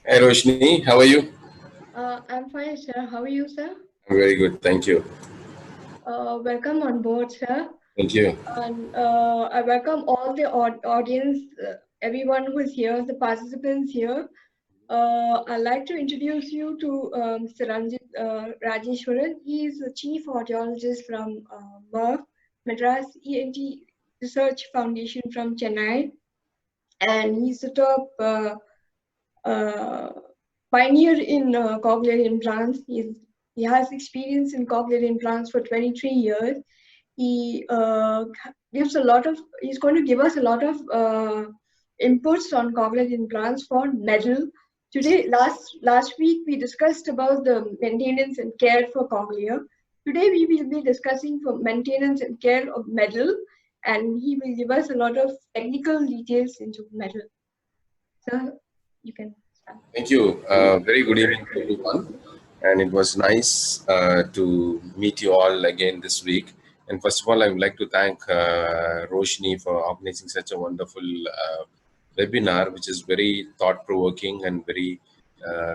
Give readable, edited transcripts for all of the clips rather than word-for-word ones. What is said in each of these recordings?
Hi Roshni, how are you? I'm fine, sir. How are you, sir? I'm very good, thank you. Welcome on board, sir. Thank you. And I welcome all the audience, everyone who is here, the participants here. I'd like to introduce you to Mr. Ranjith Rajeswaran. He is the Chief Audiologist from MERF, Madras ENT Research Foundation from Chennai. And he's the top uh, pioneer in cochlear implants. He has experience in cochlear implants for 23 years. He gives a lot of. He's going to give us a lot of inputs on cochlear implants for Medel. Today, last week we discussed about the maintenance and care for cochlear. Today we will be discussing for maintenance and care of Medel, and he will give us a lot of technical details into Medel. So you can start. Thank you. Very good evening to everyone. And it was nice to meet you all again this week. And first of all, I would like to thank Roshni for organizing such a wonderful webinar, which is very thought-provoking and very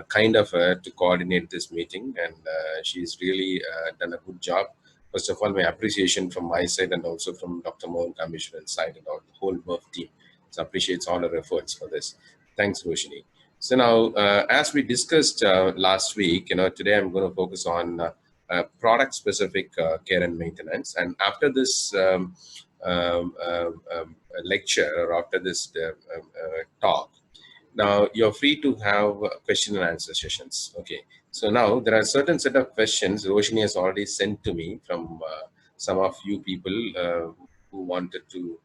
kind of her to coordinate this meeting. And she's really done a good job. First of all, my appreciation from my side and also from Dr. Mohan Kamishwaran's side and all the whole MERF team. So appreciates all her efforts for this. Thanks, Roshni. So now, as we discussed last week, today I'm going to focus on product-specific care and maintenance. And after this lecture or after this talk, now you're free to have question and answer sessions. Okay. So now there are certain set of questions Roshni has already sent to me from some of you people who wanted to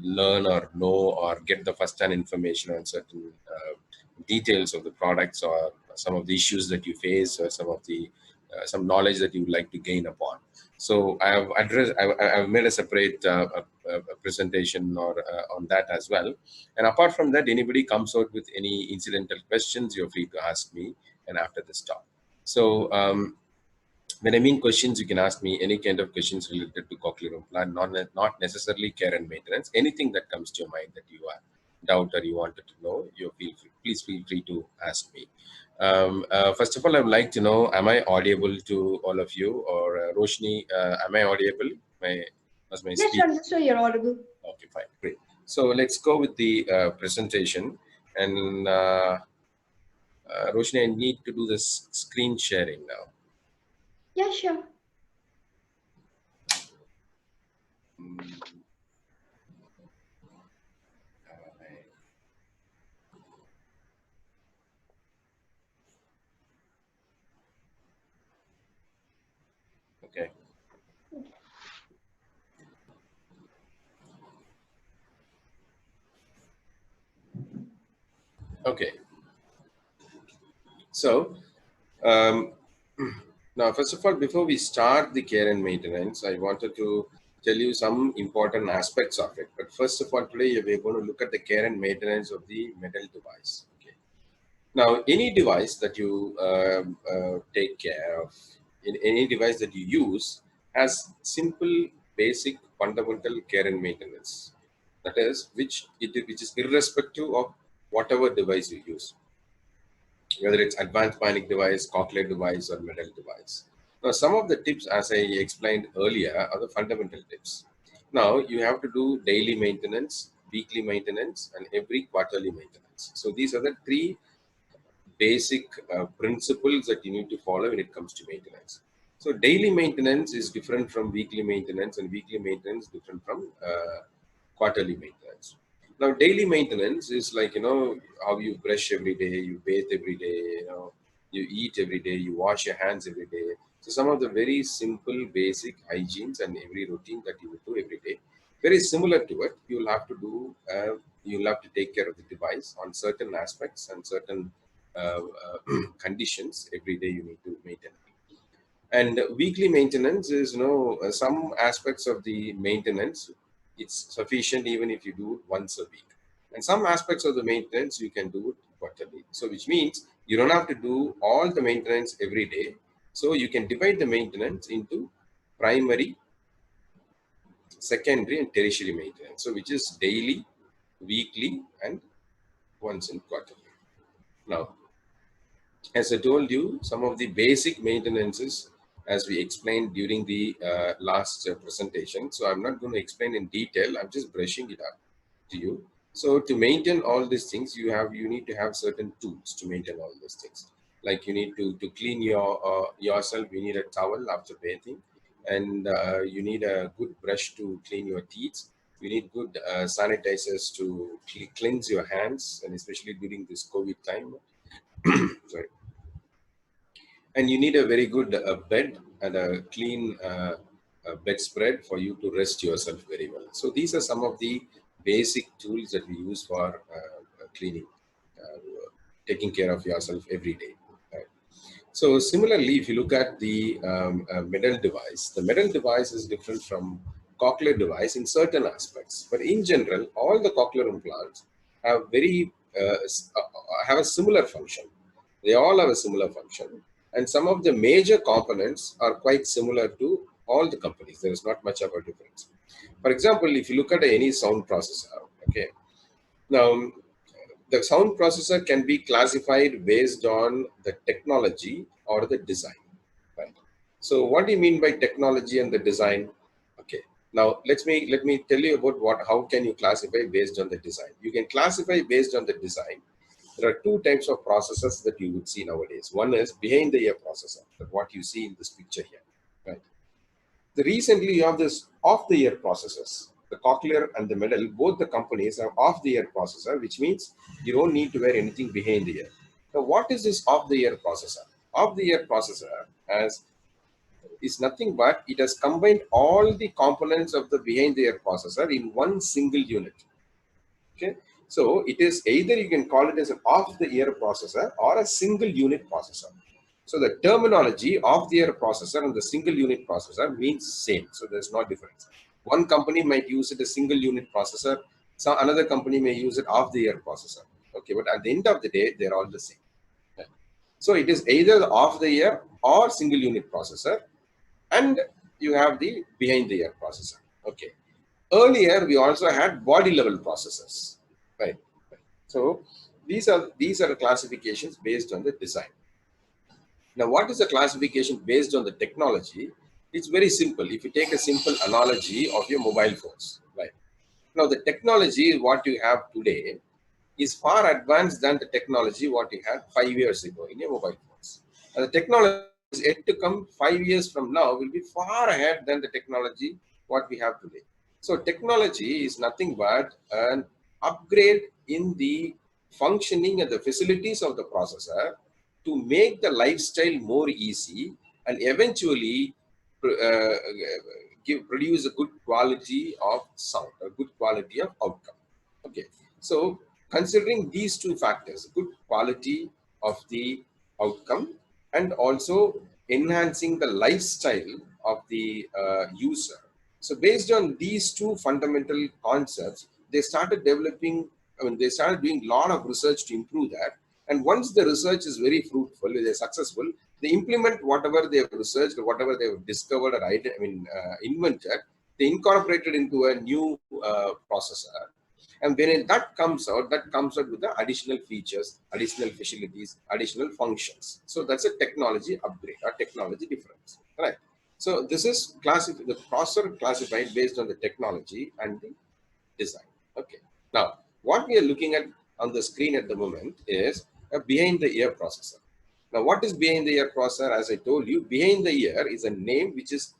learn or know or get the first-hand information on certain details of the products or some of the issues that you face or some of the some knowledge that you would like to gain upon. So I have addressed, I've made a separate a presentation or on that as well. And apart from that, anybody comes out with any incidental questions, you're free to ask me and after this talk. So when I mean questions, you can ask me any kind of questions related to cochlear implant, not necessarily care and maintenance. Anything that comes to your mind that you are doubt or you wanted to know, please feel free to ask me. First of all, I would like to know, am I audible to all of you? Or Roshni, am I audible? Was my Yes, speech? sir, you're audible. Okay, fine, great. So let's go with the presentation. And Roshni, I need to do this screen sharing now. Yeah, sure. Okay. Okay. So now, first of all, before we start the care and maintenance, I wanted to tell you some important aspects of it. But first of all, today we're going to look at the care and maintenance of the Medel device. Okay. Now, any device that you take care of, in any device that you use, has simple, basic, fundamental care and maintenance. That is, which is irrespective of whatever device you use, whether it's advanced bionic device, cochlear device, or Medel device. Now, some of the tips, as I explained earlier, are the fundamental tips. Now, you have to do daily maintenance, weekly maintenance, and every quarterly maintenance. So these are the three basic principles that you need to follow when it comes to maintenance. So daily maintenance is different from weekly maintenance, and weekly maintenance different from quarterly maintenance. Now, daily maintenance is like, how you brush every day, you bathe every day, you eat every day, you wash your hands every day. So some of the very simple, basic hygienes and every routine that you will do every day, very similar to it, you'll have to do, you'll have to take care of the device on certain aspects and certain conditions every day you need to maintain. And weekly maintenance is, some aspects of the maintenance, it's sufficient even if you do it once a week. And some aspects of the maintenance, you can do it quarterly. So which means you don't have to do all the maintenance every day. So you can divide the maintenance into primary, secondary, and tertiary maintenance. So which is daily, weekly, and once in quarterly. Now, as I told you, some of the basic maintenances, as we explained during the last presentation. So I'm not going to explain in detail. I'm just brushing it up to you. So to maintain all these things, you need to have certain tools to maintain all these things. Like you need to clean yourself. You need a towel after bathing, and you need a good brush to clean your teeth. You need good sanitizers to cleanse your hands, and especially during this COVID time. Sorry. And you need a very good bed and a clean bedspread for you to rest yourself very well. So these are some of the basic tools that we use for cleaning, uh, taking care of yourself every day. Right? So similarly, if you look at the Medel device, the Medel device is different from cochlear device in certain aspects, but in general, all the cochlear implants have have a similar function. They all have a similar function, and some of the major components are quite similar to all the companies. There is not much of a difference. For example, if you look at any sound processor, okay, now the sound processor can be classified based on the technology or the design, right? So what do you mean by technology and the design? Okay, now let me tell you about what how can you classify based on the design. You can classify based on the design. There are two types of processors that you would see nowadays. One is behind the ear processor, what you see in this picture here, right? The recently you have this off-the-ear processors. The Cochlear and the Medel, both the companies have off-the-ear processor, which means you don't need to wear anything behind the ear. Now, what is this off-the-ear processor? Off-the-ear processor is nothing but it has combined all the components of the behind-the-ear processor in one single unit. Okay, so it is either you can call it as an off-the-ear processor or a single unit processor. So the terminology of the ear processor and the single unit processor means same. So there's no difference. One company might use it as single unit processor. So another company may use it off the ear processor. Okay, but at the end of the day, they're all the same. So it is either the off the ear or single unit processor, and you have the behind the ear processor. Okay. Earlier, we also had body level processors, right? So these are classifications based on the design. Now, what is the classification based on the technology? It's very simple. If you take a simple analogy of your mobile phones, right? Now, the technology what you have today is far advanced than the technology what you had 5 years ago in your mobile phones. And the technology is yet to come 5 years from now will be far ahead than the technology what we have today. So technology is nothing but an upgrade in the functioning and the facilities of the processor to make the lifestyle more easy and eventually uh, produce a good quality of sound, a good quality of outcome. Okay, so considering these two factors, good quality of the outcome and also enhancing the lifestyle of the user. So based on these two fundamental concepts, they started developing, they started doing a lot of research to improve that. And once the research is very fruitful, they're successful, they implement whatever they have researched, or whatever they have discovered or invented, they incorporate it into a new processor. And when that comes out with the additional features, additional facilities, additional functions. So that's a technology upgrade or technology difference, right? So this is the processor classified based on the technology and the design. Okay. Now, what we are looking at on the screen at the moment is a behind the ear processor. Now, what is behind the ear processor? As I told you, behind the ear is a name which is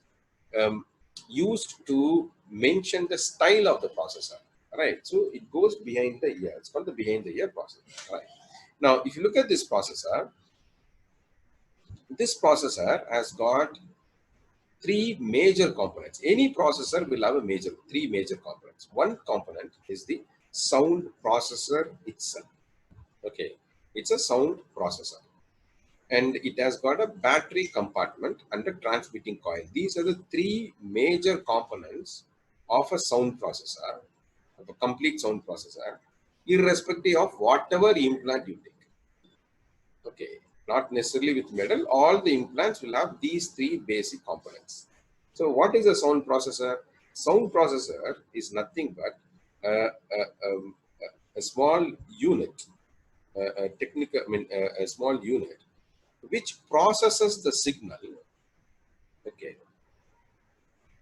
um, used to mention the style of the processor, right? So it goes behind the ear. It's called the behind the ear processor, right? Now, if you look at this processor has got three major components. Any processor will have three major components. One component is the sound processor itself. Okay, it's a sound processor, and it has got a battery compartment and a transmitting coil. These are the three major components of a sound processor, of a complete sound processor, irrespective of whatever implant you take. Okay, not necessarily with Medel, all the implants will have these three basic components. So what is a sound processor? Sound processor is nothing but a small unit, technical, a small unit which processes the signal, okay,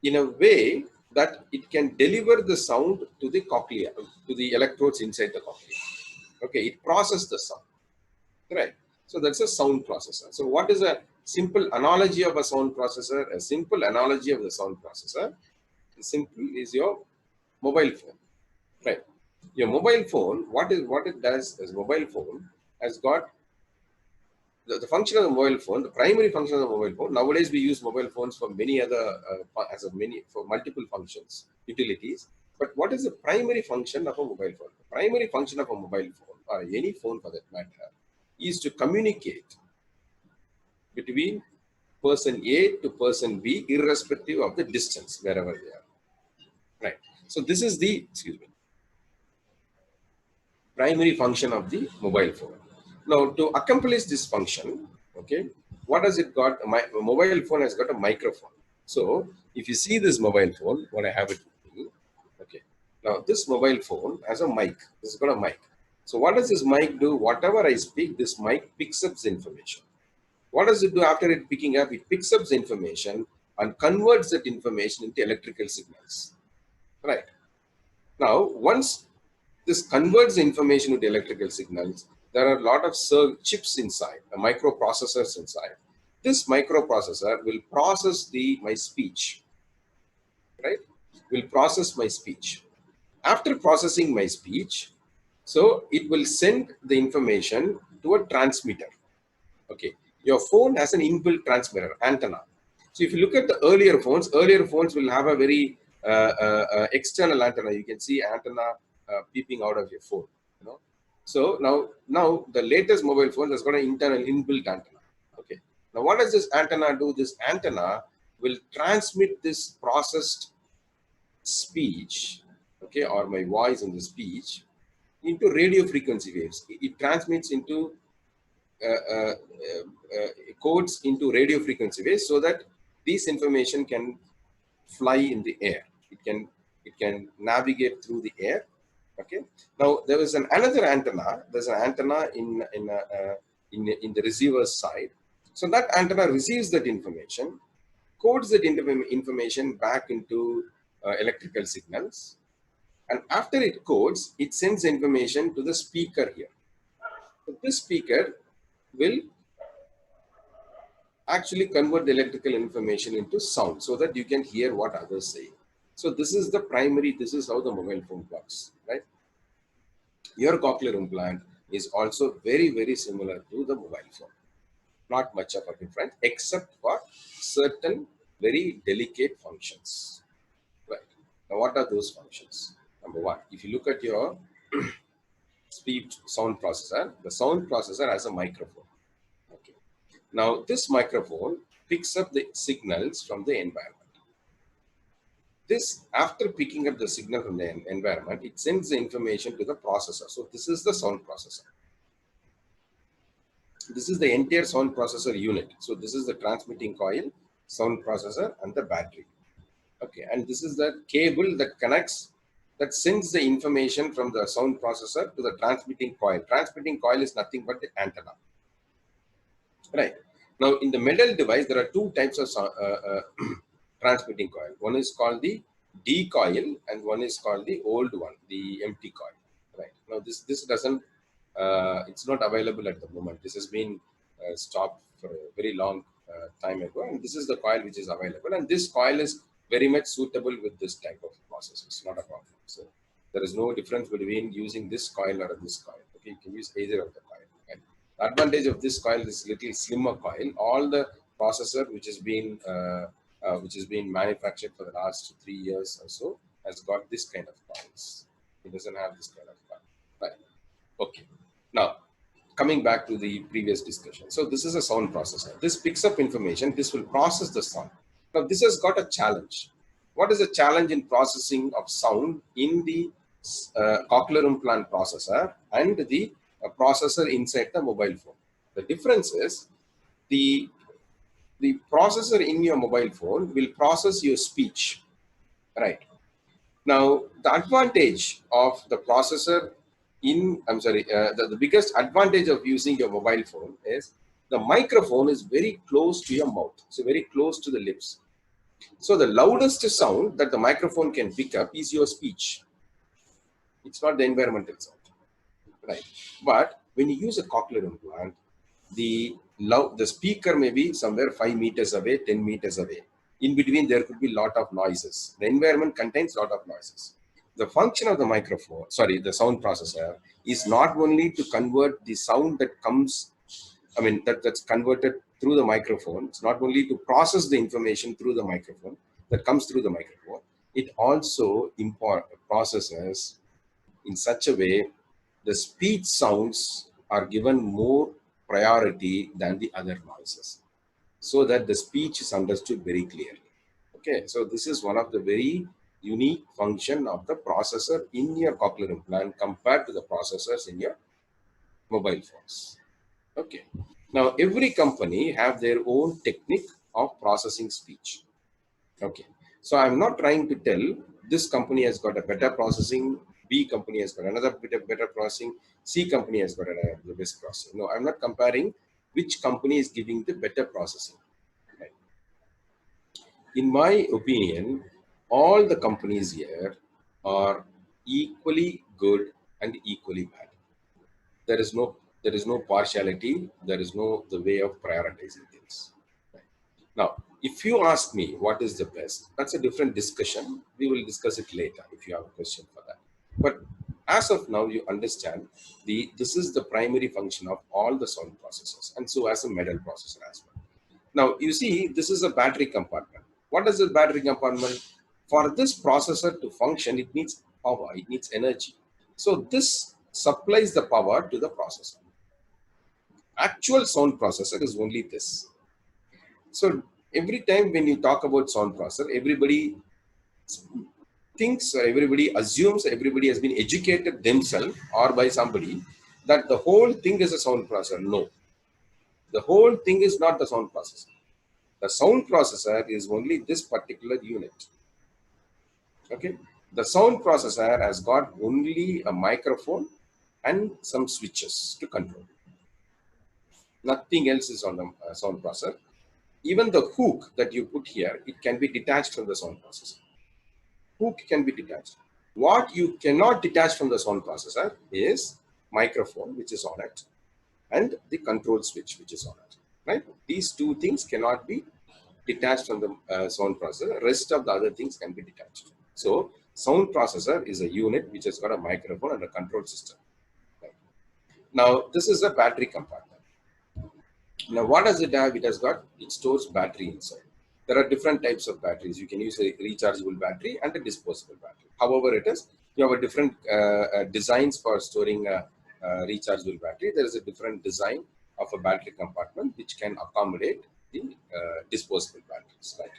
in a way that it can deliver the sound to the cochlea, to the electrodes inside the cochlea. Okay, it processes the sound, right? So that's a sound processor. So what is a simple analogy of a sound processor? A simple analogy of the sound processor, simple, is your mobile phone, right? Your mobile phone, what it does is mobile phone has got the function of the mobile phone, the primary function of the mobile phone. Nowadays, we use mobile phones for many other, for multiple functions, utilities. But what is the primary function of a mobile phone? The primary function of a mobile phone, or any phone for that matter, is to communicate between person A to person B, irrespective of the distance, wherever they are. Right. So this is the, excuse me, primary function of the mobile phone. Now, to accomplish this function, okay, what has it got? My mobile phone has got a microphone. So, if you see this mobile phone, what I have it with me, okay. Now, this mobile phone has a mic. This has got a mic. So, what does this mic do? Whatever I speak, this mic picks up the information. What does it do after it picking up? It picks up the information and converts that information into electrical signals. Right. Now, once this converts the information into electrical signals, there are a lot of chips inside, microprocessors inside. This microprocessor will process my speech, right? Will process my speech. After processing my speech, so it will send the information to a transmitter. Okay, your phone has an inbuilt transmitter, antenna. So if you look at the earlier phones will have a very external antenna. You can see antenna peeping out of your phone. You know, so now the latest mobile phone has got an internal inbuilt antenna. Okay, now what does this antenna do? This antenna will transmit this processed speech, okay, or my voice in the speech, into radio frequency waves. It transmits into codes into radio frequency waves, so that this information can fly in the air. It can navigate through the air. Okay. Now there is another antenna. There's an antenna in the receiver's side. So that antenna receives that information, codes that information back into electrical signals, and after it codes, it sends information to the speaker here. So this speaker will actually convert the electrical information into sound, so that you can hear what others say. So this is how the mobile phone works, right? Your cochlear implant is also very, very similar to the mobile phone. Not much of a difference, except for certain very delicate functions, right? Now, what are those functions? Number one, if you look at your speech sound processor, the sound processor has a microphone. Okay. Now, this microphone picks up the signals from the environment. This, after picking up the signal from the environment, it sends the information to the processor. So this is the sound processor. This is the entire sound processor unit. So this is the transmitting coil, sound processor, and the battery. Okay, and this is the cable that sends the information from the sound processor to the transmitting coil. Transmitting coil is nothing but the antenna. Right. Now, in the Medel device, there are two types of transmitting coil. One is called the D coil, and one is called the old one, the empty coil. Right. Now, this doesn't, it's not available at the moment. This has been stopped for a very long time ago, and this is the coil which is available. And this coil is very much suitable with this type of process. It's not a problem. So there is no difference between using this coil or this coil. Okay, you can use either of the coil. Okay? The advantage of this coil is little slimmer coil. All the processor which has been manufactured for the last 3 years or so has got this kind of coils. It doesn't have this kind of coil. Right. Okay. Now, coming back to the previous discussion. So this is a sound processor. This picks up information. This will process the sound. Now, this has got a challenge. What is the challenge in processing of sound in the cochlear implant processor and the processor inside the mobile phone? The difference is the processor in your mobile phone will process your speech, right? Now, the advantage of the processor the biggest advantage of using your mobile phone is the microphone is very close to your mouth, so very close to the lips. So the loudest sound that the microphone can pick up is your speech. It's not the environmental sound, right? But when you use a cochlear implant, the speaker may be somewhere 5 meters away, 10 meters away. In between, there could be lot of noises. The environment contains lot of noises. The function of the the sound processor is not only to convert the sound that comes, that's converted through the microphone. It's not only to process the information through the microphone that comes through the microphone. It also processes in such a way the speech sounds are given more priority than the other noises, so that the speech is understood very clearly. Okay, so this is one of the very unique function of the processor in your cochlear implant compared to the processors in your mobile phones. Okay, now every company have their own technique of processing speech. Okay, so I'm not trying to tell this company has got a better processing, B company has got another bit of better processing, C company has got the best processing. No, I'm not comparing which company is giving the better processing. Right? In my opinion, all the companies here are equally good and equally bad. There is no partiality. There is no the way of prioritizing things. Now, if you ask me what is the best, that's a different discussion. We will discuss it later if you have a question for that. But as of now, you understand this is the primary function of all the sound processors, and so as a Medel processor as well. Now, you see, this is a battery compartment. What is a battery compartment? For this processor to function, it needs power, it needs energy. So this supplies the power to the processor. Actual sound processor is only this. So every time when you talk about sound processor, everybody thinks or everybody assumes everybody has been educated themselves or by somebody that the whole thing is a sound processor. No, the whole thing is not the sound processor. The sound processor is only this particular unit. Okay, the sound processor has got only a microphone and some switches to control. Nothing else is on the sound processor. Even the hook that you put here, it can be detached from the sound processor. Hook can be detached. What you cannot detach from the sound processor is microphone, which is on it, and the control switch, which is on it. Right? These two things cannot be detached from the sound processor. Rest of the other things can be detached. So, sound processor is a unit which has got a microphone and a control system. Right? Now, this is a battery compartment. Now, what does it have? It stores battery inside. There are different types of batteries. You can use a rechargeable battery and a disposable battery. However it is, you have a different designs for storing a rechargeable battery. There is a different design of a battery compartment which can accommodate the disposable batteries. Right?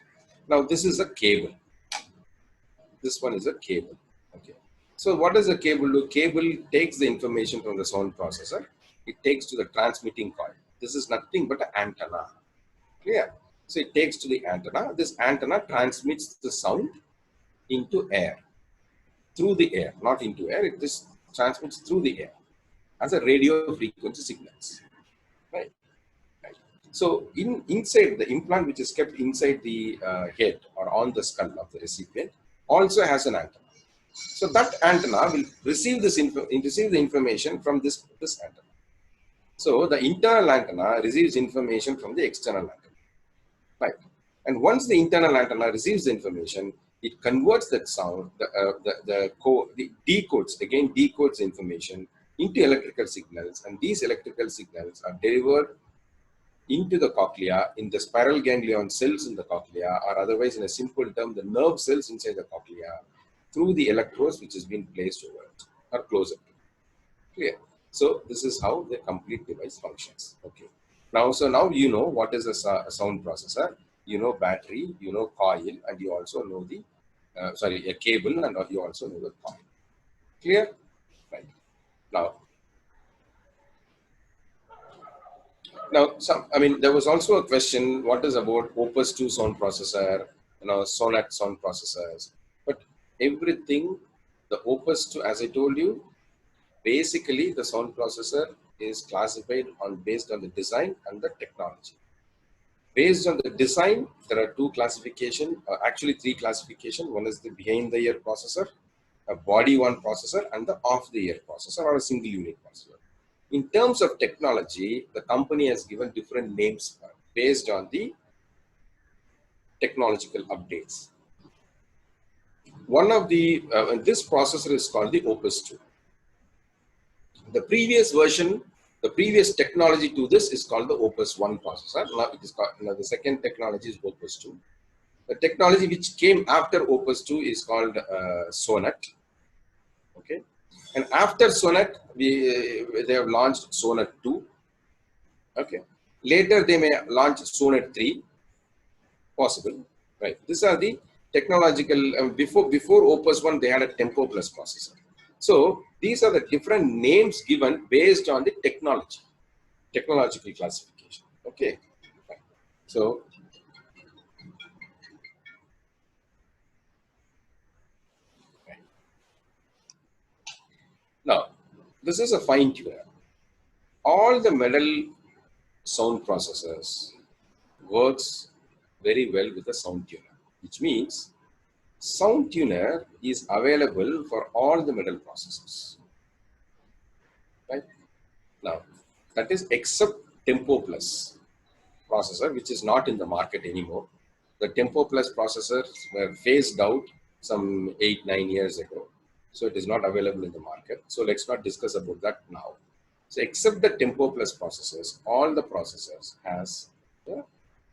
Now, this is a cable. This one is a cable. Okay. So what does a cable do? Cable takes the information from the sound processor. It takes to the transmitting coil. This is nothing but an antenna. Clear? So it takes to the antenna. This antenna transmits the sound into air. Through the air, not into air. It just transmits through the air as a radio frequency signals. Right? Right. So inside the implant, which is kept inside the head or on the skull of the recipient, also has an antenna. So that antenna will receive receive the information from this antenna. So the internal antenna receives information from the external antenna. Right. And once the internal antenna receives the information, it converts that sound, decodes information into electrical signals, and these electrical signals are delivered into the cochlea in the spiral ganglion cells in the cochlea, or otherwise in a simple term, the nerve cells inside the cochlea, through the electrodes which has been placed over it or closer to it. Clear? So this is how the complete device functions. Okay. Now you know what is a sound processor. You know battery, you know coil, and you also know the a cable, and you also know the coil. Clear? Right. Now, there was also a question: what is about Opus 2 sound processor, Sonat sound processors? But everything, the Opus 2, as I told you, basically the sound processor is classified based on the design and the technology. Based on the design, there are two classification, actually three classification. One is the behind the ear processor, a body one processor, and the off the ear processor, or a single unit processor. In terms of technology, the company has given different names based on the technological updates. One of the, this processor is called the Opus 2. The previous version, the previous technology to this is called the Opus 1 processor. Now, it is called, now the second technology is Opus 2. The technology which came after Opus 2 is called Sonnet. Okay. And after Sonnet, they have launched Sonnet 2. Okay. Later, they may launch Sonnet 3. Possible. Right. These are the technological, before Opus 1, they had a Tempo Plus processor. So these are the different names given based on the technology, technological classification. Okay. So now this is a fine tuner. All the Medel sound processors works very well with a sound tuner, which means sound tuner is available for all the Medel processors. Right? Now, that is except Tempo Plus processor, which is not in the market anymore. The Tempo Plus processors were phased out some 8-9 years ago. So it is not available in the market. So let's not discuss about that now. So except the Tempo Plus processors, all the processors has the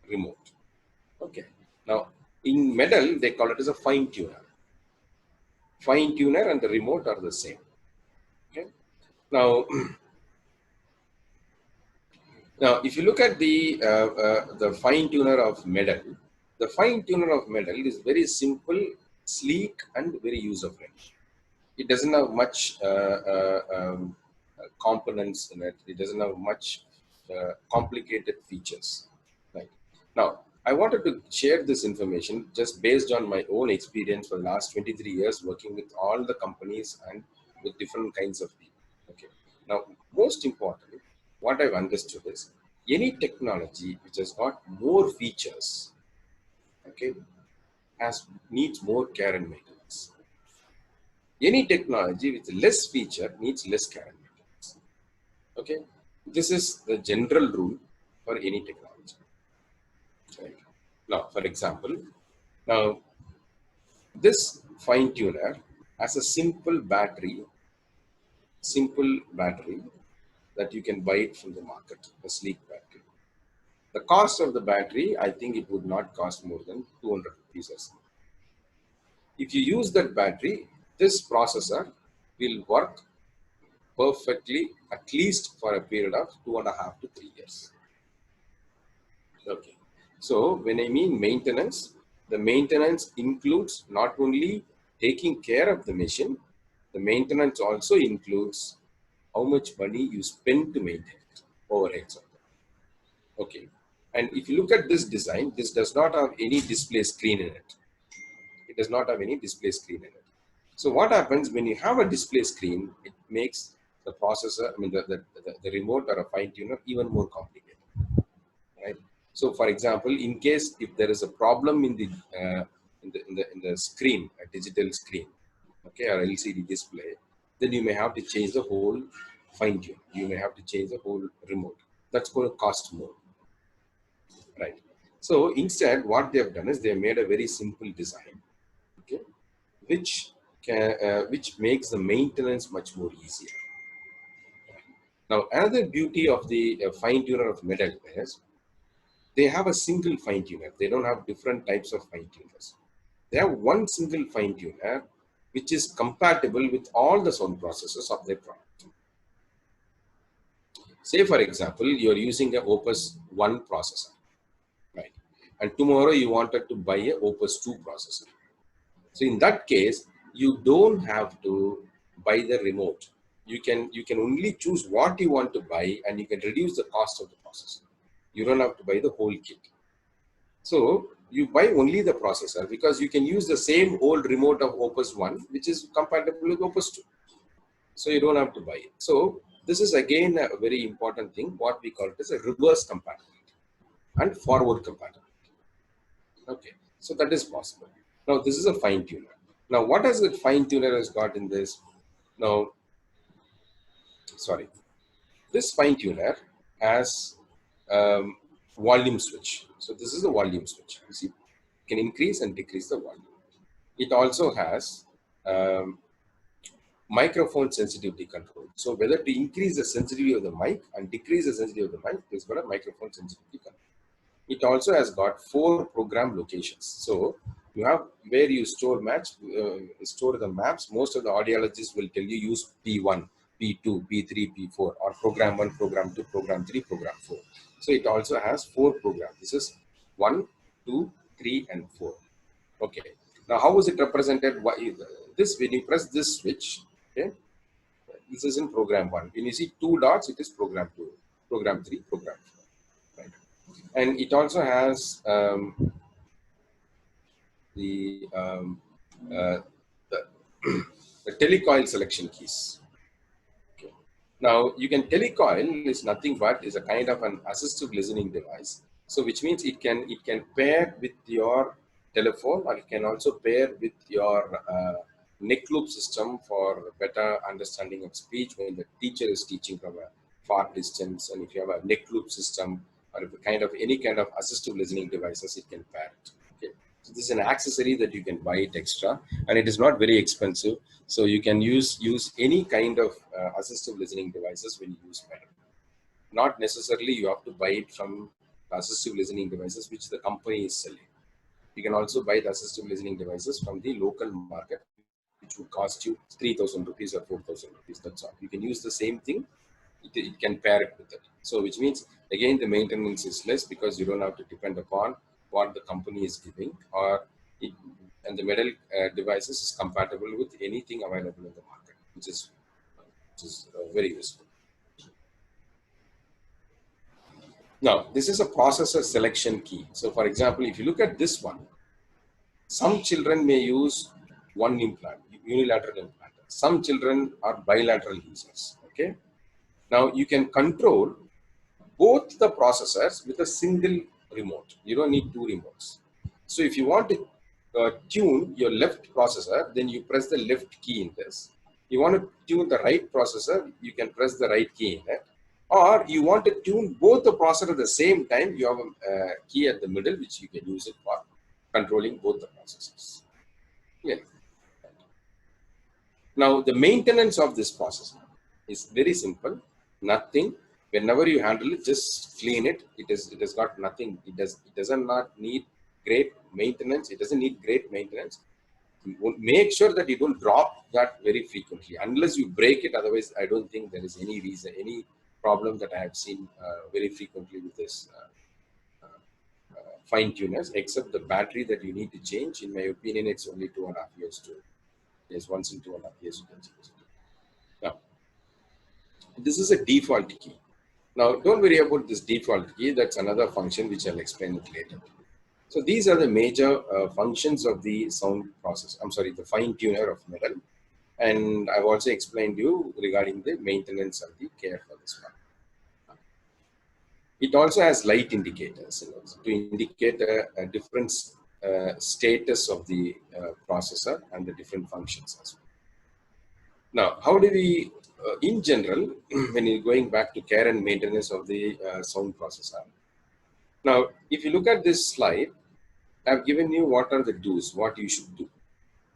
remote. Okay. Now, in Medel, they call it as a fine tuner. Fine tuner and the remote are the same. Okay. Now, now, if you look at the fine tuner of Medel, the fine tuner of Medel is very simple, sleek, and very user friendly. It doesn't have much components in it. It doesn't have much complicated features. Right. Now, I wanted to share this information just based on my own experience for the last 23 years working with all the companies and with different kinds of people. Okay. Now, most importantly, what I've understood is any technology which has got more features, okay, needs more care and maintenance. Any technology with less feature needs less care and maintenance. Okay, this is the general rule for any technology. Right. Now, for example, now this fine tuner has a simple battery that you can buy it from the market, a sleek battery. The cost of the battery, I think it would not cost more than 200 rupees or something. If you use that battery, this processor will work perfectly at least for a period of 2.5 to 3 years. Okay. So when I mean maintenance, the maintenance includes not only taking care of the machine, the maintenance also includes how much money you spend to maintain it, overheads. Okay. And if you look at this design, this does not have any display screen in it. It does not have any display screen in it. So what happens when you have a display screen, it makes the processor, I mean the remote or a fine tuner even more complicated, right? So for example, in case if there is a problem in the screen, a digital screen, okay, or LCD display, then you may have to change the whole fine tune. You may have to change the whole remote. That's going to cost more. Right. So instead, what they have done is they have made a very simple design, okay, which makes the maintenance much more easier. Now, another beauty of the fine tuner of Medel is they have a single fine tuner. They don't have different types of fine tuners. They have one single fine tuner which is compatible with all the sound processors of their product. Say, for example, you're using an Opus 1 processor. Right. And tomorrow you wanted to buy a Opus 2 processor. So in that case, you don't have to buy the remote. You can only choose what you want to buy and you can reduce the cost of the processor. You don't have to buy the whole kit. So you buy only the processor because you can use the same old remote of Opus 1, which is compatible with Opus 2. So you don't have to buy it. So this is again a very important thing, what we call it as a reverse compatibility and forward compatibility. Okay, so that is possible. Now this is a fine tuner. Now what has the fine tuner has got in this? Now, sorry, this fine tuner has volume switch. So this is the volume switch. You see, you can increase and decrease the volume. It also has microphone sensitivity control. So whether to increase the sensitivity of the mic and decrease the sensitivity of the mic, is got a microphone sensitivity control. It also has got 4 program locations. So you have where you store store the maps. Most of the audiologists will tell you use P1, P2, P3, P4, or program 1, program 2, program 3, program 4. So it also has 4 programs. This is 1, 2, 3, and 4. Okay. Now how is it represented? This, when you press this switch, okay, this is in program 1. When you see 2 dots, it is program 2, program 3, program 4. Right. And it also has the, the, the telecoil selection keys. Okay. Now you can telecoil is nothing but is a kind of an assistive listening device. So which means it can pair with your telephone, or it can also pair with your neck loop system for better understanding of speech when the teacher is teaching from a far distance. And if you have a neck loop system or if any kind of assistive listening devices, it can pair it. Okay. So this is an accessory that you can buy it extra, and it is not very expensive. So you can use any kind of assistive listening devices when you use Medel. Not necessarily you have to buy it from assistive listening devices which the company is selling. You can also buy the assistive listening devices from the local market, which would cost you 3,000 rupees or 4,000 rupees. That's all. You can use the same thing. It can pair it with it. So which means again the maintenance is less because you don't have to depend upon what the company is giving, and the Medel devices is compatible with anything available in the market, which is very useful. Now this is a processor selection key. So for example, if you look at this one, some children may use one implant, unilateral implant. Some children are bilateral users. Okay. Now you can control both the processors with a single remote. You don't need 2 remotes. So if you want to tune your left processor, then you press the left key in this. You want to tune the right processor, you can press the right key in it. Or you want to tune both the processor at the same time, you have a key at the middle which you can use it for controlling both the processors. Yeah. Now the maintenance of this processor is very simple. Nothing. Whenever you handle it, just clean it. It has got nothing. It doesn't not need great maintenance. It doesn't need great maintenance. Make sure that you don't drop that very frequently unless you break it. Otherwise, I don't think there is any reason, any problem that I have seen very frequently with this fine tuners, except the battery that you need to change. In my opinion, it's only 2.5 years to. Yes, once in 2.5 years you can change it. Now, this is a default key. Now, don't worry about this default key. That's another function which I'll explain it later. So these are the major functions of the sound process. I'm sorry, the fine tuner of Medel. And I've also explained you regarding the maintenance and the care for this one. It also has light indicators to indicate a different status of the processor and the different functions as well. Now, how do we, in general, when you're going back to care and maintenance of the sound processor. Now, if you look at this slide, I've given you what are the do's, what you should do.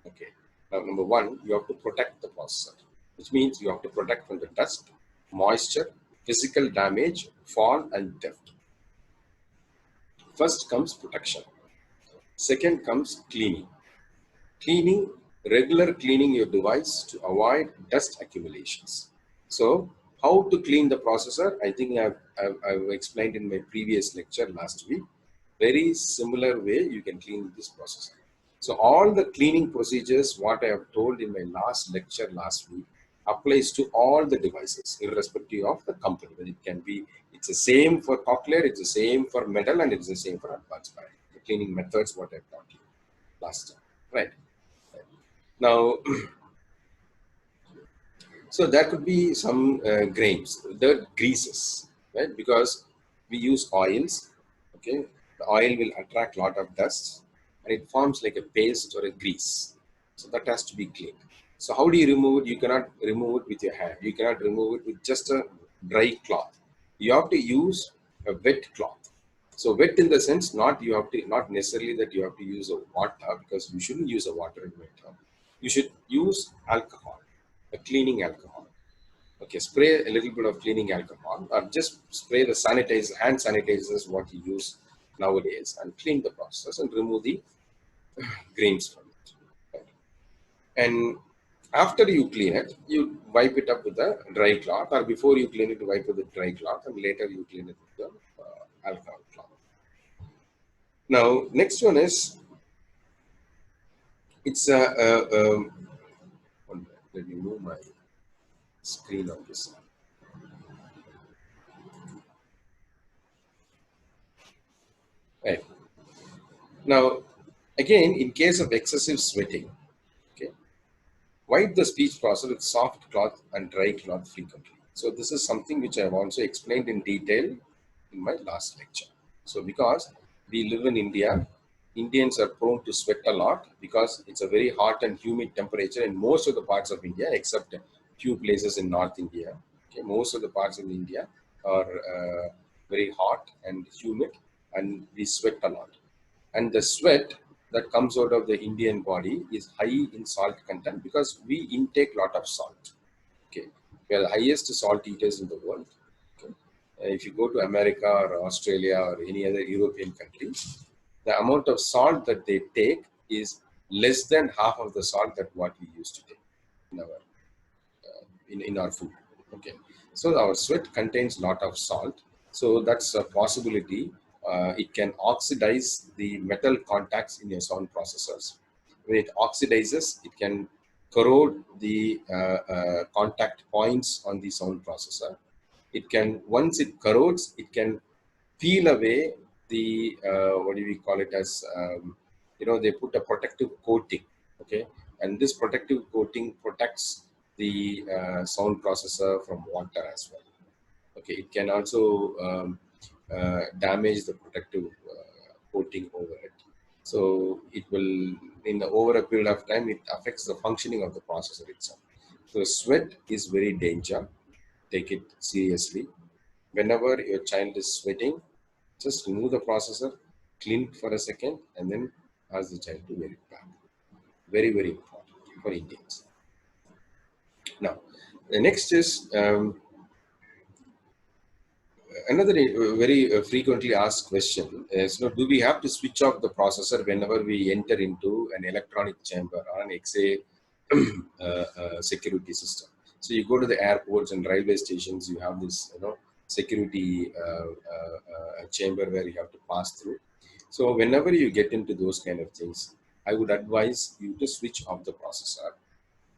Okay. Now, number 1, you have to protect the processor, which means you have to protect from the dust, moisture, physical damage, fall, and theft. First comes protection. Second comes cleaning. Cleaning, regular cleaning your device to avoid dust accumulations. So, how to clean the processor? I think I've explained in my previous lecture last week. Very similar way you can clean this processor. So all the cleaning procedures, what I have told in my last lecture last week, applies to all the devices, irrespective of the company. It can be, it's the same for Cochlear, it's the same for Medel, and it's the same for Advanced Bio. The cleaning methods, what I've taught you last time, right? Now, So there could be some grains, the greases, right? Because we use oils, okay? The oil will attract a lot of dust and it forms like a paste or a grease. So that has to be cleaned. So how do you remove it? You cannot remove it with your hand. You cannot remove it with just a dry cloth. You have to use a wet cloth. So wet in the sense, not necessarily that you have to use a water, because you shouldn't use a water in wet. You should use alcohol, a cleaning alcohol. Okay, spray a little bit of cleaning alcohol, or just spray the sanitizer, hand sanitizers, what you use nowadays, and clean the process and remove the grains from it. Right? And after you clean it, you wipe it up with a dry cloth, or before you clean it, you wipe it with a dry cloth, and later you clean it with the alcohol cloth. Now, next one is it's let me move my screen on this. Right. Now, again, in case of excessive sweating, okay, wipe the speech process with soft cloth and dry cloth frequently. So this is something which I have also explained in detail in my last lecture. So because we live in India, Indians are prone to sweat a lot because it's a very hot and humid temperature in most of the parts of India, except a few places in North India. Okay, most of the parts of India are very hot and humid, and we sweat a lot. And the sweat that comes out of the Indian body is high in salt content because we intake a lot of salt. Okay, we are the highest salt eaters in the world. Okay. If you go to America or Australia or any other European country, the amount of salt that they take is less than half of the salt that what we used to take in our in our food. Okay, so our sweat contains a lot of salt, so that's a possibility. It can oxidize the metal contacts in your sound processors. When it oxidizes, it can corrode the contact points on the sound processor. It can, once it corrodes, it can peel away the what do we call it as they put a protective coating, okay, and this protective coating protects the sound processor from water as well. Okay, it can also damage the protective coating over it. So it will, in the over a period of time, it affects the functioning of the processor itself. So sweat is very danger. Take it seriously. Whenever your child is sweating, just remove the processor, clean it for a second, and then ask the child to wear it back. Very, very important for Indians. Now, the next is another very frequently asked question is, do we have to switch off the processor whenever we enter into an electronic chamber or an X-ray security system? So you go to the airports and railway stations, you have this, security chamber where you have to pass through. So whenever you get into those kind of things, I would advise you to switch off the processor,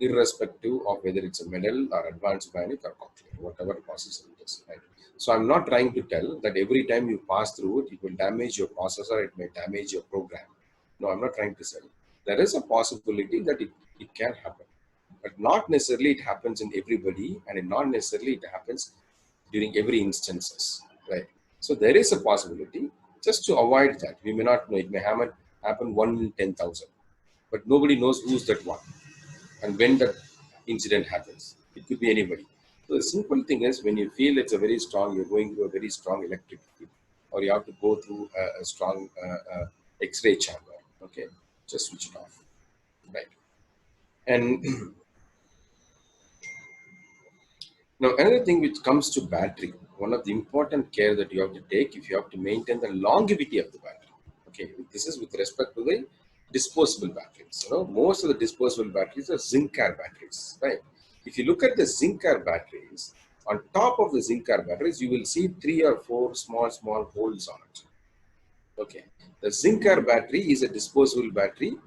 irrespective of whether it's a Medel or advanced bionic or cochlear, whatever processor it is. Right? So I'm not trying to tell that every time you pass through it, it will damage your processor, it may damage your program. No, I'm not trying to say. There is a possibility that it can happen, but not necessarily it happens in everybody, and not necessarily it happens during every instances, right? So there is a possibility. Just to avoid that, we may not know, it may happen 1 in 10,000, but nobody knows who's that one and when that incident happens. It could be anybody. So the simple thing is, when you feel it's a very strong, you're going through a very strong electric field, or you have to go through a strong X-ray chamber, okay, just switch it off, right? And now, another thing which comes to battery, one of the important care that you have to take if you have to maintain the longevity of the battery. Okay, this is with respect to the disposable batteries. Most of the disposable batteries are zinc car batteries, right? If you look at the zinc car batteries, on top of the zinc car batteries, you will see 3 or 4 small holes on it. Okay, the zinc car battery is a disposable battery.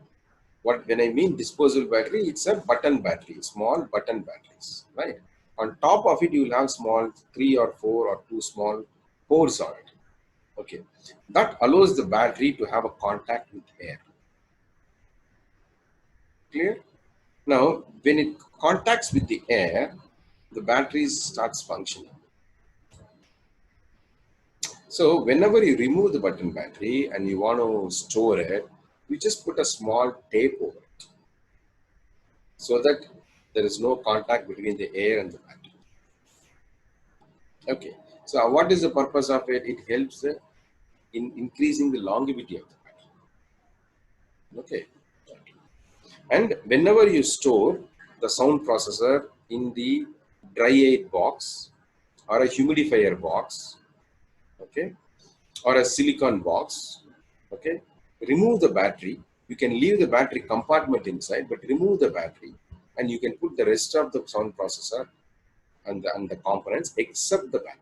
When I mean disposable battery, it's a button battery, small button batteries, right? On top of it, you will have small 3 or 4 or 2 small pores on it. Okay, that allows the battery to have a contact with air. Clear? Now, when it contacts with the air, the battery starts functioning. So whenever you remove the button battery and you want to store it, you just put a small tape over it so that there is no contact between the air and the battery. Okay. So what is the purpose of it? It helps in increasing the longevity of the battery. Okay. And whenever you store the sound processor in the dry aid box or a humidifier box, okay, or a silicon box, okay, remove the battery. You can leave the battery compartment inside, but remove the battery and you can put the rest of the sound processor and the components except the battery.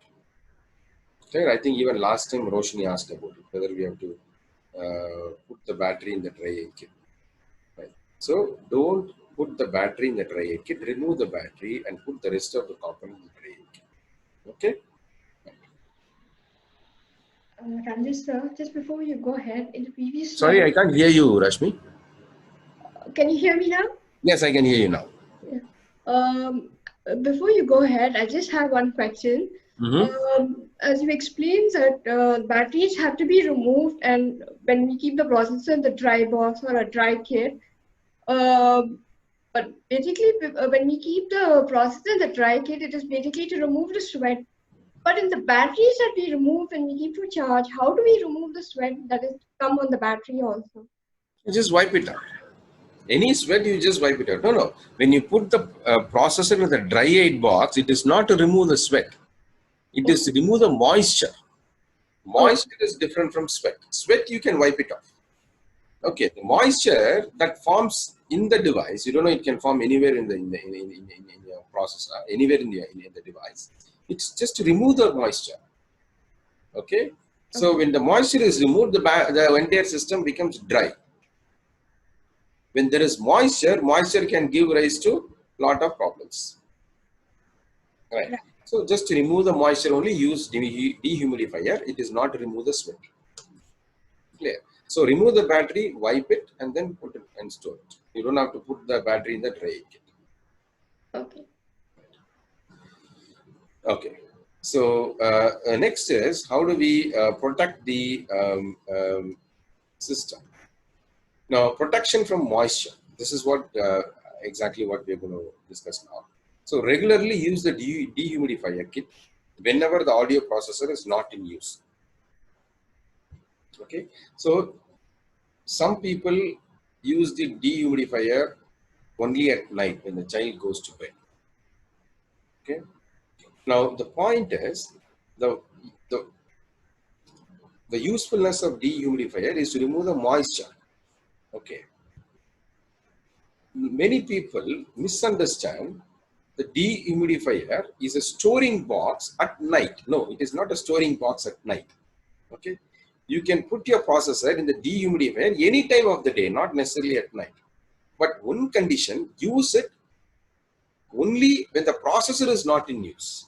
Okay, I think even last time Roshni asked about it, whether we have to put the battery in the dry aid kit. Right. So don't put the battery in the dry aid kit, remove the battery and put the rest of the component in the dry aid kit. Okay. Ranjith sir, just before you go ahead, in the previous Sorry, slide, I can't hear you, Rashmi. can you hear me now? Yes, I can hear you now. Yeah. Before you go ahead, I just have one question. As you explained that batteries have to be removed, and when we keep the processor in the dry box or a dry kit, but basically when we keep the processor in the dry kit, it is basically to remove the sweat. But in the batteries that we remove when we keep to charge, how do we remove the sweat that is come on the battery also? You just wipe it out. Any sweat, you just wipe it out. No, no. When you put the processor in the dry aid box, it is not to remove the sweat. It is to Okay. remove the moisture. Okay. Moisture is different from sweat. Sweat, you can wipe it off. Okay, the moisture that forms in the device, you don't know, it can form anywhere in your processor, anywhere in the device. It's just to remove the moisture. Okay, so Okay. when the moisture is removed, the entire system becomes dry. When there is moisture, moisture can give rise to lot of problems. Right. Right. So just to remove the moisture only, use dehumidifier. It is not to remove the sweat. Clear. So remove the battery, wipe it, and then put it and store it. You don't have to put the battery in the dry kit. Okay. Okay. So next is, how do we protect the system? Now, protection from moisture. This is what exactly what we're going to discuss now. So regularly use the dehumidifier kit whenever the audio processor is not in use. Okay. So some people use the dehumidifier only at night when the child goes to bed. Okay. Now the point is the the the usefulness of dehumidifier is to remove the moisture. Okay. Many people misunderstand the dehumidifier is a storing box at night. No, it is not a storing box at night. Okay. You can put your processor in the dehumidifier any time of the day, not necessarily at night. But one condition, use it only when the processor is not in use.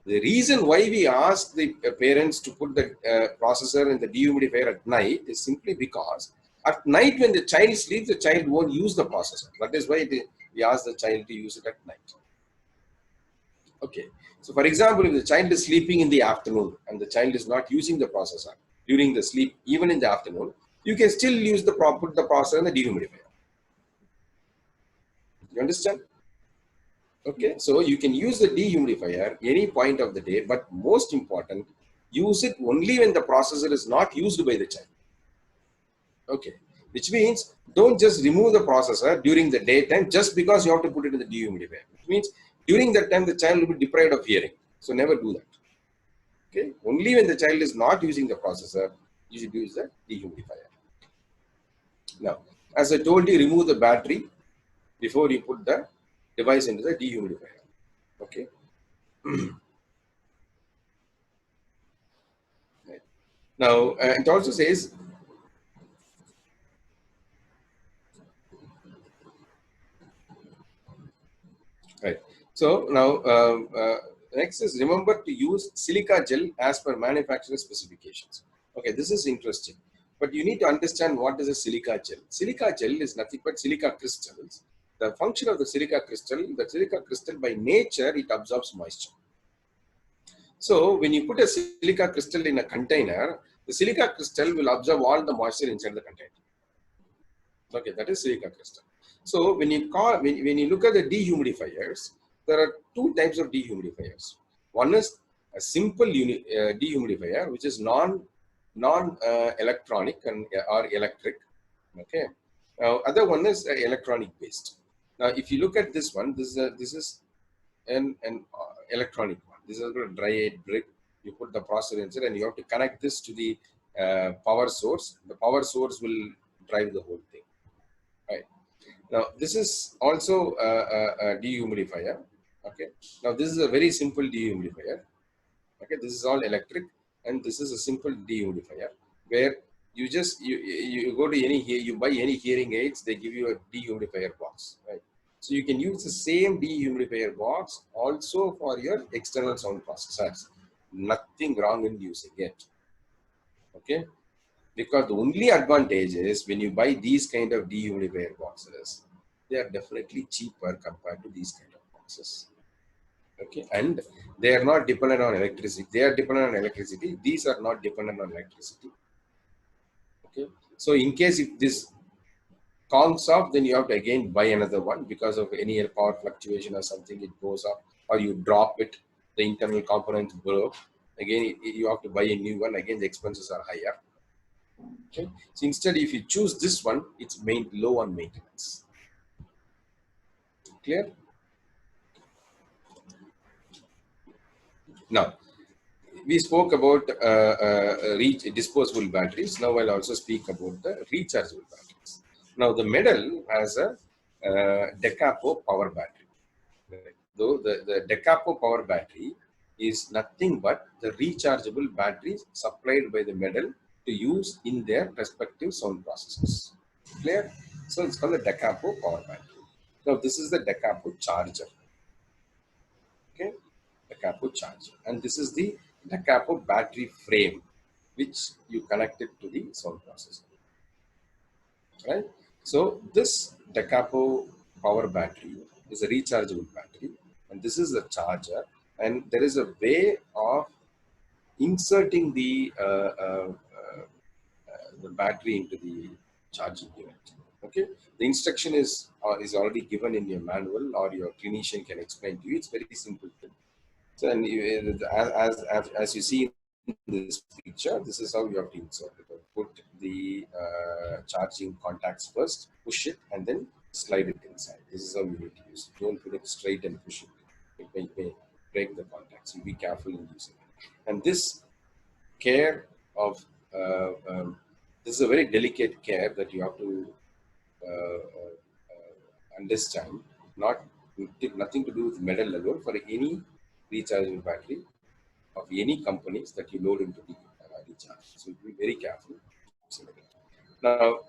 The reason why we ask the parents to put the processor in the dehumidifier at night is simply because at night when the child sleeps, the child won't use the processor. That is why we ask the child to use it at night. Okay. So for example, if the child is sleeping in the afternoon and the child is not using the processor during the sleep, even in the afternoon, you can still use put the processor in the dehumidifier. You understand? Okay, so you can use the dehumidifier any point of the day, but most important, use it only when the processor is not used by the child. Okay, which means don't just remove the processor during the daytime just because you have to put it in the dehumidifier. Which means during that time the child will be deprived of hearing. So never do that. Okay, only when the child is not using the processor, you should use the dehumidifier. Now, as I told you, remove the battery before you put the device into the dehumidifier. Okay. Right. Now, it also says, right. So now, next is remember to use silica gel as per manufacturer specifications. Okay, this is interesting, but you need to understand what is a silica gel. Silica gel is nothing but silica crystals The function of the silica crystal by nature, it absorbs moisture. So when you put a silica crystal in a container, the silica crystal will absorb all the moisture inside the container. Okay, that is silica crystal. So when you look at the dehumidifiers, there are two types of dehumidifiers. One is a simple dehumidifier, which is non electronic or electric. Okay. Other one is electronic based. Now, if you look at this one, this is an electronic one. This is a dry aid brick. You put the processor inside, and you have to connect this to the power source. The power source will drive the whole thing. Right. Now, this is also a dehumidifier. Okay. Now, this is a very simple dehumidifier. Okay. This is all electric, and this is a simple dehumidifier where you just you go to you buy any hearing aids, they give you a dehumidifier box, right? So you can use the same dehumidifier box also for your external sound processors. Nothing wrong in using it. Okay. Because the only advantage is when you buy these kind of dehumidifier boxes, they are definitely cheaper compared to these kind of boxes. Okay, and they are not dependent on electricity. They are dependent on electricity. These are not dependent on electricity. Okay, so in case if this conks off, then you have to again buy another one because of any power fluctuation or something. It goes up, or you drop it. The internal components broke. Again, you have to buy a new one. Again, the expenses are higher. Okay. So instead, if you choose this one, it's low on maintenance. Clear? Now, we spoke about disposable batteries. Now I'll also speak about the rechargeable batteries. Now the Medel has a decapo power battery. Right? Though the decapo power battery is nothing but the rechargeable batteries supplied by the Medel to use in their respective sound processors. Clear? So it's called the decapo power battery. Now this is the decapo charger. Okay, decapo charger, and this is the decapo battery frame, which you connect it to the sound processor. Right. So this decapo power battery is a rechargeable battery, and this is the charger. And there is a way of inserting the battery into the charging unit. Okay, the instruction is already given in your manual, or your clinician can explain to you. It's very simple thing. So, and as you see in this picture, this is how you have to insert it. Put the charging contacts first, push it, and then slide it inside. This is how you need to use it. Don't put it straight and push it. It may break the contacts. So be careful in using it. And this care of this is a very delicate care that you have to understand. Nothing to do with Medel alone. For any rechargeable battery of any companies that you load into the recharge. So be very careful. Now,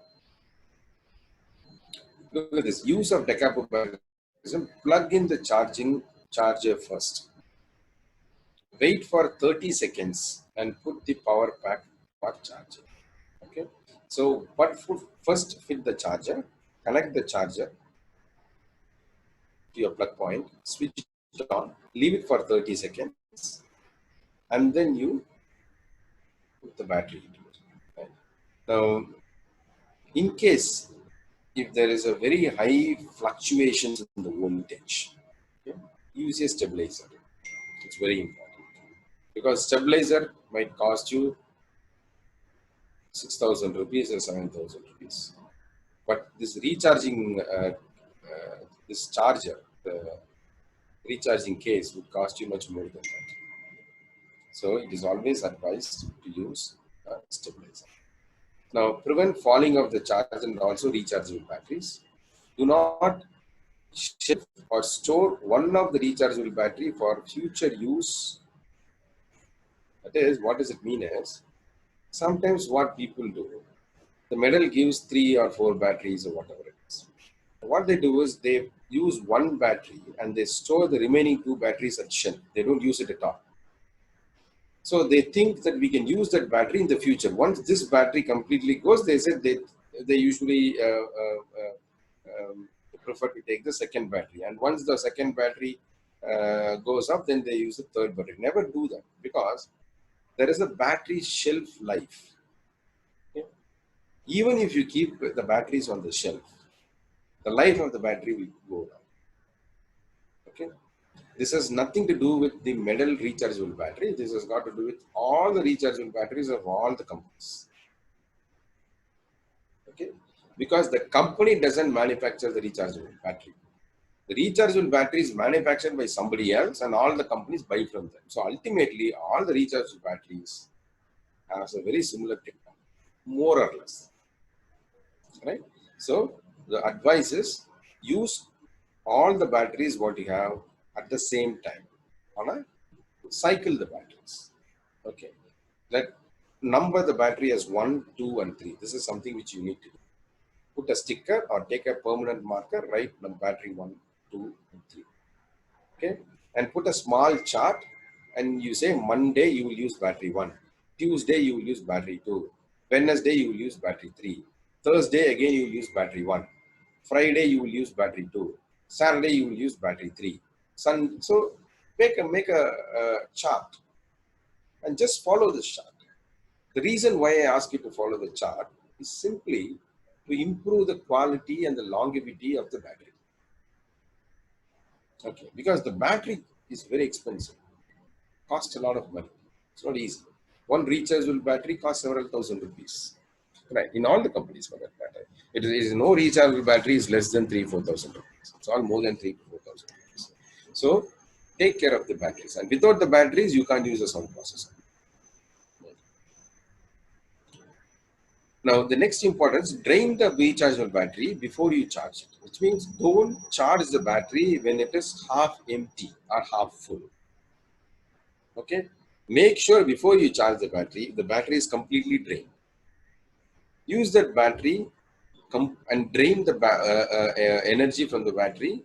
look at this use of decapo battery. Plug in the charger first. Wait for 30 seconds and put the power pack for charging. Okay. So, but first fit the charger, connect the charger to your plug point, switch it on, leave it for 30 seconds, and then you put the battery into it. Right? Now, in case if there is a very high fluctuations in the voltage, okay, use a stabilizer. It's very important because stabilizer might cost you 6,000 rupees or 7,000 rupees. But this recharging, this charger, the recharging case would cost you much more than that. So it is always advised to use a stabilizer. Now, prevent falling of the charge and also rechargeable batteries. Do not shift or store one of the rechargeable battery for future use. That is, what does it mean is, sometimes what people do, the Medel gives 3 or 4 batteries or whatever it is. What they do is they use one battery and they store the remaining 2 batteries at shelf. They don't use it at all. So they think that we can use that battery in the future. Once this battery completely goes, they said they usually prefer to take the second battery. And once the second battery goes up, then they use the third battery. Never do that, because there is a battery shelf life. Okay? Even if you keep the batteries on the shelf, the life of the battery will go down. Okay? This has nothing to do with the Medel rechargeable battery. This has got to do with all the rechargeable batteries of all the companies. Okay? Because the company doesn't manufacture the rechargeable battery. The rechargeable battery is manufactured by somebody else, and all the companies buy from them. So ultimately, all the rechargeable batteries have a very similar technology, more or less. Right? So the advice is use all the batteries what you have at the same time. On a cycle the batteries. Okay. Let number the battery as 1, 2, and 3. This is something which you need to do. Put a sticker or take a permanent marker, write the battery 1, 2, and 3. Okay. And put a small chart, and you say Monday you will use battery 1. Tuesday you will use battery 2. Wednesday you will use battery 3. Thursday again you will use battery 1. Friday you will use battery 2. Saturday you will use battery 3. So make a chart and just follow this chart. The reason why I ask you to follow the chart is simply to improve the quality and the longevity of the battery. Okay, because the battery is very expensive, costs a lot of money. It's not easy. One rechargeable battery costs several thousand rupees. Right, in all the companies for that matter. It is no rechargeable battery is less than 3,000-4,000 rupees. It's all more than 3,000 to 4,000 rupees. So take care of the batteries, and without the batteries you can't use a sound processor. Now the next importance, drain the rechargeable battery before you charge it, which means don't charge the battery when it is half empty or half full. Okay, make sure before you charge the battery is completely drained. Use that battery and drain the energy from the battery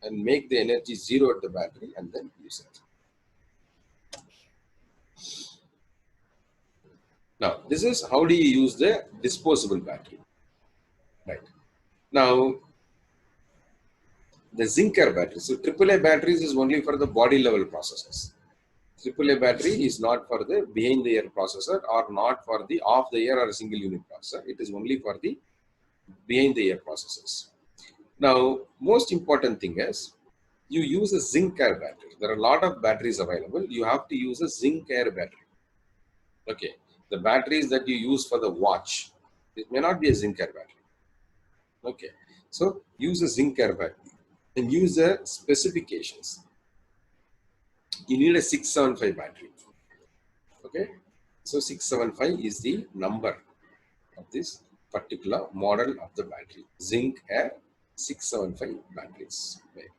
and make the energy zero at the battery, and then use it. Now, this is how do you use the disposable battery. Right. Now, the Zinc-Air battery. So, AAA batteries is only for the body level processors. AAA battery is not for the behind the ear processor, or not for the off the ear or a single unit processor. It is only for the behind the ear processors. Now, most important thing is you use a Zinc-Air battery. There are a lot of batteries available. You have to use a Zinc-Air battery. Okay. The batteries that you use for the watch, it may not be a Zinc-Air battery. Okay. So use a Zinc-Air battery and use the specifications. You need a 675 battery. Okay. So 675 is the number of this particular model of the battery. Zinc-Air 675 batteries. Right.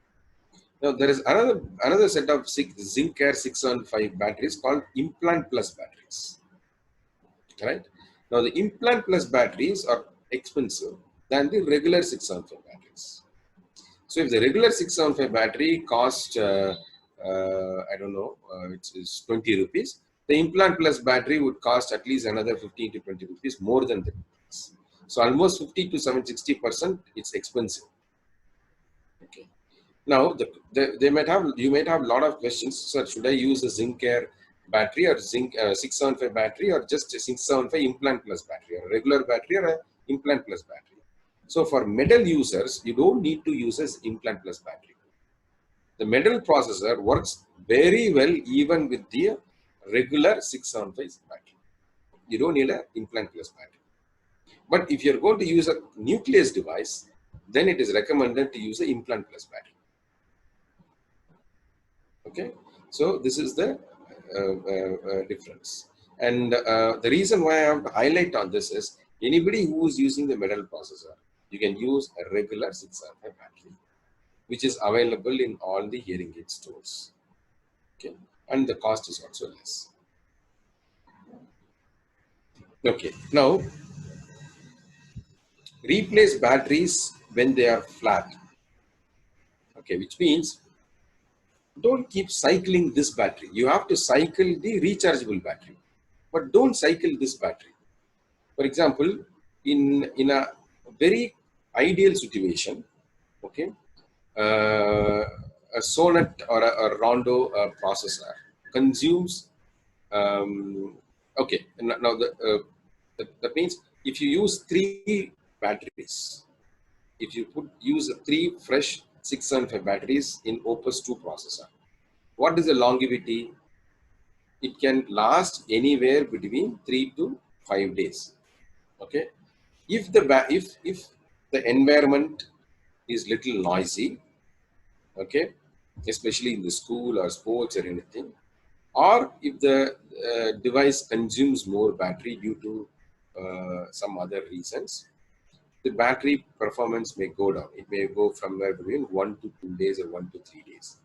Now there is another set of Zinc-Air 675 batteries called Implant Plus batteries. Right. Now the Implant Plus batteries are expensive than the regular 675 batteries. So if the regular 675 battery cost I don't know, it's 20 rupees, the Implant Plus battery would cost at least another 15 to 20 rupees more than that. So almost 50 to 60% it's expensive. Okay. Now you might have a lot of questions. Sir, should I use a Zinc-Air battery or Zinc 675 battery, or just a 675 Implant Plus battery, or a regular battery or a Implant Plus battery? So for Medel users, you don't need to use an Implant Plus battery. The Medel processor works very well even with the regular 675 battery. You don't need an Implant Plus battery. But if you're going to use a nucleus device, then it is recommended to use an Implant Plus battery. Okay, so this is the difference. And the reason why I have to highlight on this is, anybody who is using the Medel processor, you can use a regular 675 battery, which is available in all the hearing aid stores. Okay, and the cost is also less. Okay, now replace batteries when they are flat. Okay, which means don't keep cycling this battery. You have to cycle the rechargeable battery, but don't cycle this battery. For example, in a very ideal situation, Okay, a Sonnet or a Rondo processor consumes. Okay, now that means if you use 3 batteries, if you use 3 fresh 675 batteries in Opus 2 processor, what is the longevity? It can last anywhere between 3 to 5 days. Okay, if the environment is little noisy, okay, especially in the school or sports or anything, or if the device consumes more battery due to some other reasons, the battery performance may go down. It may go from between 1 to 2 days or 1 to 3 days.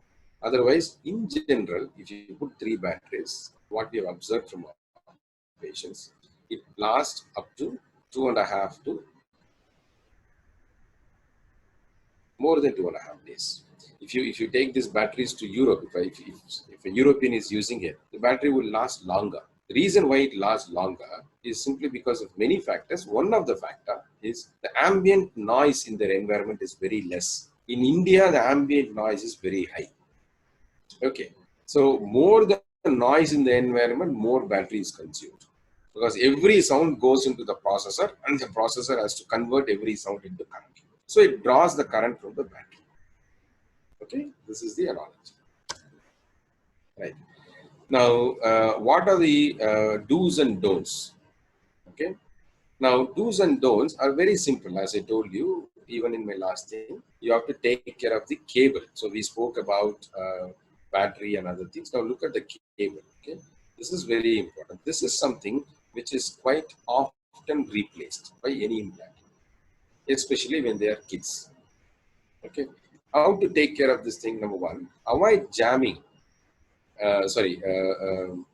Otherwise, in general, if you put 3 batteries, what we have observed from our patients, it lasts up to 2.5 to more than 2.5 days. If you take these batteries to Europe, if a European is using it, the battery will last longer. The reason why it lasts longer is simply because of many factors. One of the factor is the ambient noise in their environment is very less. In India, the ambient noise is very high. Okay, so more the noise in the environment, more battery is consumed, because every sound goes into the processor and the processor has to convert every sound into current. So it draws the current from the battery. Okay, this is the analogy. Right. Now, what are the do's and don'ts? Okay. Now, do's and don'ts are very simple. As I told you, even in my last thing, you have to take care of the cable. So we spoke about battery and other things. Now look at the cable. Okay, this is very important. This is something which is quite often replaced by any implant, especially when they are kids. Okay, how to take care of this thing? Number one, avoid jamming. Handle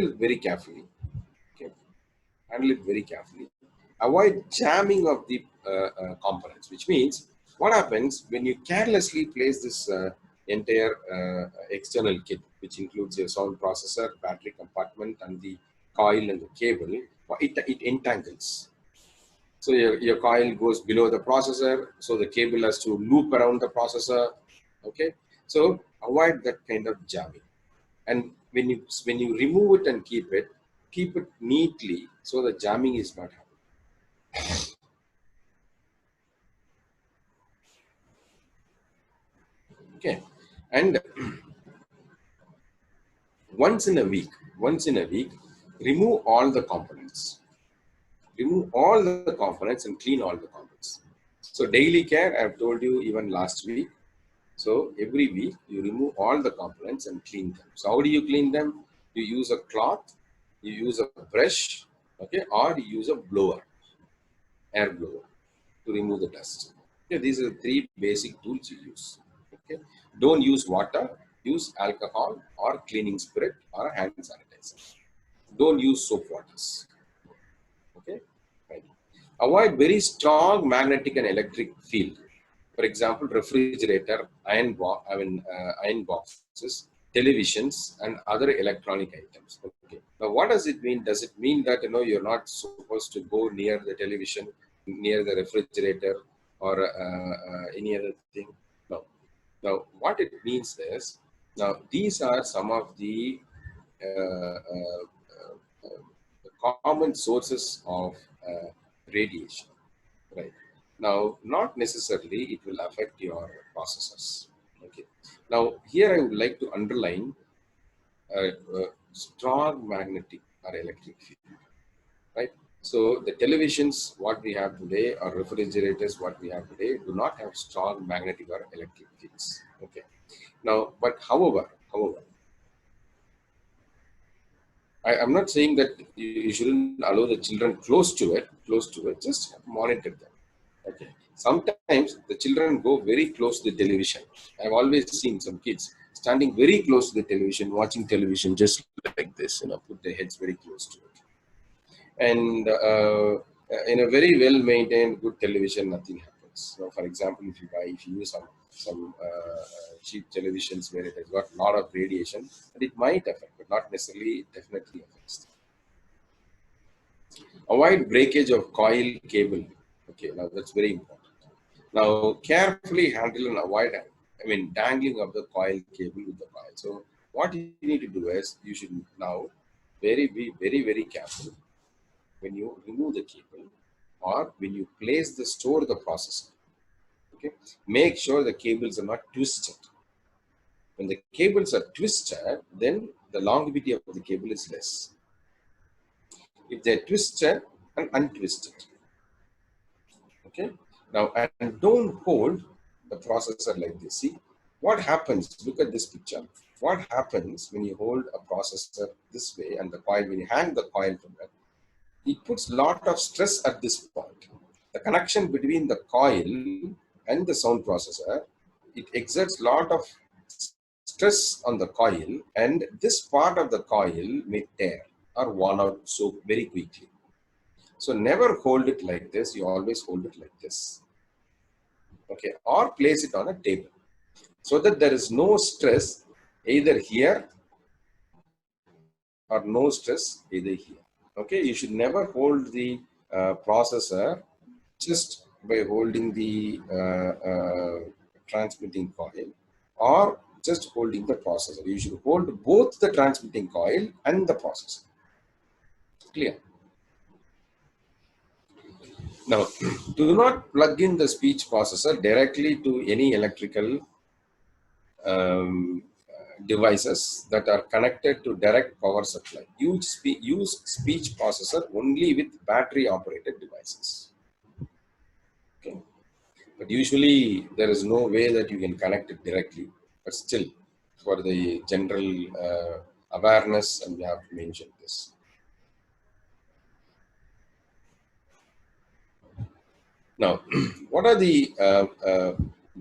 it very carefully. Okay, handle it very carefully. Avoid jamming of the components, which means what happens when you carelessly place this entire external kit, which includes your sound processor, battery compartment, and the coil and the cable, it entangles. So your coil goes below the processor, so the cable has to loop around the processor. Okay, so avoid that kind of jamming. And when you remove it and keep it neatly, so the jamming is not happening. Okay, and once in a week, remove all the components. Remove all the components and clean all the components. So daily care, I've told you even last week. So every week you remove all the components and clean them. So how do you clean them? You use a cloth, you use a brush, okay, or you use a blower, air blower, to remove the dust. Okay, these are the 3 basic tools you use. Okay, don't use water. Use alcohol or cleaning spirit or hand sanitizer. Don't use soap waters. Okay, right. Avoid very strong magnetic and electric field. For example, refrigerator, iron boxes, televisions, and other electronic items. Okay. Now, what does it mean? Does it mean that you're not supposed to go near the television, near the refrigerator, or any other thing? No. Now, what it means is, now these are some of the common sources of radiation. Right. Now, not necessarily it will affect your processors. Okay. Now, here I would like to underline a strong magnetic or electric field. Right. So, the televisions what we have today or refrigerators what we have today do not have strong magnetic or electric fields. Okay. Now, but however, I'm not saying that you shouldn't allow the children close to it, just monitor them. Okay. Sometimes the children go very close to the television. I've always seen some kids standing very close to the television, watching television just like this, put their heads very close to it. And in a very well-maintained, good television, nothing happens. So, for example, if you use some cheap televisions where it has got a lot of radiation, it might affect, but not necessarily. It definitely affects. Avoid breakage of coil cable. Okay, now that's very important. Now, carefully handle and avoid, dangling of the coil cable with the coil. So, what you need to do is you should now be very careful when you remove the cable or when you place the store the processor. Okay, make sure the cables are not twisted. When the cables are twisted, then the longevity of the cable is less. If they're twisted and untwisted, okay. Now, and don't hold the processor like this. See what happens. Look at this picture. What happens when you hold a processor this way and the coil, when you hang the coil from it, it puts a lot of stress at this point. The connection between the coil and the sound processor, it exerts a lot of stress on the coil, and this part of the coil may tear or worn out so very quickly. So never hold it like this. You always hold it like this. Okay, or place it on a table so that there is no stress either here or no stress either here. Okay, you should never hold the processor just by holding the transmitting coil or just holding the processor. You should hold both the transmitting coil and the processor. Clear? Now, do not plug in the speech processor directly to any electrical um, devices that are connected to direct power supply. Use speech processor only with battery operated devices. Okay. But usually there is no way that you can connect it directly, but still for the general awareness, and we have to mention this. Now, what are the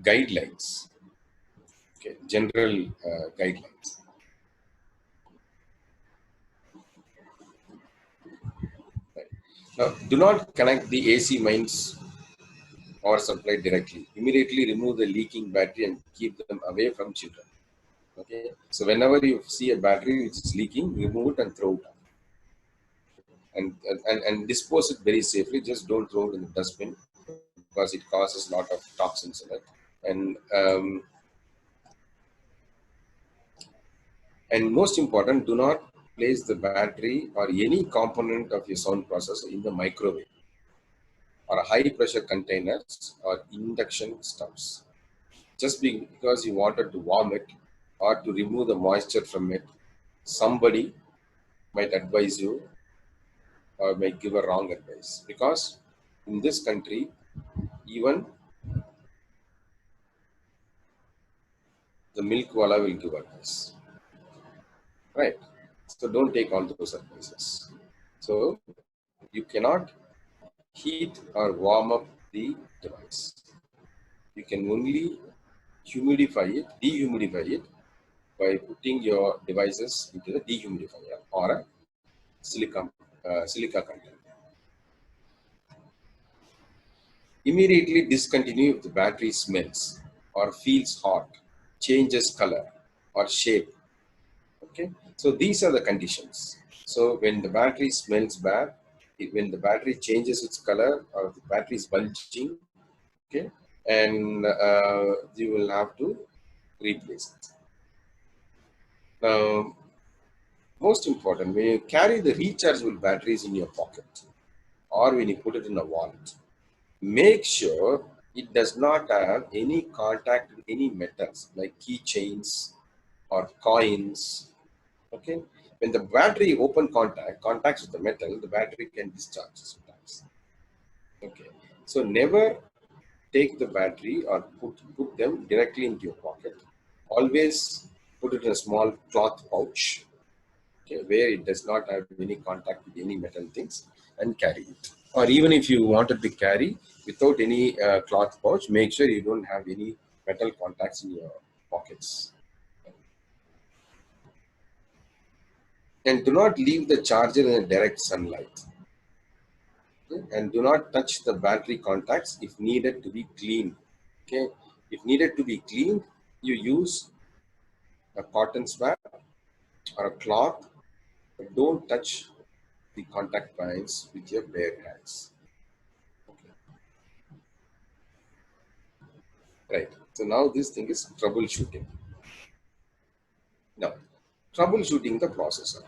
guidelines? Okay, general guidelines. Right. Now, do not connect the AC mains power supply directly. Immediately remove the leaking battery and keep them away from children. Okay. So whenever you see a battery which is leaking, remove it and throw it out. And dispose it very safely. Just don't throw it in the dustbin because it causes a lot of toxins in it. And most important, do not place the battery or any component of your sound processor in the microwave or high pressure containers or induction stoves. Just because you wanted to warm it or to remove the moisture from it, somebody might advise you or might give a wrong advice. Because in this country, even the milk wala will give advice. Right? So don't take all those advices. So you cannot heat or warm up the device. You can only dehumidify it by putting your devices into the dehumidifier or a silica container. Immediately discontinue if the battery smells or feels hot, changes color or shape. Okay, so these are the conditions. So when the battery smells bad, when the battery changes its color or the battery is bulging, okay, and you will have to replace it. Now, most important, when you carry the rechargeable batteries in your pocket or when you put it in a wallet, make sure it does not have any contact with any metals like keychains or coins. Okay, when the battery contacts with the metal, the battery can discharge sometimes. Okay, so never take the battery or put them directly into your pocket. Always put it in a small cloth pouch, okay, where it does not have any contact with any metal things, and carry it. Or even if you wanted to carry without any cloth pouch, make sure you don't have any metal contacts in your pockets. And do not leave the charger in a direct sunlight. Okay? And do not touch the battery contacts if needed to be cleaned. Okay, if needed to be cleaned, you use a cotton swab or a cloth, but don't touch the contact points with your bare hands. Okay. Right. So now this thing is troubleshooting. Now, troubleshooting the processor.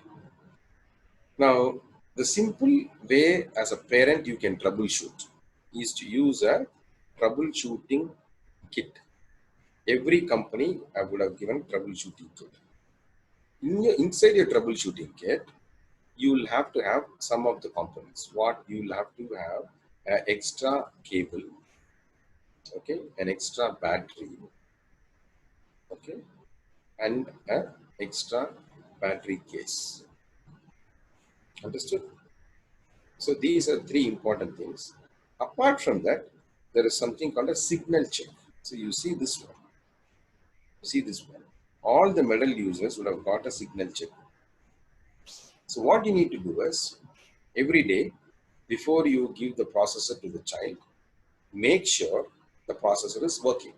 Now, the simple way as a parent you can troubleshoot is to use a troubleshooting kit. Every company I would have given troubleshooting kit. Inside your troubleshooting kit, you will have to have some of the components. What you will have to have an extra cable, okay, an extra battery, okay, and an extra battery case. Understood? So these are three important things. Apart from that, there is something called a signal check. So you see this one. You see this one. All the Medel users would have got a signal check. So what you need to do is every day before you give the processor to the child, make sure the processor is working.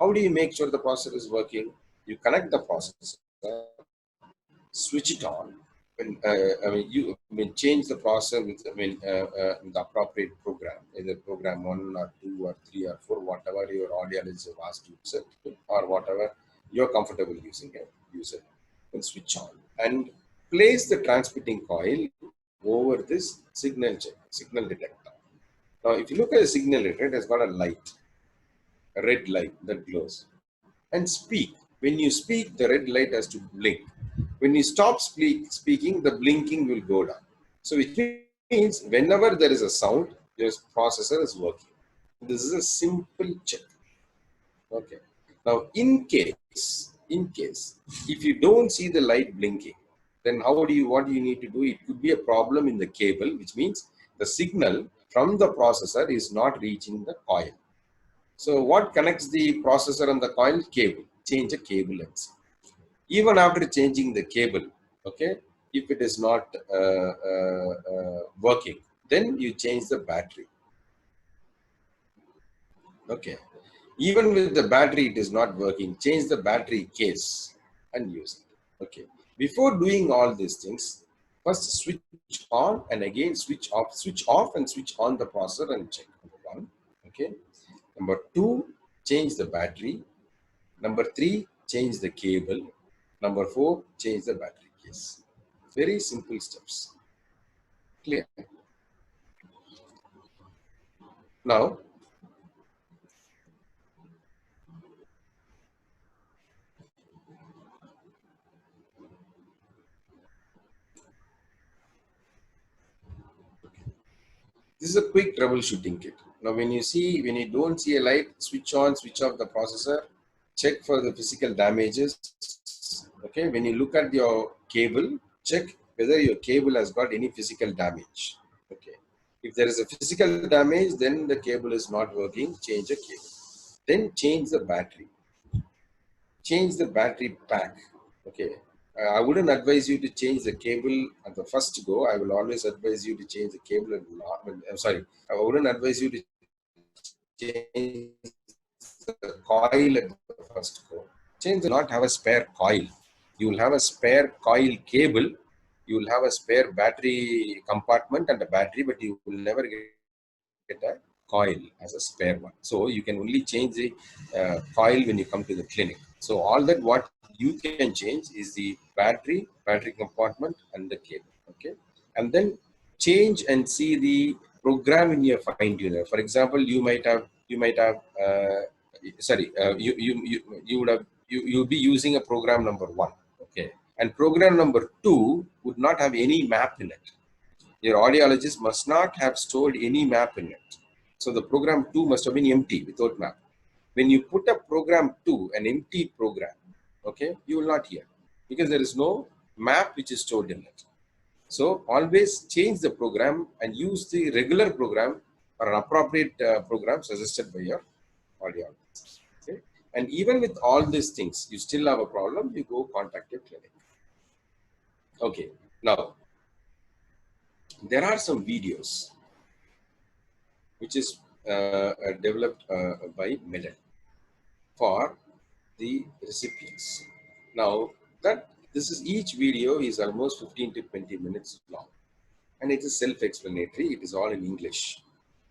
How do you make sure the processor is working? You connect the processor, switch it on. Change the processor with the appropriate program, either program 1 or 2 or 3 or 4, whatever your audiologist have asked you to set, or whatever you're comfortable using it, use it. And switch on and place the transmitting coil over this signal detector. Now, if you look at the signal detector, it has got a light, a red light that glows. And speak. When you speak, the red light has to blink. When you stop speaking, the blinking will go down. So which means whenever there is a sound, your processor is working. This is a simple check. Okay. Now, in case, if you don't see the light blinking, then what do you need to do? It could be a problem in the cable, which means the signal from the processor is not reaching the coil. So what connects the processor and the coil? Cable. Change a cable and see. Even after changing the cable, okay, if it is not working, then you change the battery. Okay. Even with the battery, it is not working. Change the battery case and use it. Okay. Before doing all these things, first switch on and again switch off and switch on the processor and check. Number one. Okay. Number two, change the battery. Number three, change the cable. Number four, change the battery case. Very simple steps. Clear? Now, this is a quick troubleshooting kit. Now, when you don't see a light, switch on, switch off the processor, check for the physical damages. Okay, when you look at your cable, check whether your cable has got any physical damage. Okay, if there is a physical damage, then the cable is not working, change a cable. Then change the battery. Change the battery pack. Okay, I wouldn't advise you to change the cable at the first go. I will always advise you to change the cable. I'm sorry, I wouldn't advise you to change the coil at the first go. Change the not have a spare coil. You will have a spare coil cable. You will have a spare battery compartment and a battery, but you will never get a coil as a spare one. So you can only change the coil when you come to the clinic. So all that what you can change is the battery compartment and the cable. Okay, and then change and see the program in your fine tuner. For example, you might have you would have you'll be using a program number 1. Okay, and program number 2 would not have any map in it. Your audiologist must not have stored any map in it. So the program 2 must have been empty without map. When you put a program 2, an empty program, okay, you will not hear because there is no map which is stored in it. So always change the program and use the regular program or an appropriate program suggested by your audiologist. Okay? And even with all these things, you still have a problem, you go contact your clinic. Okay, now there are some videos which is developed by Medel for the recipients. Now that each video is almost 15 to 20 minutes long, and it is self-explanatory. It is all in English.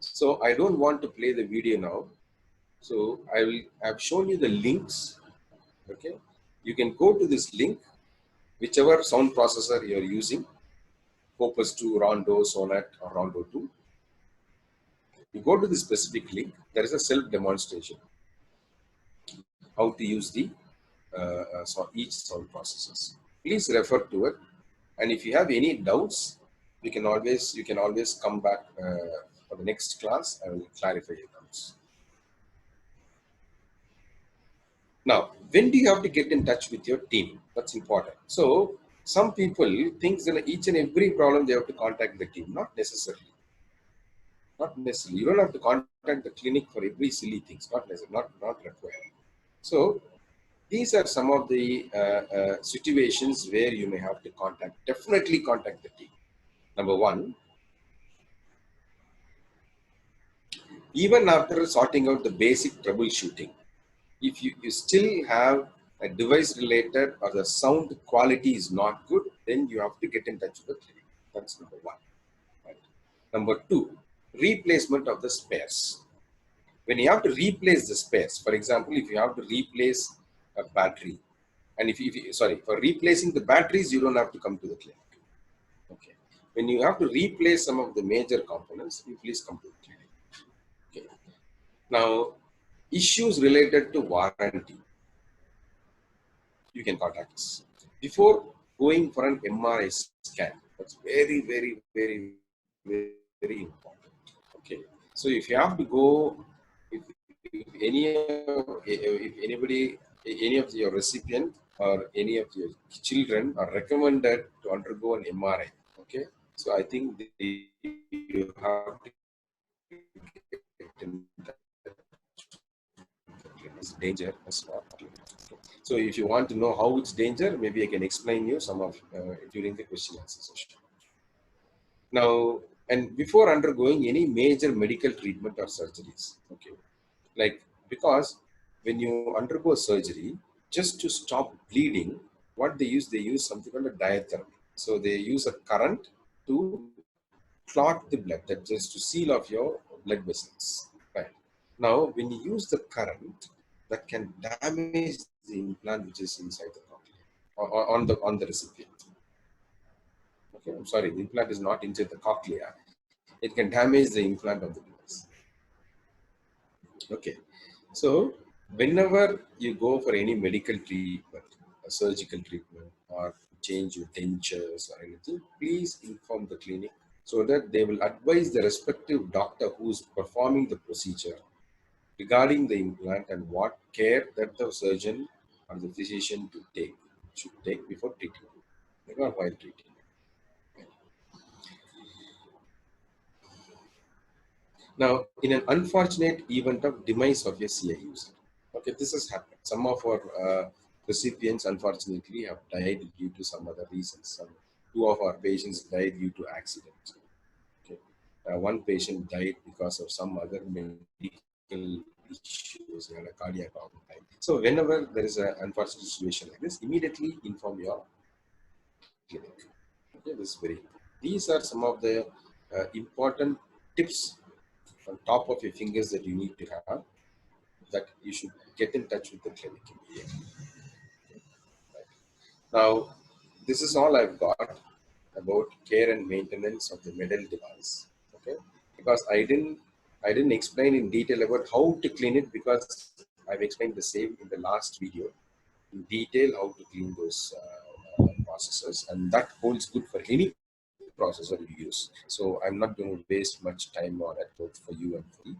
So I don't want to play the video now. So I've shown you the links. Okay, you can go to this link, whichever sound processor you're using, Focus 2, Rondo, Sonat, or Rondo 2. You go to the specific link, there is a self demonstration how to use the so each sound processors. Please refer to it, and if you have any doubts, you can always come back for the next class. I will clarify your doubts. Now, when do you have to get in touch with your team? That's important. So some people think that each and every problem they have to contact the team. Not necessarily. Not necessarily. You don't have to contact the clinic for every silly things. Not necessarily. Not required. So these are some of the situations where you may have to definitely contact the team. Number one, even after sorting out the basic troubleshooting, if you still have a device related or the sound quality is not good, then you have to get in touch with the clinic. That's number one. Right? Number two, replacement of the spares. When you have to replace the spares, for example, if you have to replace a battery, and if you sorry, for replacing the batteries, you don't have to come to the clinic. Okay. When you have to replace some of the major components, you please come to the clinic. Okay. Now, issues related to warranty, you can contact us. Before going for an MRI scan, that's very, very, very, very important. Okay. So if you have to go, if anybody, any of your recipient or any of your children are recommended to undergo an MRI, okay. So I think you have to get in touch with this danger as well. So if you want to know how it's danger, maybe I can explain you some of during the question answer session. Now, and before undergoing any major medical treatment or surgeries, okay, like because when you undergo surgery, just to stop bleeding, what they use something called a diathermy. So they use a current to clot the blood, that just to seal off your blood vessels. Right. Now, when you use the current, that can damage the implant which is inside the cochlea or on the recipient. Okay, I'm sorry, the implant is not inside the cochlea. It can damage the implant of the device. Okay, so whenever you go for any medical treatment, a surgical treatment, or change your dentures or anything, please inform the clinic so that they will advise the respective doctor who is performing the procedure regarding the implant and what care that the surgeon or the physician should take before treating or while treating. Now, in an unfortunate event of demise of a CI user, okay, this has happened. Some of our recipients, unfortunately, have died due to some other reasons. Two of our patients died due to accidents. Okay. One patient died because of some other medical issues, he had a cardiac problem. So, whenever there is an unfortunate situation like this, immediately inform your clinic. Okay, this is very important. These are some of the important tips on top of your fingers that you need to have, that you should get in touch with the clinic immediately. Right. Now, this is all I've got about care and maintenance of the Medel device. Okay, because I didn't explain in detail about how to clean it, because I've explained the same in the last video in detail how to clean those processors, and that holds good for any processor you use. So I'm not going to waste much time on it, both for you and for me.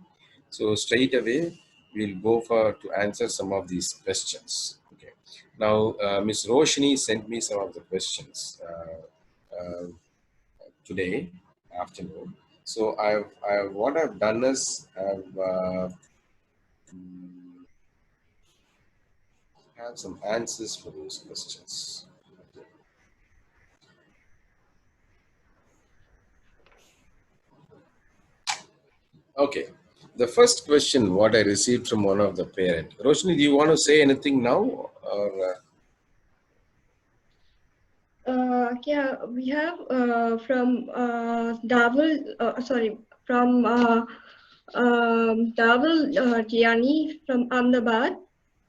So straight away, we'll go for to answer some of these questions. Okay. Now, Ms. Roshni sent me some of the questions today afternoon. So what I've done is have some answers for those questions. Okay. The first question, what I received from one of the parent. Roshni, do you want to say anything now, or? Yeah, we have from Dawal, sorry, from Dawal Gianni from Ahmedabad,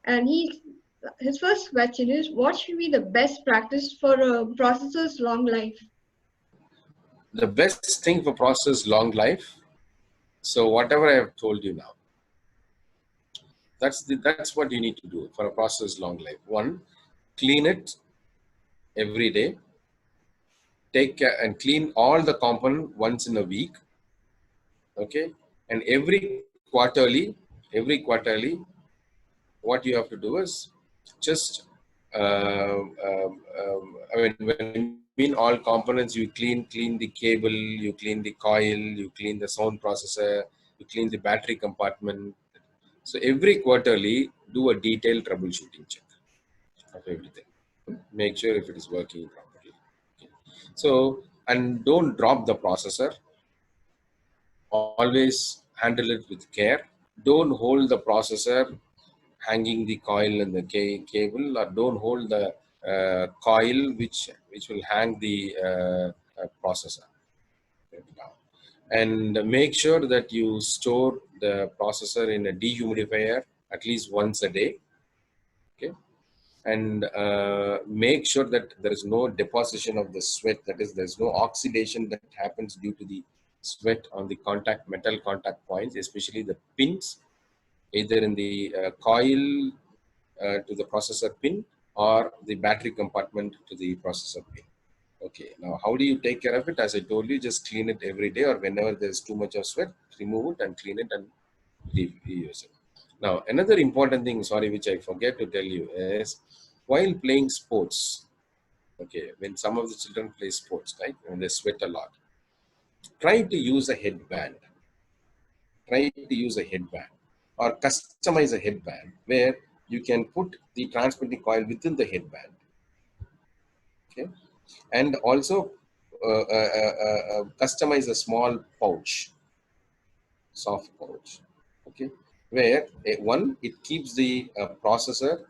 and his first question is, what should be the best practice for a processor's long life? The best thing for process long life. So whatever I have told you now, that's what you need to do for a process long life. One, clean it every day. Take care and clean all the component once in a week. Okay, and every quarterly, what you have to do is just I mean, when I mean all components, you clean the cable, you clean the coil, you clean the sound processor, you clean the battery compartment. So every quarterly, do a detailed troubleshooting check of everything. Make sure if it is working properly. Okay. So, and don't drop the processor. Always handle it with care. Don't hold the processor hanging the coil and the cable, or don't hold the coil which will hang the processor down. And make sure that you store the processor in a dehumidifier at least once a day. Okay, and make sure that there is no deposition of the sweat, that is there's no oxidation that happens due to the sweat on the metal contact points, especially the pins, either in the coil to the processor pin or the battery compartment to the processor pin. Okay, now how do you take care of it? As I told you, just clean it every day, or whenever there's too much of sweat, remove it and clean it and reuse it. Now, another important thing, sorry, which I forget to tell you is, while playing sports, okay, when some of the children play sports, right, and they sweat a lot, try to use a headband. Try to use a headband or customize a headband where you can put the transmitting coil within the headband. Okay, and also customize a small pouch, soft pouch. Okay, where one, it keeps the processor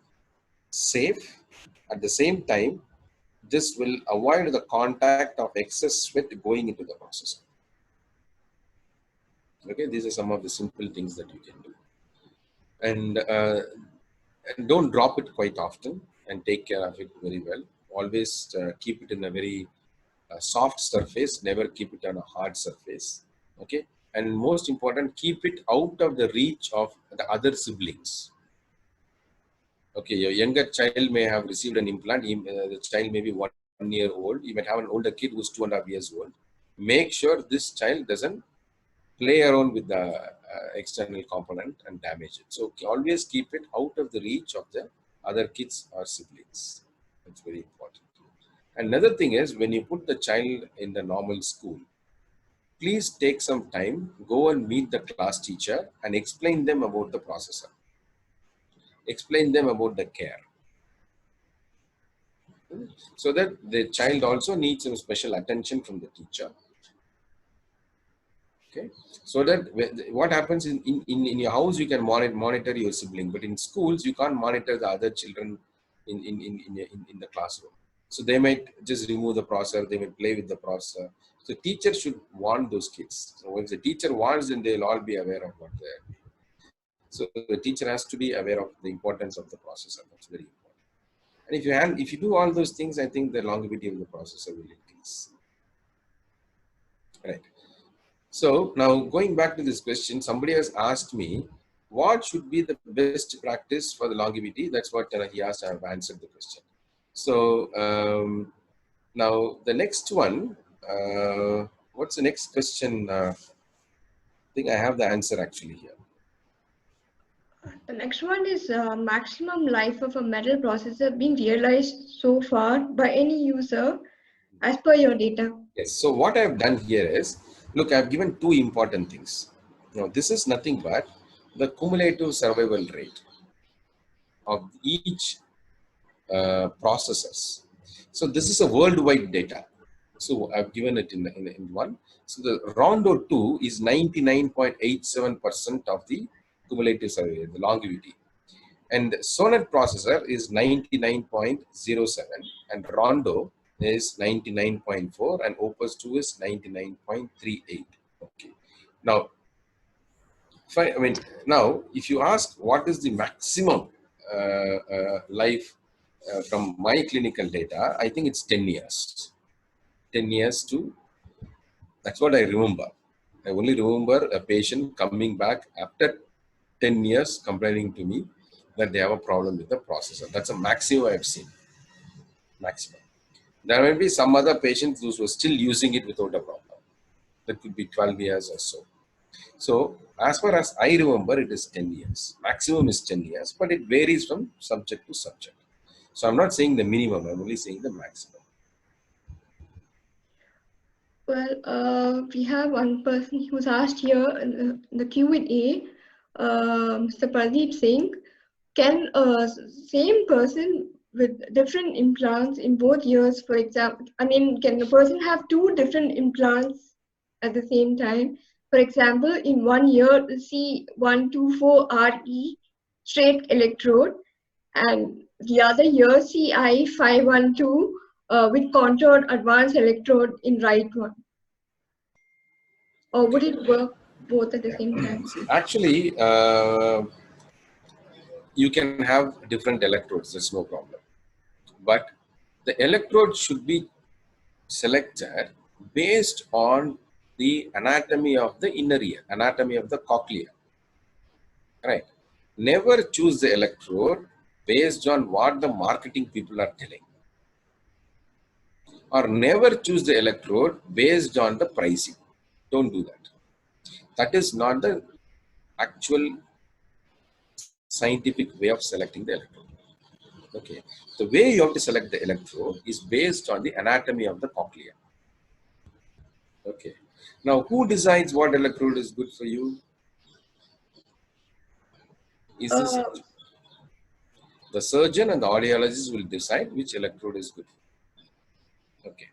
safe. At the same time, this will avoid the contact of excess sweat going into the processor. Okay, these are some of the simple things that you can do. And don't drop it quite often, and take care of it very well. Always keep it in a very soft surface, never keep it on a hard surface. Okay, and most important, keep it out of the reach of the other siblings. Okay, your younger child may have received an implant. The child may be 1 year old. You might have an older kid who's 2.5 years old. Make sure this child doesn't play around with the external component and damage it. So always keep it out of the reach of the other kids or siblings. That's very important. Another thing is, when you put the child in the normal school, please take some time, go and meet the class teacher and explain them about the processor. Explain them about the care. So that the child also needs some special attention from the teacher. Okay, so that what happens in your house, you can monitor your sibling, but in schools you can't monitor the other children in the classroom. So they might just remove the processor, they might play with the processor. So teacher should warn those kids. So if the teacher warns, then they'll all be aware of what they're doing. So the teacher has to be aware of the importance of the processor. That's very important. And if you do all those things, I think the longevity of the processor will increase. Right. So now going back to this question, somebody has asked me, what should be the best practice for the longevity? That's what he asked. I have answered the question. So now the next one, what's the next question? I think I have the answer actually here. The next one is maximum life of a Medel processor being realized so far by any user as per your data. Yes. So what I have done here is, look, I have given two important things. Now this is nothing but the cumulative survival rate of each processors. So this is a worldwide data. So I've given it in one. So the Rondo 2 is 99.87% of the cumulative survival, the longevity. And Sonnet processor is 99.07, and Rondo is 99.4, and Opus 2 is 99.38. Okay. Now, Fine. I mean, now, if you ask what is the maximum life from my clinical data, I think it's 10 years. 10 years to, that's what I remember. I only remember a patient coming back after 10 years complaining to me that they have a problem with the processor. That's a maximum I've seen. Maximum. There may be some other patients who were still using it without a problem. That could be 12 years or so. So, as far as I remember, it is 10 years. Maximum is 10 years, but it varies from subject to subject. So, I'm not saying the minimum, I'm only saying the maximum. Well, we have one person who's asked here in the Q&A, Mr. Pradeep Singh, can a same person with different implants in both ears, for example, I mean, can the person have two different implants at the same time? For example, in one ear, C124RE straight electrode, and the other ear, CI512 with contoured advanced electrode in right one. Or would Okay. it work both at the same time? See, actually, you can have different electrodes, that's no problem. But the electrode should be selected based on the anatomy of the inner ear, anatomy of the cochlea. Right? Never choose the electrode based on what the marketing people are telling. Or never choose the electrode based on the pricing. Don't do that. That is not the actual scientific way of selecting the electrode. Okay. The way you have to select the electrode is based on the anatomy of the cochlea. Okay. Now, who decides what electrode is good for you? Is the Uh, surgeon. The surgeon and the audiologist will decide which electrode is good. Okay.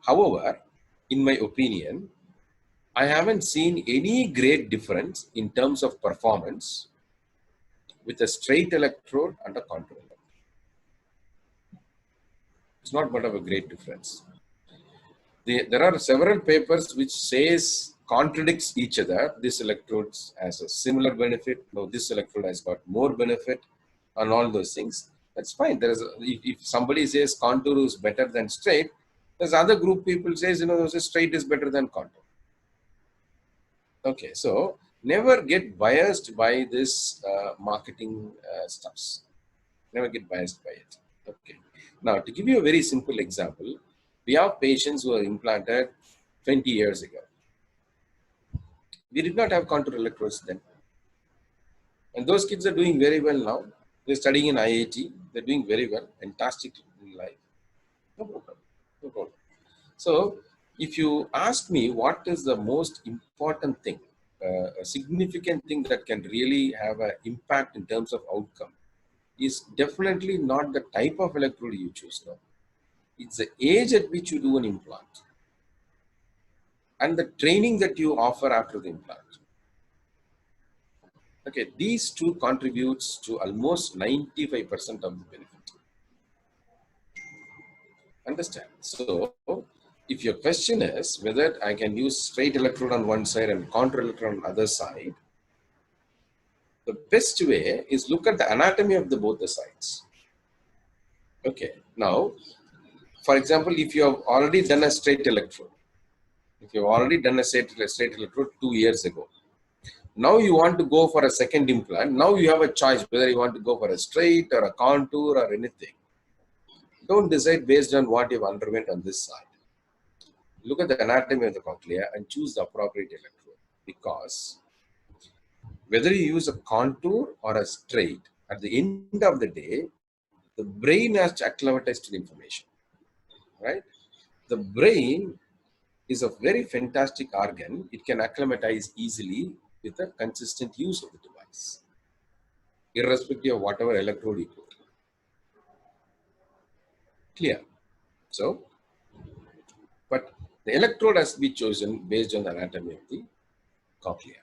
However, in my opinion, I haven't seen any great difference in terms of performance with a straight electrode and a contour electrode. It's not much of a great difference. There are several papers which says contradicts each other. This electrode has a similar benefit. No, this electrode has got more benefit, and all those things. That's fine. If somebody says contour is better than straight, there's other group people says straight is better than contour. Okay, so never get biased by this marketing stuffs. Never get biased by it. Okay. Now, to give you a very simple example, we have patients who are implanted 20 years ago. We did not have contour electrodes then. And those kids are doing very well now. They're studying in IIT. They're doing very well. Fantastic in life. No problem. No problem. So, if you ask me what is the most important thing, a significant thing that can really have an impact in terms of outcome, is definitely not the type of electrode you choose now. It's the age at which you do an implant and the training that you offer after the implant. Okay, these two contributes to almost 95% of the benefit. Understand? So, if your question is whether I can use straight electrode on one side and contour electrode on the other side, the best way is look at the anatomy of both the sides. Okay, now, for example, if you have already done a straight electrode, if you have already done a straight electrode 2 years ago, now you want to go for a second implant, now you have a choice whether you want to go for a straight or a contour or anything. Don't decide based on what you've underwent on this side. Look at the anatomy of the cochlea and choose the appropriate electrode, because whether you use a contour or a straight, at the end of the day, the brain has to acclimatize to the information, right? The brain is a very fantastic organ. It can acclimatize easily with the consistent use of the device, irrespective of whatever electrode you put. Clear? So, but the electrode has to be chosen based on the anatomy of the cochlea.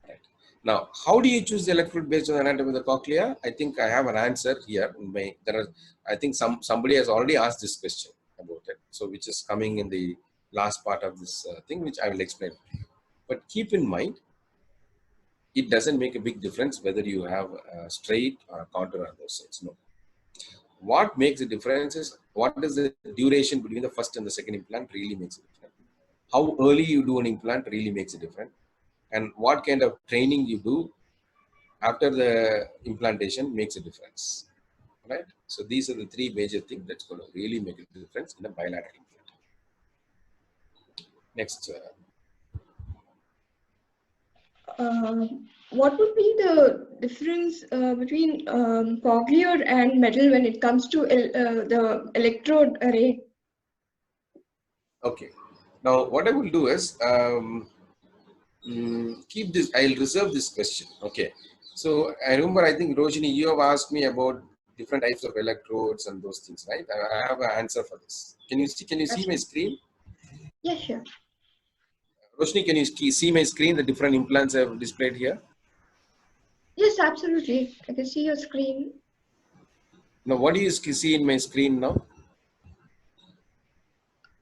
Right. Now, how do you choose the electrode based on the anatomy of the cochlea? I think I have an answer here. I think somebody has already asked this question about it. So, which is coming in the last part of this thing, which I will explain. But keep in mind, it doesn't make a big difference whether you have a straight or a contour on those sides. No. What makes a difference is what is the duration between the first and the second implant really makes a difference. How early you do an implant really makes a difference. And what kind of training you do after the implantation makes a difference. Right? So these are the three major things that's going to really make a difference in a bilateral implant. Next. What would be the difference between Cochlear and metal when it comes to the electrode array? Okay. Now, what I will do is keep this. I'll reserve this question. Okay. So I remember, I think Roshini, you have asked me about different types of electrodes and those things, right? I have an answer for this. Can you see? Can you see my screen? Yeah, sure. Roshni, can you see my screen? The different implants I have displayed here. Yes, absolutely. I can see your screen. Now, what do you see in my screen now?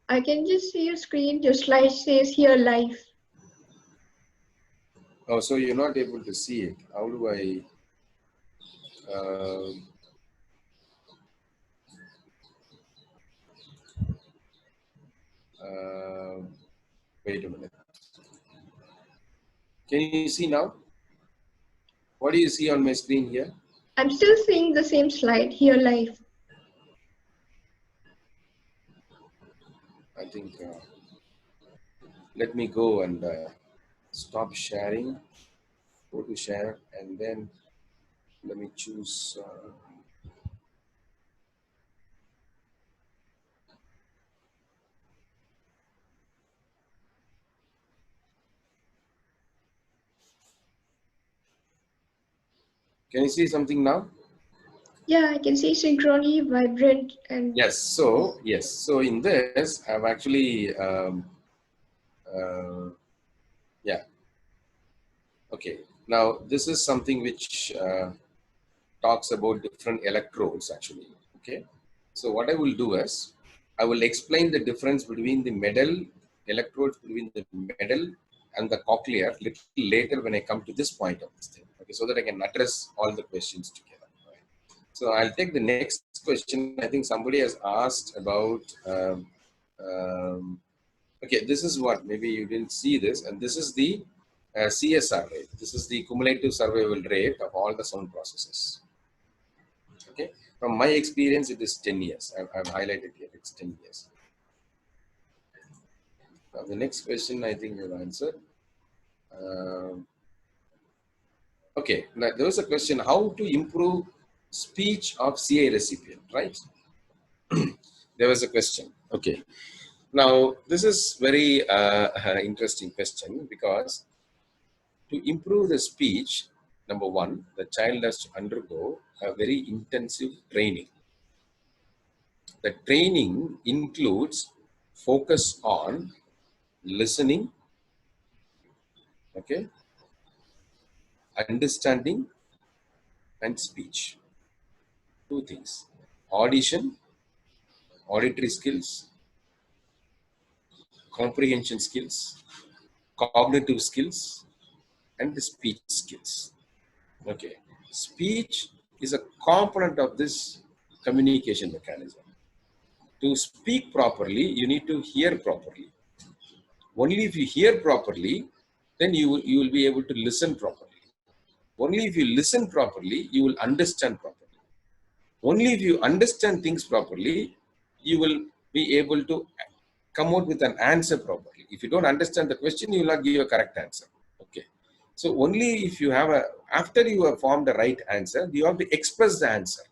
I can just see your screen. Your slide says here live. Oh, so you're not able to see it. How do I? Uh, wait a minute. Can you see now? What do you see on my screen here? I'm still seeing the same slide here live. I think let me go and stop sharing. Go to share and then let me choose. Can you see something now? Yeah, I can see synchrony, vibrant, and Yes. So yes. So in this, I've actually yeah. Okay. Now this is something which talks about different electrodes actually. Okay. So what I will do is I will explain the difference between the Medel electrodes between the Medel and the cochlear little later when I come to this point of this thing. Okay. So that I can address all the questions together. Right? So I'll take the next question. I think somebody has asked about. Okay, this is what maybe you didn't see this, and this is the CSR rate. This is the cumulative survival rate of all the sound processes. Okay, from my experience, it is 10 years. I've highlighted here, it's 10 years. Now, the next question I think you've answered. Okay, now there was a question how to improve speech of CA recipient, right? There was a question. Okay, now this is very interesting question because to improve the speech, number one, the child has to undergo a very intensive training. The training includes focus on listening, okay, understanding, and speech. Two things: audition, auditory skills, comprehension skills, cognitive skills, and the speech skills. Okay, speech is a component of this communication mechanism. To speak properly, you need to hear properly. Only if you hear properly, then you will be able to listen properly. Only if you listen properly, you will understand properly. Only if you understand things properly, you will be able to come out with an answer properly. If you don't understand the question, you will not give a correct answer. Okay. So only if you have after you have formed the right answer, you have to express the answer.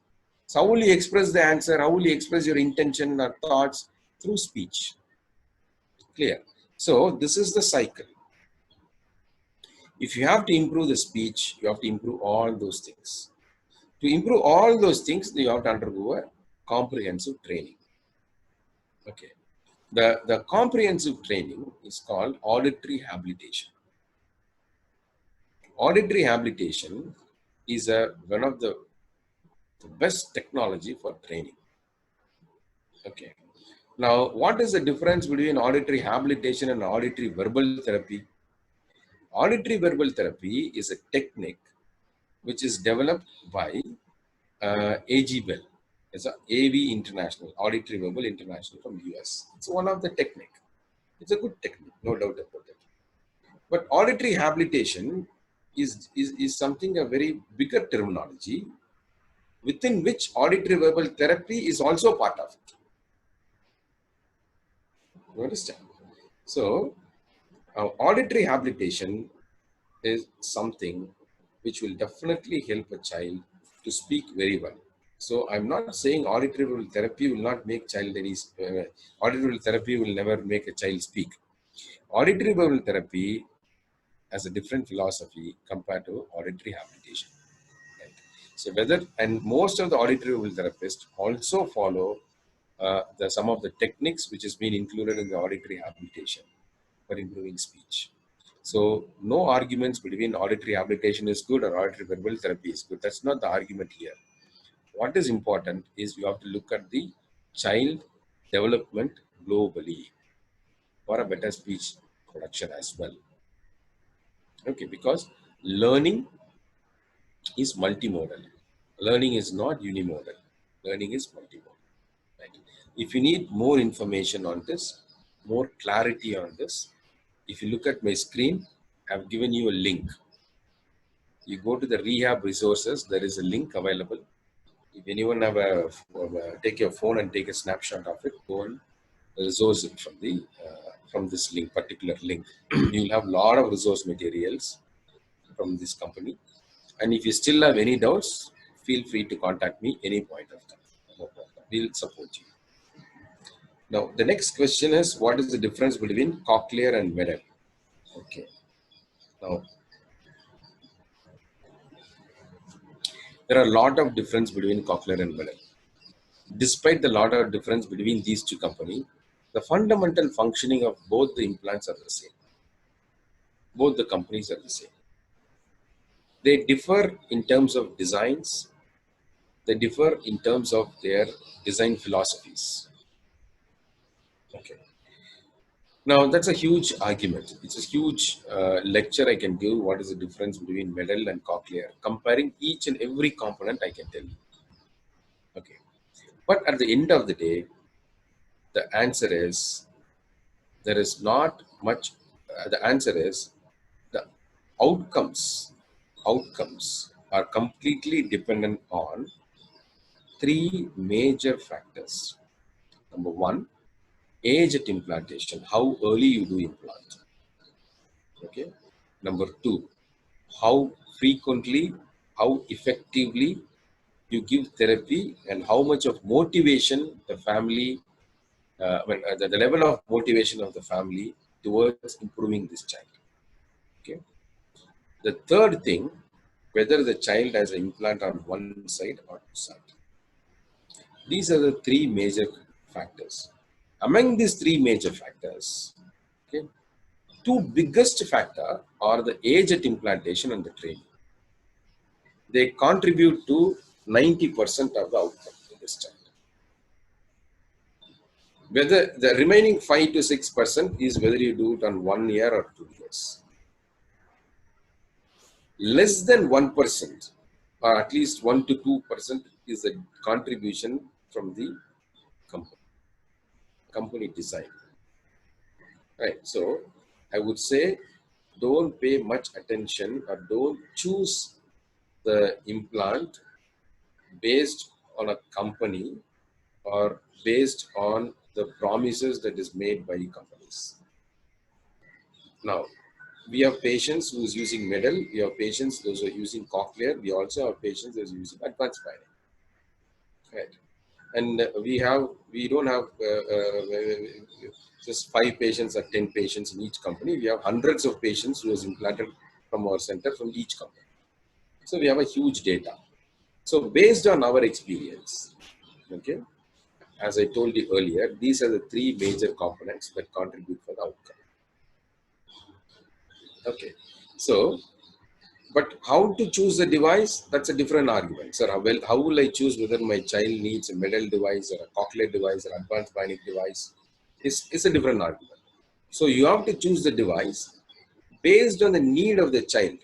So how will you express the answer? How will you express your intention or thoughts? Through speech. Clear. So this is the cycle. If you have to improve the speech, you have to improve all those things. To improve all those things, you have to undergo a comprehensive training. Okay. The comprehensive training is called auditory rehabilitation. Auditory rehabilitation is one of the best technology for training. Okay. Now, what is the difference between auditory rehabilitation and auditory verbal therapy? Auditory verbal therapy is a technique which is developed by AG Bell. It's a AV International, Auditory Verbal International from US. It's one of the technique. It's a good technique, no doubt about it. But auditory habilitation is something a very bigger terminology within which auditory verbal therapy is also part of it. You understand? So, auditory habilitation is something which will definitely help a child to speak very well. So I'm not saying auditory verbal therapy will not make auditory verbal therapy will never make a child speak. Auditory verbal therapy has a different philosophy compared to auditory habilitation. Right? So and most of the auditory verbal therapists also follow some of the techniques which has been included in the auditory habilitation for improving speech. So no arguments between auditory habilitation is good or auditory verbal therapy is good. That's not the argument here. What is important is you have to look at the child development globally for a better speech production as well. Okay, because learning is multimodal. Learning is not unimodal. Learning is multimodal. Right? If you need more information on this, more clarity on this, if you look at my screen, I've given you a link. You go to the rehab resources, there is a link available. If anyone take your phone and take a snapshot of it, go and resource it from this particular link. You'll have a lot of resource materials from this company. And if you still have any doubts, feel free to contact me any point of time. No problem. We'll support you. Now, the next question is, what is the difference between cochlear and Medel? Okay. Now, there are a lot of difference between cochlear and Medel. Despite the lot of difference between these two companies, the fundamental functioning of both the implants are the same. Both the companies are the same. They differ in terms of designs. They differ in terms of their design philosophies. Okay. Now, that's a huge argument. It's a huge lecture I can give. What is the difference between Medel and cochlear? Comparing each and every component, I can tell you. Okay. But at the end of the day, the answer is there is not much. The answer is the outcomes are completely dependent on three major factors. Number one, age at implantation, how early you do implant. Okay. Number two, how frequently, how effectively you give therapy, and how much of motivation the family, the level of motivation of the family towards improving this child. Okay. The third thing, whether the child has an implant on one side or two sides. These are the three major factors. Among these three major factors, okay, two biggest factors are the age at implantation and the training. They contribute to 90% of the outcome in this child. Whether the remaining 5 to 6% is whether you do it on 1 year or 2 years. Less than 1%, or at least 1 to 2% is the contribution from the company design. Right. So I would say don't pay much attention or don't choose the implant based on a company or based on the promises that is made by companies. Now, we have patients who is using Medel, we have patients those who are using cochlear, we also have patients who are using advanced bionic. Right. And we don't have just 5 patients or 10 patients in each company. We have hundreds of patients who has implanted from our center from each company. So we have a huge data. So based on our experience, okay, as I told you earlier, these are the 3 major components that contribute for the outcome. Okay, so but how to choose the device? That's a different argument. Sir, how will I choose whether my child needs a Medel device or a cochlear device or advanced bionic device? It's a different argument. So you have to choose the device based on the need of the child,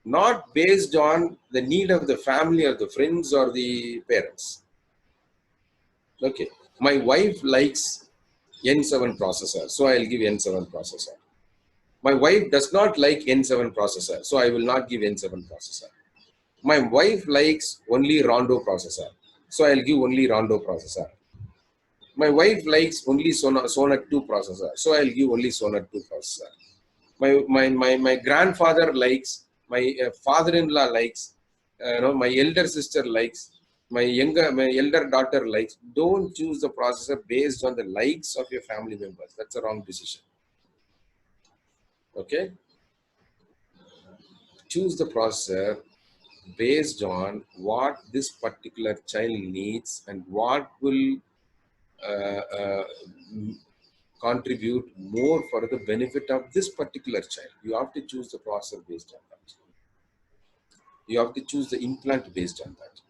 not based on the need of the family or the friends or the parents. Okay, my wife likes N7 processor, so I'll give N7 processor. My wife does not like N7 processor, so I will not give N7 processor. My wife likes only Rondo processor, so I'll give only Rondo processor. My wife likes only Sonnet 2 processor, so I'll give only Sonnet 2 processor. My grandfather likes, my father-in-law likes, my elder sister likes, my elder daughter likes. Don't choose the processor based on the likes of your family members. That's a wrong decision. Okay, choose the processor based on what this particular child needs and what will uh, uh, contribute more for the benefit of this particular child. You have to choose the processor based on that. You have to choose the implant based on that,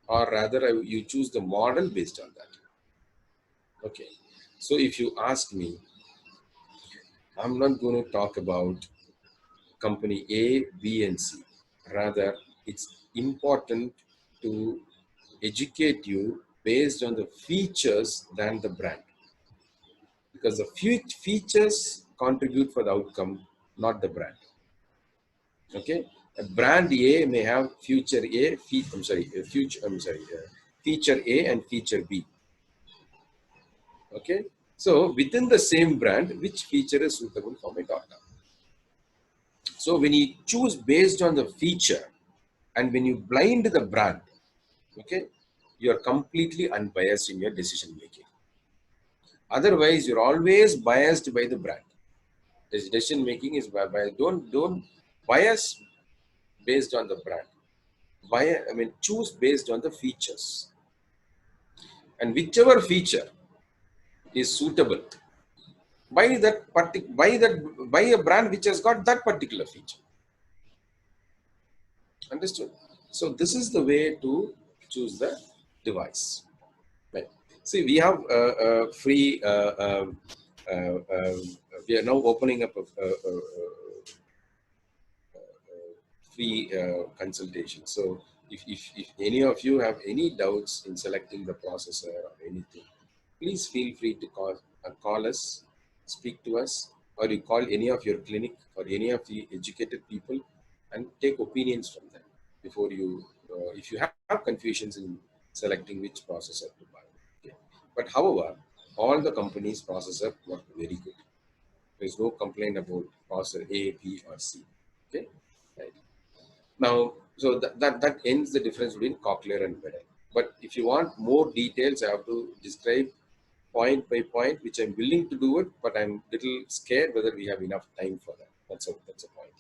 or rather you choose the model based on that. Okay, so if you ask me, I'm not going to talk about company A, B and C. Rather, it's important to educate you based on the features than the brand, because the features contribute for the outcome, not the brand. Okay, a brand A may have feature A, feature A and feature B. Okay, so within the same brand, which feature is suitable for my daughter? So when you choose based on the feature and when you blind the brand, okay, you are completely unbiased in your decision making. Otherwise, you're always biased by the brand. This decision making is by don't bias based on the brand. Choose based on the features, and whichever feature is suitable, buy a brand which has got that particular feature. Understood? So this is the way to choose the device. Right. See, we have free. We are now opening up a free consultation. So if any of you have any doubts in selecting the processor or anything, please feel free to call us, speak to us, or you call any of your clinic or any of the educated people and take opinions from them before you, if you have confusions in selecting which processor to buy. Okay. But however, all the companies' processor work very good. There is no complaint about processor A, B, or C. Okay. Right. Now, so that ends the difference between cochlear and Medel. But if you want more details, I have to describe point by point, which I'm willing to do it, but I'm little scared whether we have enough time for that. That's a point.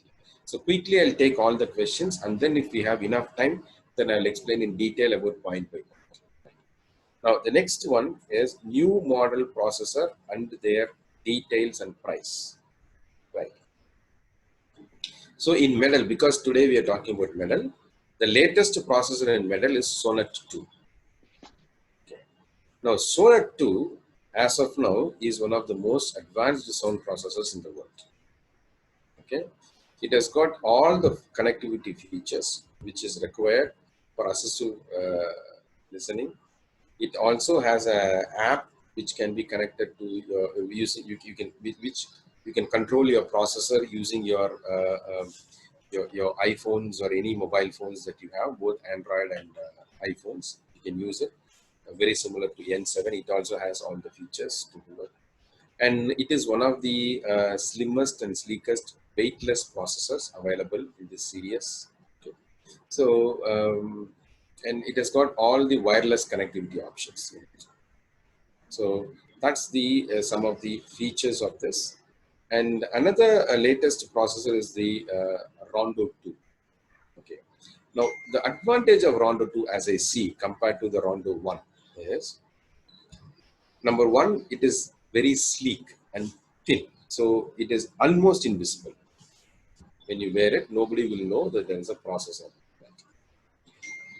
So quickly, I'll take all the questions, and then if we have enough time, then I'll explain in detail about point by point. Now, the next one is new model processor and their details and price. Right. So in Medel, because today we are talking about Medel, the latest processor in Medel is Sonnet 2. Okay. Now, Sonnet 2, as of now, is one of the most advanced sound processors in the world. Okay. It has got all the connectivity features which is required for assistive listening. It also has an app which can be connected to your using you can which you can control your processor using your iPhones or any mobile phones that you have, both Android and iPhones. You can use it. Very similar to N7. It also has all the features to do it. And it is one of the slimmest and sleekest weightless processors available in this series. Okay. So, and it has got all the wireless connectivity options. So that's the some of the features of this. And another latest processor is the Rondo 2. Okay. Now, the advantage of Rondo 2, as I see, compared to the Rondo 1 is, number one, it is very sleek and thin. So it is almost invisible. When you wear it, nobody will know that there is a processor.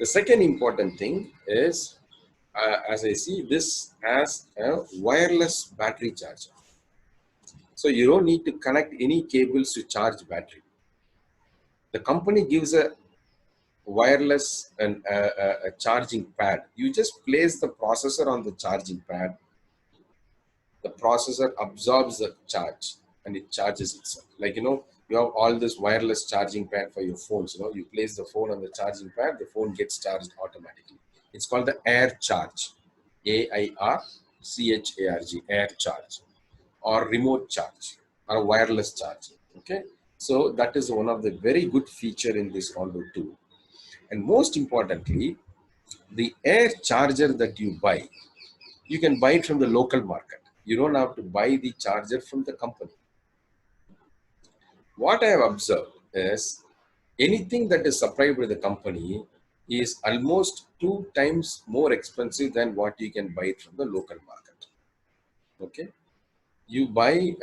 The second important thing is, as I see, this has a wireless battery charger. So you don't need to connect any cables to charge battery. The company gives a wireless and a charging pad. You just place the processor on the charging pad. The processor absorbs the charge and it charges itself. Like, you have all this wireless charging pad for your phones. You place the phone on the charging pad, the phone gets charged automatically. It's called the air charge, AIRCHARG, air charge, or remote charge, or wireless charging. Okay, so that is one of the very good feature in this Rondo 2. And most importantly, the air charger that you buy, you can buy it from the local market. You don't have to buy the charger from the company. What I have observed is anything that is supplied by the company is almost 2 times more expensive than what you can buy it from the local market. Okay, you buy,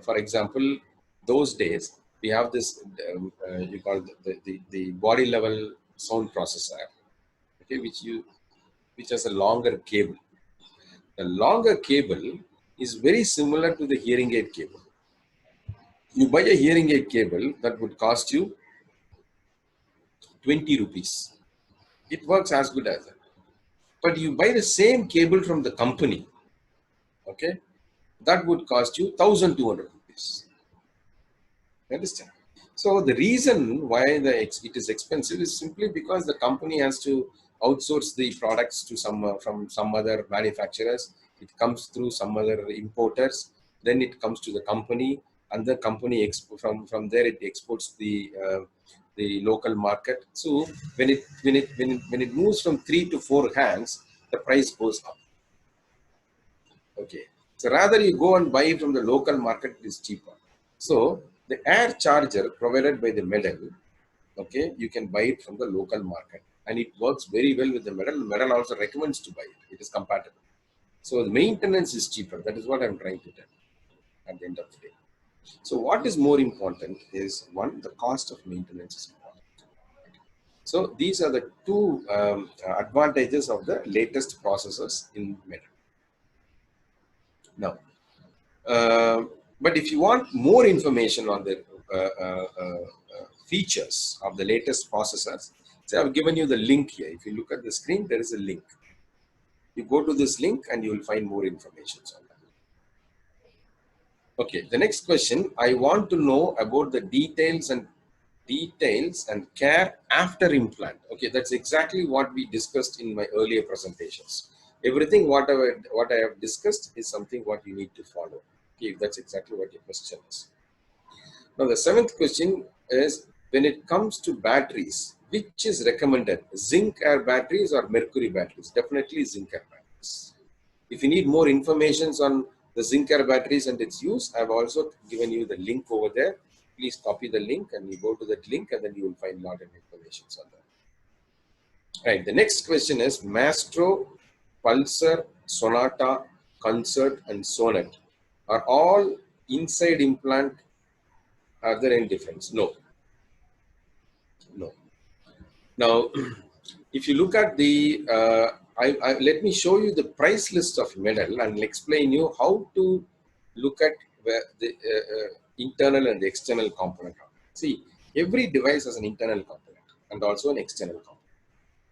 for example, those days we have this, you call the body level sound processor, okay, which has a longer cable. The longer cable is very similar to the hearing aid cable. You buy a hearing aid cable that would cost you 20 rupees. It works as good as that. But you buy the same cable from the company, okay, that would cost you 1,200 rupees. Understand? So the reason why it is expensive is simply because the company has to outsource the products to from some other manufacturers. It comes through some other importers. Then it comes to the company, and the company from there it exports the local market. So when it moves from 3 to 4 hands, the price goes up. Okay. So rather you go and buy from the local market, it is cheaper. So the air charger provided by the Medel, okay, you can buy it from the local market, and it works very well with the Medel. Medel also recommends to buy it. It is compatible. So the maintenance is cheaper. That is what I'm trying to tell at the end of the day. So what is more important is, one, the cost of maintenance is important. So these are the two advantages of the latest processors in Medel. Now, but if you want more information on the features of the latest processors, so I've given you the link here. If you look at the screen, there is a link. You go to this link and you will find more information on that. Okay, the next question, I want to know about the details and care after implant. Okay, that's exactly what we discussed in my earlier presentations. Everything what I have discussed is something what you need to follow. Okay, that's exactly what your question is. Now the 7th question is, when it comes to batteries, which is recommended, zinc air batteries or mercury batteries? Definitely zinc air batteries. If you need more information on the zinc air batteries and its use, I've also given you the link over there. Please copy the link and you go to that link, and then you will find a lot of information on that. Right. The next question is, Maestro, Pulsar, Sonata, Concert, and Sonnet are all inside implant. Are there any difference? No. No. Now, if you look at the, let me show you the price list of Medel and explain you how to look at where the internal and the external component. See, every device has an internal component and also an external component.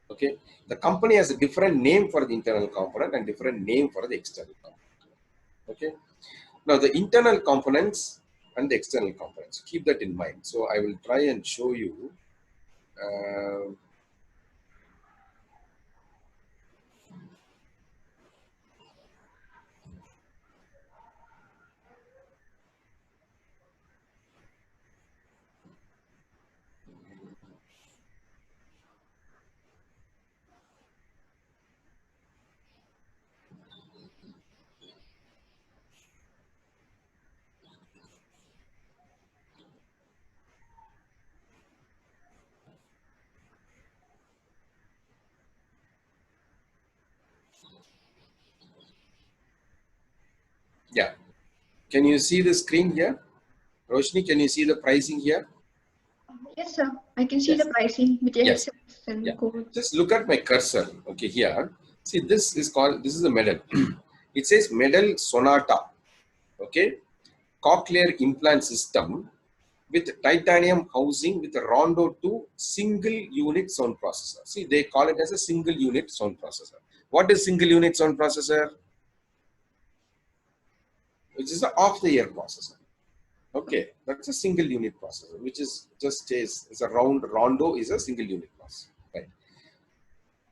Okay, the company has a different name for the internal component and different name for the external component. Okay, now the internal components and the external components, keep that in mind. So I will try and show you. Yeah, can you see the screen here? Roshni, can you see the pricing here? Yes, sir. I can see the pricing with Yes. and code. Just look at my cursor. Okay, here. See, this is a Medel. It says Medel Sonata. Okay, cochlear implant system with titanium housing with a Rondo 2 single unit sound processor. See, they call it as a single unit sound processor. What is single unit sound processor? Which is the off the ear processor. Okay, that's a single unit processor, which is just is a Rondo is a single unit processor. Right.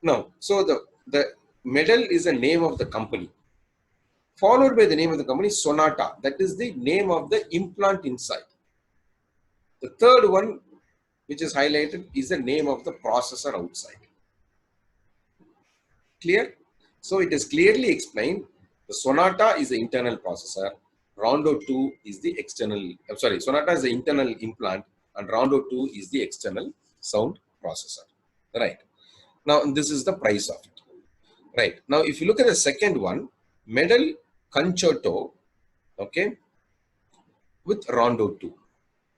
Now, so the Medel is the name of the company, followed by the name of the company Sonata. That is the name of the implant inside. The third one, which is highlighted, is the name of the processor outside. Clear? So it is clearly explained. The Sonata is the internal processor. Rondo 2 is the external. Sonata is the internal implant, and Rondo 2 is the external sound processor. Right. Now this is the price of it. Right. Now if you look at the second one, Medel Concerto, okay, with Rondo 2.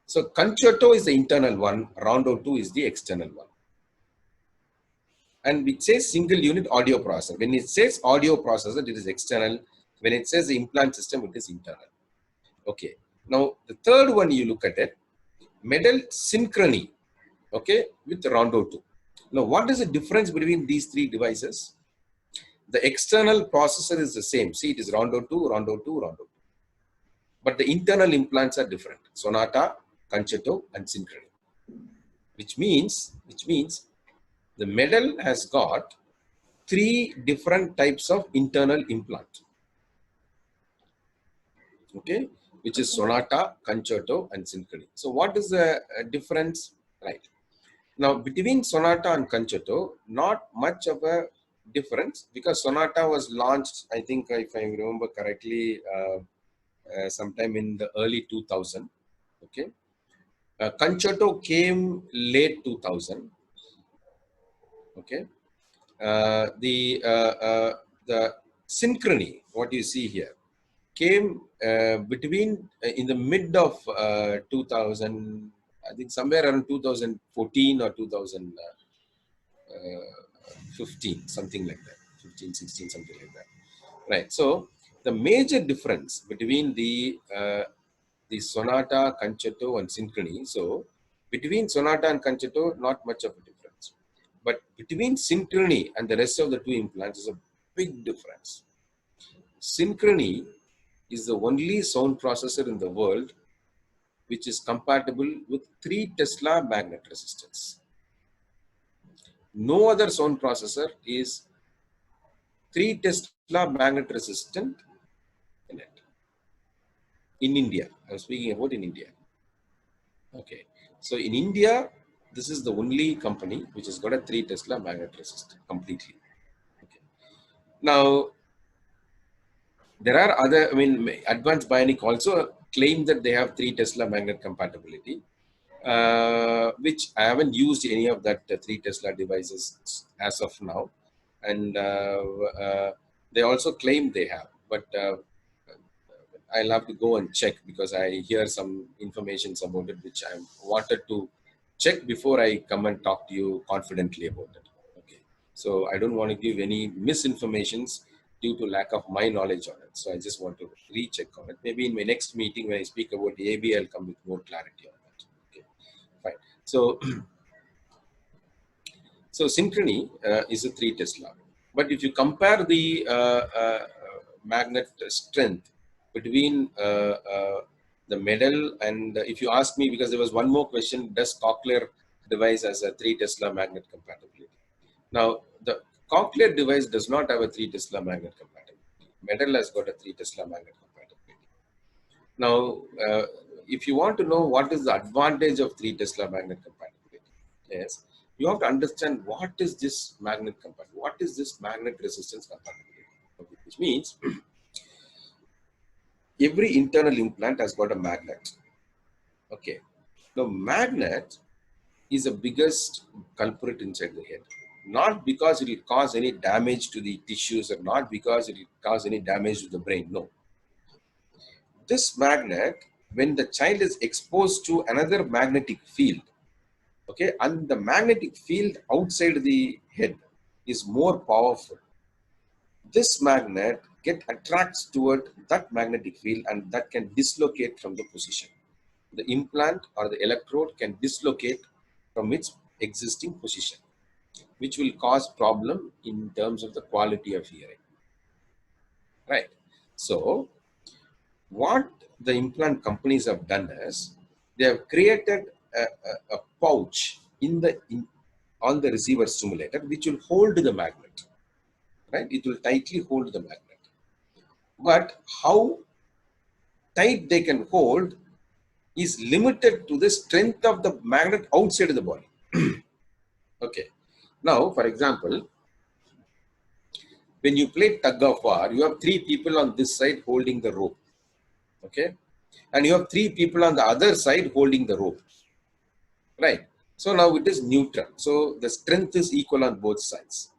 So Concerto is the internal one, Rondo 2 is the external one. And it says single unit audio processor. When it says audio processor, it is external. When it says the implant system, it is internal. Okay. Now the third one you look at it, Medel Synchrony, okay, with Rondo 2. Now what is the difference between these three devices? The external processor is the same. See, it is Rondo 2, Rondo 2, Rondo 2. But the internal implants are different. Sonata, Concerto, and Synchrony. Which means the Medel has got three different types of internal implant. Okay, which is Sonata, Concerto, and Synchrony. So what is the difference? Right. Now between Sonata and Concerto, not much of a difference, because Sonata was launched, I think, if I remember correctly, sometime in the early 2000. Okay. Concerto came late 2000. Okay. The Synchrony, what you see here, came between in the mid of 2000, I think somewhere around 2014 or 2015, something like that, 15, 16, something like that. Right. So the major difference between the Sonata, Concerto, and Synchrony. So between Sonata and Concerto, not much of a difference. But between Synchrony and the rest of the two implants is a big difference. Synchrony is the only sound processor in the world which is compatible with 3 Tesla magnet resistance. No other sound processor is 3 Tesla magnet resistant in it. In India, I'm speaking about in India. Okay, so in India, this is the only company which has got a 3 Tesla magnet resistant completely. Okay. Now, there are other, Advanced Bionic also claim that they have 3 Tesla magnet compatibility, which I haven't used any of that 3 Tesla devices as of now. And they also claim they have, but I'll have to go and check, because I hear some information about it, which I wanted to check before I come and talk to you confidently about it. Okay. So I don't want to give any misinformations due to lack of my knowledge on it. So I just want to recheck on it. Maybe in my next meeting when I speak about the AB, I'll come with more clarity on that. Okay. Fine. So, so Synchrony is a 3 Tesla. But if you compare the magnet strength between the Medel and if you ask me, because there was one more question, does Cochlear device has a 3 Tesla magnet compatibility? Now, the Cochlear device does not have a 3 Tesla magnet compatibility. Medel has got a 3 Tesla magnet compatibility. Now, if you want to know what is the advantage of 3 Tesla magnet compatibility, yes, you have to understand what is this magnet compatibility, what is this magnet resistance compatibility, okay, which means every internal implant has got a magnet. Okay, the magnet is the biggest culprit inside the head. Not because it will cause any damage to the tissues, or not because it will cause any damage to the brain. No. This magnet, when the child is exposed to another magnetic field, okay, and the magnetic field outside the head is more powerful, this magnet get attracts toward that magnetic field and that can dislocate from the position. The implant or the electrode can dislocate from its existing position, which will cause problem in terms of the quality of hearing. Right. So what the implant companies have done is they have created a pouch on the receiver stimulator which will hold the magnet. Right. It will tightly hold the magnet. But how tight they can hold is limited to the strength of the magnet outside of the body. Okay. Now, for example, when you play tug of war, you have three people on this side holding the rope. Okay. And you have three people on the other side holding the rope. Right. So now it is neutral. So the strength is equal on both sides.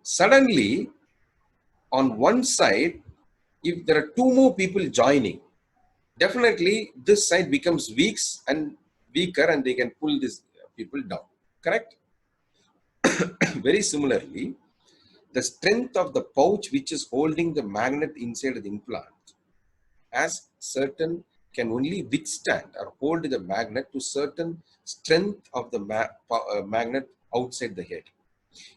Suddenly, on one side, if there are two more people joining, definitely this side becomes weaker and they can pull these people down. Correct? Very similarly, the strength of the pouch which is holding the magnet inside the implant as certain can only withstand or hold the magnet to certain strength of the magnet outside the head.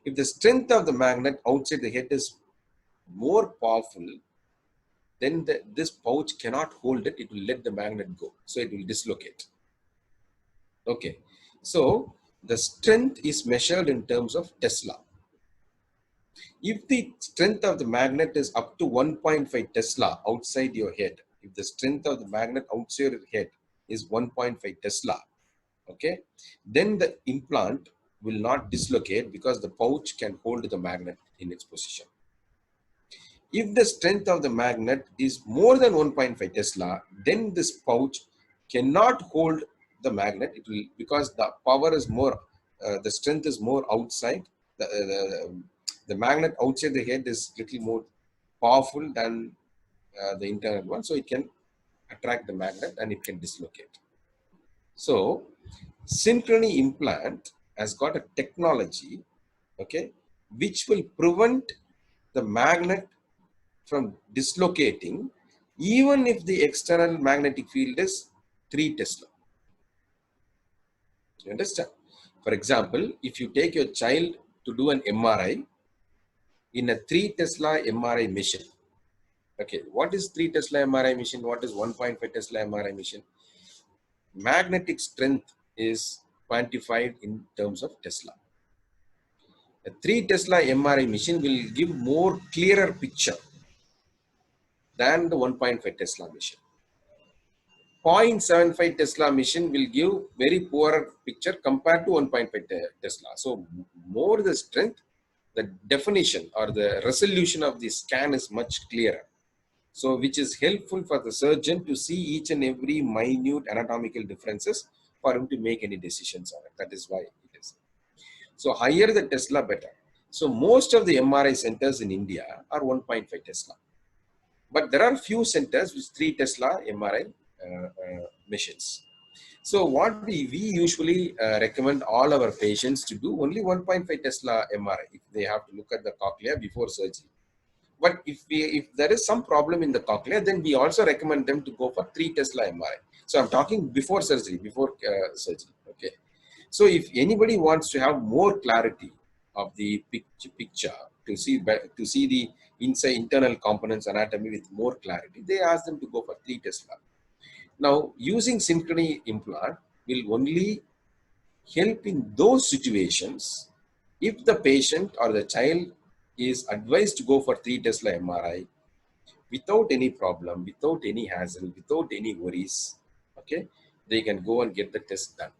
If the strength of the magnet outside the head is more powerful, then this pouch cannot hold it. It will let the magnet go. So it will dislocate. Okay. So the strength is measured in terms of Tesla. If the strength of the magnet is up to 1.5 Tesla outside your head, if the strength of the magnet outside your head is 1.5 Tesla, okay, then the implant will not dislocate because the pouch can hold the magnet in its position. If the strength of the magnet is more than 1.5 Tesla, then this pouch cannot hold the magnet. It will, because the power is more, the strength is more outside. The magnet outside the head is little more powerful than the internal one, so it can attract the magnet and it can dislocate. So synchrony implant has got a technology, okay, which will prevent the magnet from dislocating even if the external magnetic field is 3 Tesla. You understand? For example, if you take your child to do an MRI in a 3 Tesla MRI machine. Okay, what is 3 Tesla MRI machine? What is 1.5 Tesla MRI machine? Magnetic strength is quantified in terms of Tesla. A 3 Tesla MRI machine will give more clearer picture than the 1.5 Tesla machine. 0.75 Tesla machine will give very poorer picture compared to 1.5 Tesla. So more the strength, the definition or the resolution of the scan is much clearer. So which is helpful for the surgeon to see each and every minute anatomical differences for him to make any decisions on it. That is why it is. So higher the Tesla, better. So most of the MRI centers in India are 1.5 Tesla. But there are few centers with 3 Tesla MRI machines. So what we usually recommend all our patients to do only 1.5 Tesla MRI if they have to look at the cochlea before surgery. But if there is some problem in the cochlea, then we also recommend them to go for 3 Tesla MRI. So I'm talking before surgery, surgery. Okay. So if anybody wants to have more clarity of the picture to see the internal components anatomy with more clarity, they ask them to go for 3 Tesla. Now, using synchrony implant will only help in those situations if the patient or the child is advised to go for 3 Tesla MRI without any problem, without any hassle, without any worries. Okay, they can go and get the test done.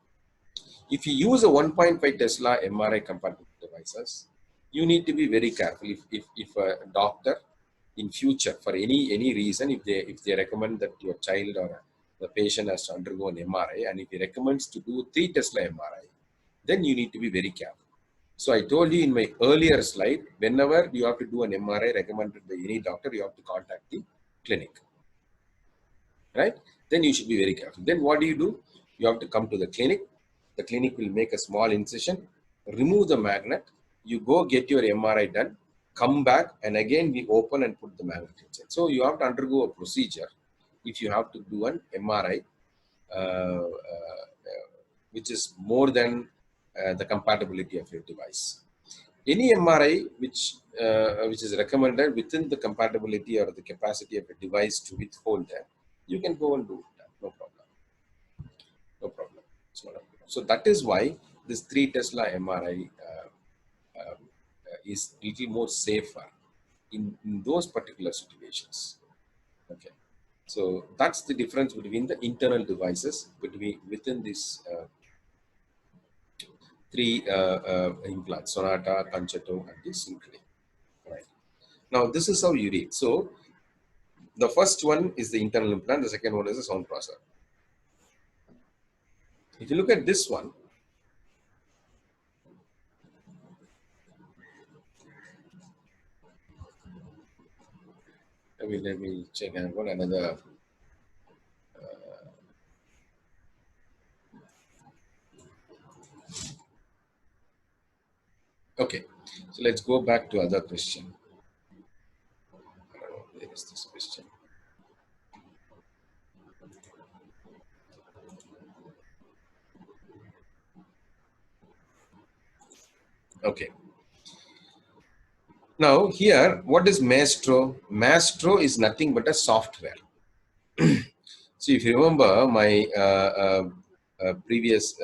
If you use a 1.5 Tesla MRI compatible devices, you need to be very careful. If a doctor in future for any reason, if they recommend that your child or the patient has to undergo an MRI, and if he recommends to do 3 Tesla MRI, then you need to be very careful. So I told you in my earlier slide, whenever you have to do an MRI recommended by any doctor, you have to contact the clinic, right? Then you should be very careful. Then what do? You have to come to the clinic. The clinic will make a small incision, remove the magnet. You go get your MRI done. come back, and again we open and put the magnet inside. So you have to undergo a procedure if you have to do an MRI, which is more than the compatibility of your device. Any MRI which is recommended within the compatibility or the capacity of a device to withhold that, you can go and do that. No problem. No problem. So that is why this 3 Tesla MRI is little more safer in those particular situations. Okay. So that's the difference between the internal devices within this 3 implants: Sonata, Concerto, and the Synchrony. Right. Now this is how you read. So the first one is the internal implant. The second one is the sound processor. If you look at this one, let me check. I've got another. Okay, so let's go back to other question. Where is this question? Okay. Now here, what is Maestro? Maestro is nothing but a software. So if you remember my previous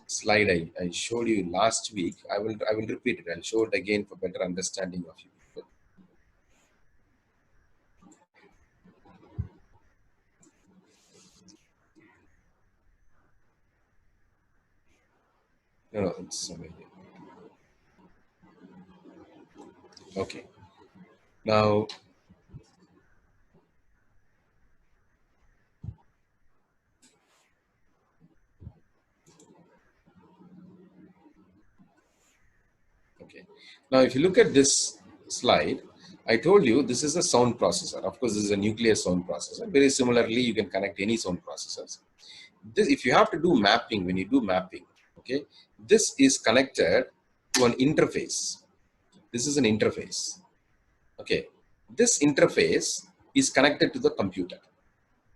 slide I showed you last week, I will repeat it. I'll show it again for better understanding of you. No, it's somewhere here. Okay. Now, okay. Now, if you look at this slide, I told you this is a sound processor. Of course, this is a nuclear sound processor. Very similarly, you can connect any sound processors. This, if you have to do mapping, when you do mapping, okay, this is connected to an interface. This is an interface. Okay, this interface is connected to the computer.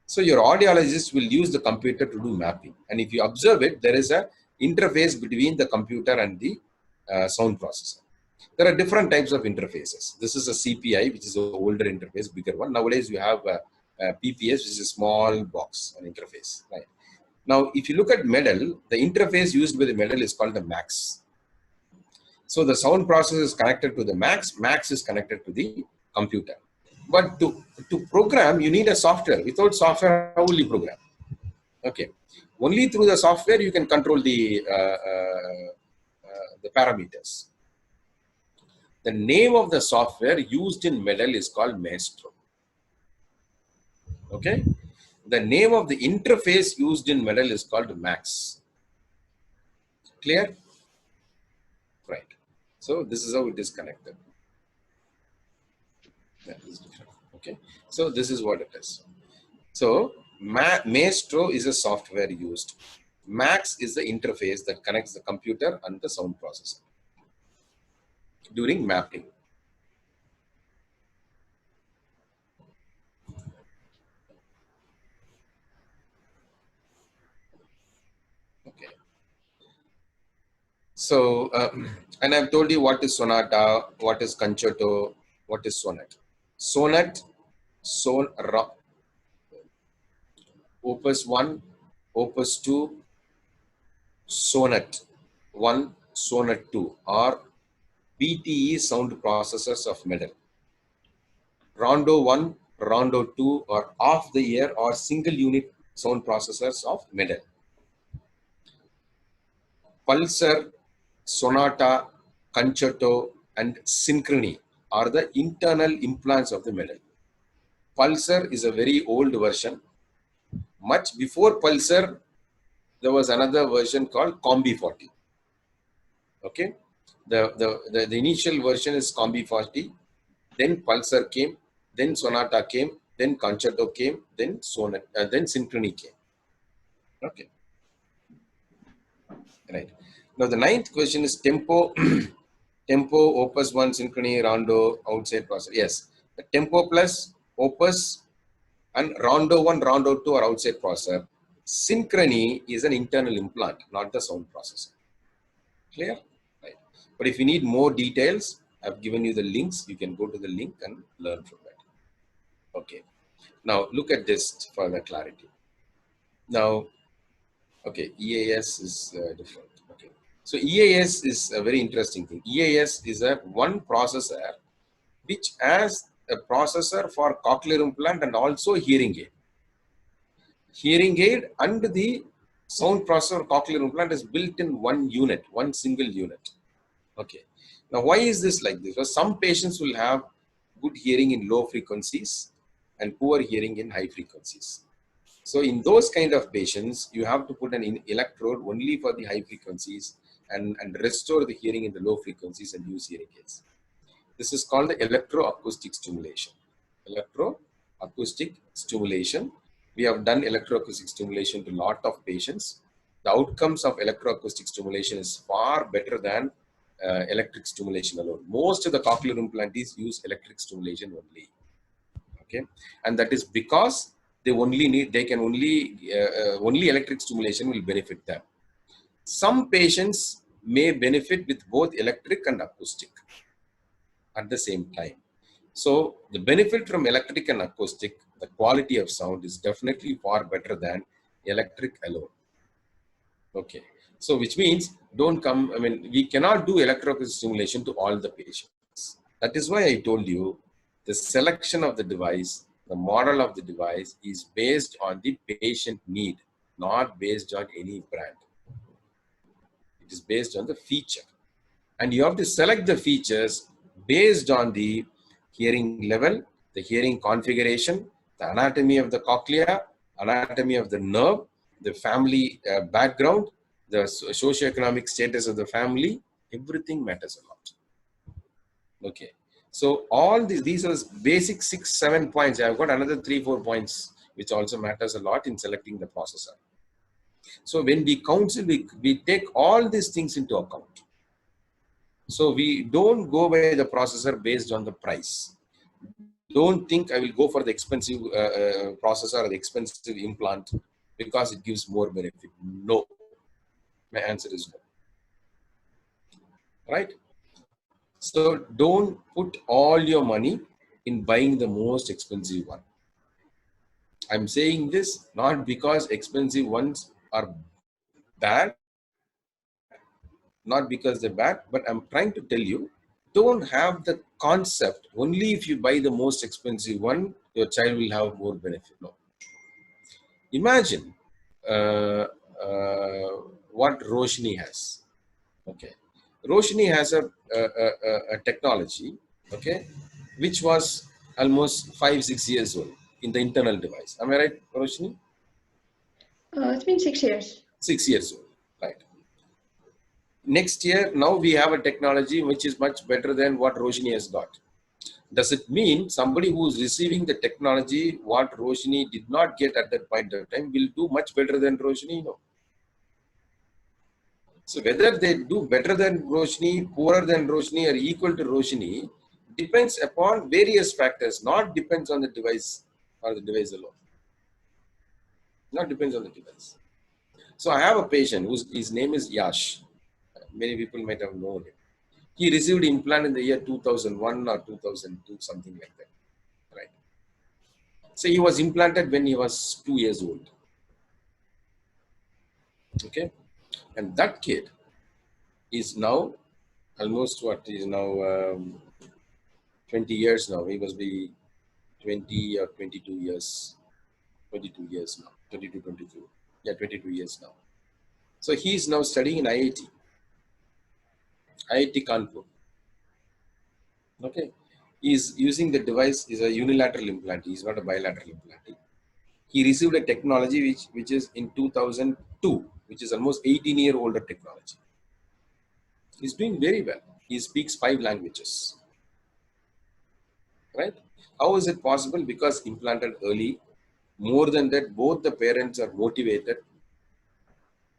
So your audiologist will use the computer to do mapping. And if you observe it, there is a interface between the computer and the sound processor. There are different types of interfaces. This is a CPI, which is an older interface, bigger one. Nowadays, you have a PPS, which is a small box, an interface. Right. Now, if you look at Medel, the interface used by the Medel is called the MAX. So the sound processor is connected to the MAX. MAX is connected to the computer. But to program, you need a software. Without software, how will you program? Okay. Only through the software you can control the parameters. The name of the software used in Medel is called Maestro. Okay. The name of the interface used in Medel is called Max. Clear? Right. So this is how it is connected. That is different. Okay. So this is what it is. So Maestro is a software used. Max is the interface that connects the computer and the sound processor during mapping. Okay. So, and I've told you what is sonata, what is concerto, what is sonnet. Sonnet, opus 1, opus 2, sonnet 1, sonnet 2 are BTE sound processors of Medel. Rondo 1, Rondo 2 are off the ear or single unit sound processors of Medel. Pulsar, Sonata, Concerto, and Synchrony are the internal implants of the Medel. Pulsar is a very old version. Much before Pulsar, there was another version called Combi 40. Okay, the initial version is Combi 40. Then Pulsar came. Then Sonata came. Then Concerto came. Then then Synchrony came. Okay. Right. Now the ninth question is tempo. tempo, opus 1, synchrony, rondo, outside processor. Yes, the tempo plus opus and rondo 1, rondo 2 are outside processor. Synchrony is an internal implant, not the sound processor. Clear? Right. But if you need more details, I've given you the links. You can go to the link and learn from that. Okay. Now look at this for the clarity. Now, okay, EAS is different. Okay. So EAS is a very interesting thing. EAS is a one processor which has a processor for cochlear implant and also hearing aid. Hearing aid and the sound processor cochlear implant is built in one unit, one single unit. Okay. Now, why is this like this? Because some patients will have good hearing in low frequencies and poor hearing in high frequencies. So in those kind of patients, you have to put an electrode only for the high frequencies and restore the hearing in the low frequencies and use hearing aids. This is called the electroacoustic stimulation. Electroacoustic stimulation. We have done electroacoustic stimulation to a lot of patients. The outcomes of electroacoustic stimulation is far better than electric stimulation alone. Most of the cochlear implantees use electric stimulation only. Okay, and that is because they can only electric stimulation will benefit them. Some patients may benefit with both electric and acoustic at the same time. So the benefit from electric and acoustic, the quality of sound is definitely far better than electric alone. Okay, so which means we cannot do electroacoustic stimulation to all the patients. That is why I told you the selection of the device, the model of the device is based on the patient need, not based on any brand. It is based on the feature. And you have to select the features based on the hearing level, the hearing configuration, the anatomy of the cochlea, anatomy of the nerve, the family background, the socioeconomic status of the family. Everything matters a lot. Okay. So all these are basic 6-7 points. I've got another 3-4 points which also matters a lot in selecting the processor. So when we counsel, we take all these things into account. So we don't go by the processor based on the price. Don't think I will go for the expensive processor or the expensive implant because it gives more benefit. No. My answer is no. Right? So don't put all your money in buying the most expensive one. I'm saying this not because expensive ones are bad, not because they're bad, but I'm trying to tell you, don't have the concept only if you buy the most expensive one, your child will have more benefit. No. Imagine what Roshni has. Okay. Roshni has a technology, okay, which was almost 5-6 years old in the internal device. Am I right, Roshni? It's been 6 years. 6 years old, right? Next year, now we have a technology which is much better than what Roshni has got. Does it mean somebody who is receiving the technology, what Roshni did not get at that point of time, will do much better than Roshni? No. So whether they do better than Roshni, poorer than Roshni, or equal to Roshni depends upon various factors, not depends on the device or the device alone. Not depends on the device. So I have a patient his name is Yash. Many people might have known him. He received implant in the year 2001 or 2002, something like that. Right. So he was implanted when he was 2 years old. Okay. And that kid is now almost 20 years now. He must be 20 or 22 years. 22 years now. 22, 22. Yeah, 22 years now. So he is now studying in IIT Kanpur. Okay. He is using the device, is a unilateral implant. He is not a bilateral implant. He received a technology which is in 2002, which is almost 18-year older technology. He's doing very well. He speaks 5 languages. Right? How is it possible? Because implanted early. More than that, both the parents are motivated.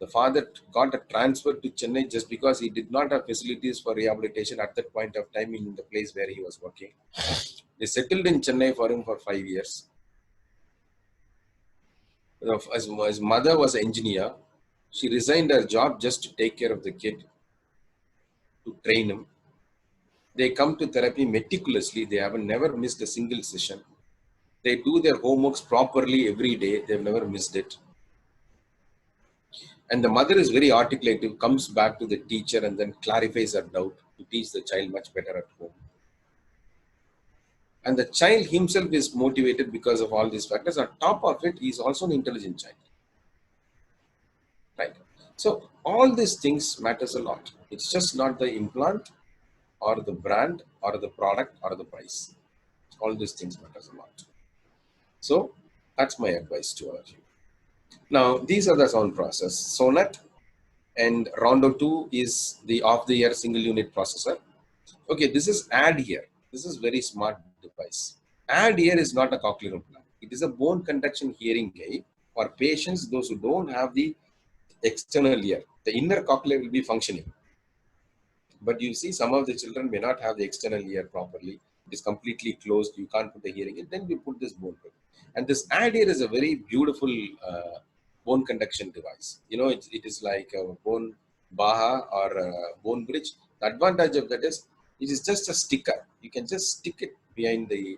The father got a transfer to Chennai just because he did not have facilities for rehabilitation at that point of time in the place where he was working. They settled in Chennai for him for 5 years. His mother was an engineer. She resigned her job just to take care of the kid, to train him. They come to therapy meticulously. They have never missed a single session. They do their homeworks properly every day. They've never missed it. And the mother is very articulative, comes back to the teacher and then clarifies her doubt to teach the child much better at home. And the child himself is motivated because of all these factors. On top of it, he is also an intelligent child. Right? So all these things matters a lot. It's just not the implant or the brand or the product or the price. All these things matters a lot. So that's my advice to all of you. Now, these are the sound process. Sonat and Rondo 2 is the off-the-ear single unit processor. Okay, this is add here. This is very smart device. Add here is not a cochlear implant. It is a bone conduction hearing aid for patients, those who don't have the external ear. The inner cochlea will be functioning. But you see, some of the children may not have the external ear properly. It is completely closed. You can't put the hearing in. Then we put this bone. And this add ear is a very beautiful bone conduction device. You know, it is like a bone baha or a bone bridge. The advantage of that is it is just a sticker. You can just stick it behind the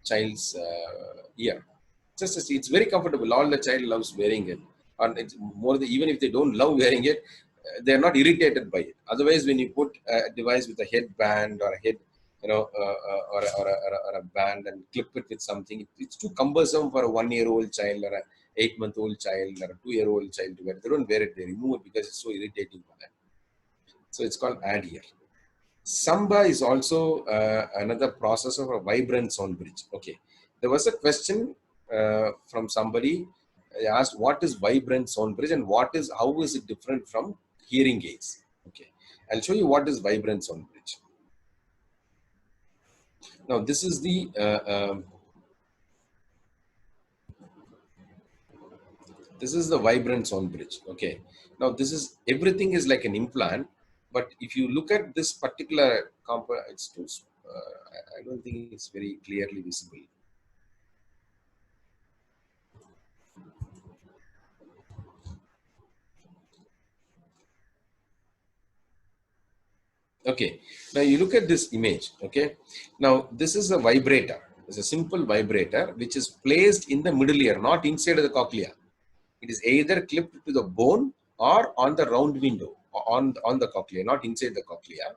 child's ear. It's very comfortable. All the child loves wearing it. And it's more than, even if they don't love wearing it, they're not irritated by it. Otherwise, when you put a device with a headband or a head, you know, or a band and clip it with something, it's too cumbersome for a 1-year-old child or a 8-month-old child or a 2-year-old child to wear. They don't wear it. They remove it because it's so irritating for them. So it's called add ear. Samba is also another processor for vibrant sound bridge. Okay, there was a question from somebody. They asked, what is vibrant sound bridge and how is it different from hearing aids? Okay, I'll show you what is vibrant sound bridge. Now this is the vibrant sound bridge. Okay, now this is, everything is like an implant, but if you look at this particular component, it's too I don't think it's very clearly visible. Okay, now you look at this image. Okay, now this is a vibrator. It's a simple vibrator which is placed in the middle ear, not inside of the cochlea. It is either clipped to the bone or on the round window on the cochlea, not inside the cochlea.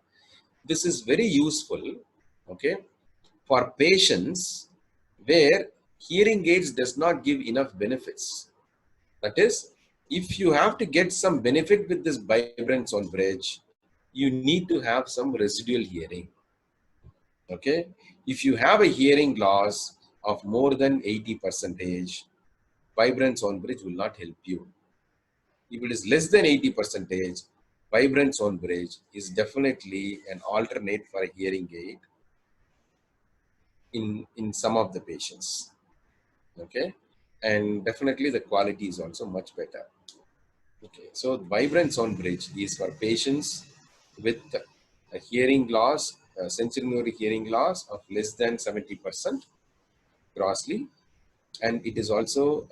This is very useful, okay, for patients where hearing aids does not give enough benefits. That is, if you have to get some benefit with this vibrant sound bridge, you need to have some residual hearing. Okay, if you have a hearing loss of more than 80%, vibrant sound bridge will not help you. If it is less than 80%, vibrant sound bridge is definitely an alternate for a hearing aid in some of the patients. Okay, and definitely the quality is also much better. Okay, so vibrant sound bridge is for patients with a hearing loss, sensorineural hearing loss of less than 70% grossly, and it is also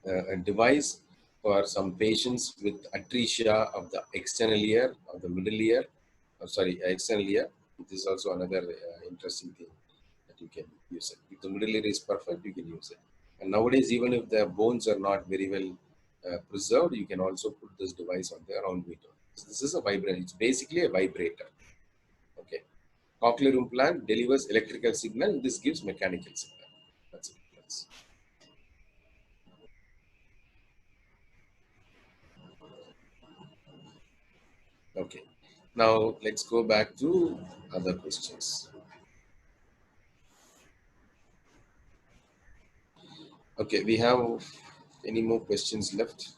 a device for some patients with atresia of the external ear, of the middle ear, external ear. It is also another interesting thing that you can use it. If the middle ear is perfect, you can use it. And nowadays, even if the bones are not very well preserved, you can also put this device on the round window. So this is a vibrator. It's basically a vibrator. Okay. Cochlear implant delivers electrical signal. This gives mechanical signal. That's it. Okay. Now let's go back to other questions. Okay, we have any more questions left?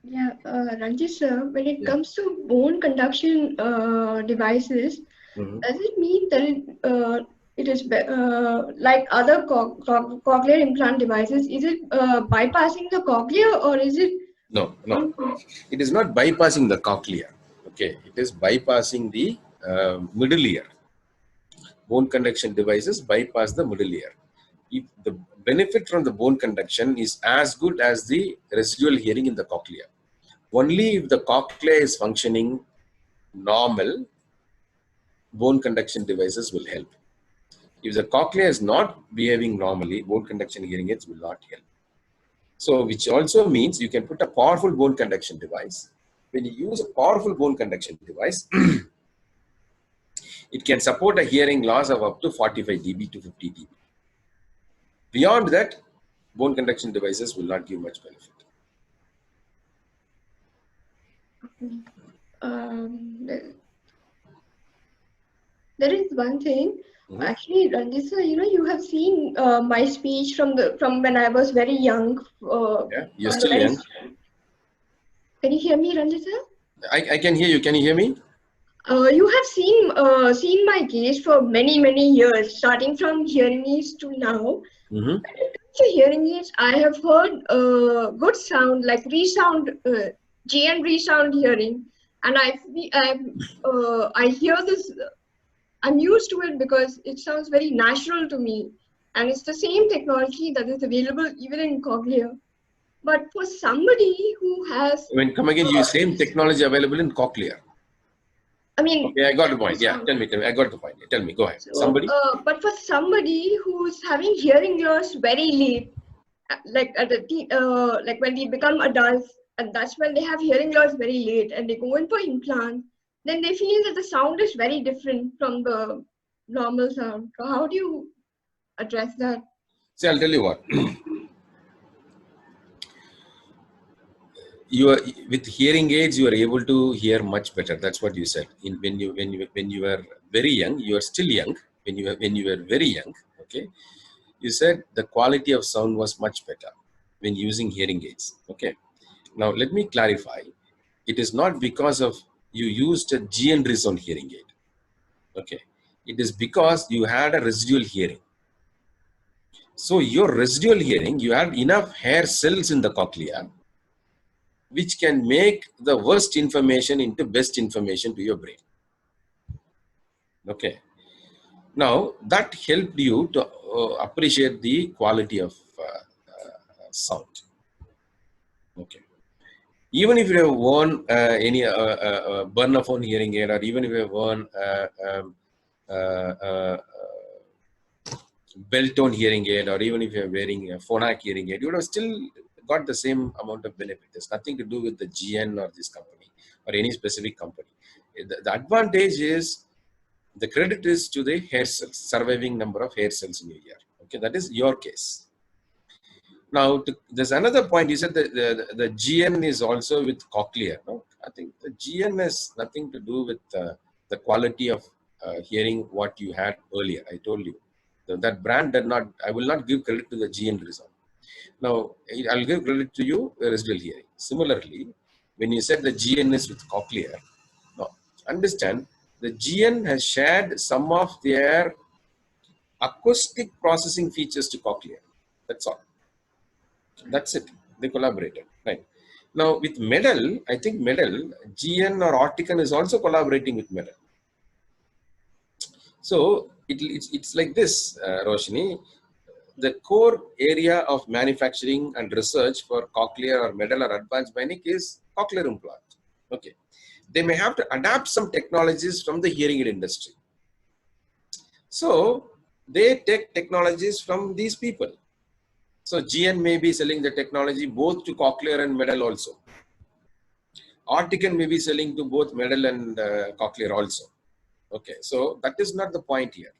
Yeah, Ranjit sir, when it comes to bone conduction devices, Mm-hmm. does it mean that it is like other cochlear implant devices? Is it bypassing the cochlea, or is it? No, no. It is not bypassing the cochlea. Okay, it is bypassing the middle ear. Bone conduction devices bypass the middle ear. If the benefit from the bone conduction is as good as the residual hearing in the cochlea. Only if the cochlea is functioning normal, bone conduction devices will help. If the cochlea is not behaving normally, bone conduction hearing aids will not help. So, which also means you can put a powerful bone conduction device. When you use a powerful bone conduction device, it can support a hearing loss of up to 45 dB to 50 dB. Beyond that, bone conduction devices will not give much benefit. There is one thing. Actually, Ranjith sir, you have seen my speech from when I was very young. Yeah, you're still young. Can you hear me, Ranjith sir? I can hear you. Can you hear me? You have seen my case for many years, starting from hearing aids to now. When it comes to hearing aids, I have heard good sound, like resound, GN resound hearing, and I hear this. I'm used to it because it sounds very natural to me, and it's the same technology that is available even in cochlea. But for somebody who has, Come again, you same technology available in cochlea. I mean, okay, I got the point. Yeah, tell me. I got the point. Tell me. Go ahead. So, Somebody. But for somebody who's having hearing loss very late, like like when they become adults, and that's when they have hearing loss very late, and they go in for implant, then they feel that the sound is very different from the normal sound. So how do you address that? See, I'll tell you what. You are with hearing aids, you are able to hear much better. That's what you said. When you were very young, you are still young. When you were very young, okay, you said the quality of sound was much better when using hearing aids. Okay. Now let me clarify. It is not because of you used a GN resound hearing aid. Okay. It is because you had a residual hearing. So your residual hearing, you have enough hair cells in the cochlea which can make the worst information into best information to your brain. Okay. Now that helped you to appreciate the quality of sound. Okay. Even if you have worn any burner phone hearing aid, or even if you have worn bell tone hearing aid, or even if you are wearing a phonak hearing aid, you would have still got the same amount of benefit. There's nothing to do with the GN or this company or any specific company. The advantage is the credit is to the hair cells, surviving number of hair cells in your ear. Okay, that is your case. Now, there's another point. You said that the GN is also with cochlea. No, I think the GN has nothing to do with the quality of hearing what you had earlier. I told you that brand did not. I will not give credit to the GN result. Now, I'll give credit to you residual hearing. Similarly, when you said the GN is with cochlea, now understand the GN has shared some of their acoustic processing features to cochlea. That's all. That's it. They collaborated, right? Now with Medel, I think Medel, GN or Orticon is also collaborating with Medel. So it's like this, Roshni. The core area of manufacturing and research for cochlear or Medel or advanced bionic is cochlear implant. Okay, they may have to adapt some technologies from the hearing aid industry. So they take technologies from these people. So GN may be selling the technology both to cochlear and Medel also. Orticon may be selling to both Medel and cochlear also. Okay, so that is not the point here.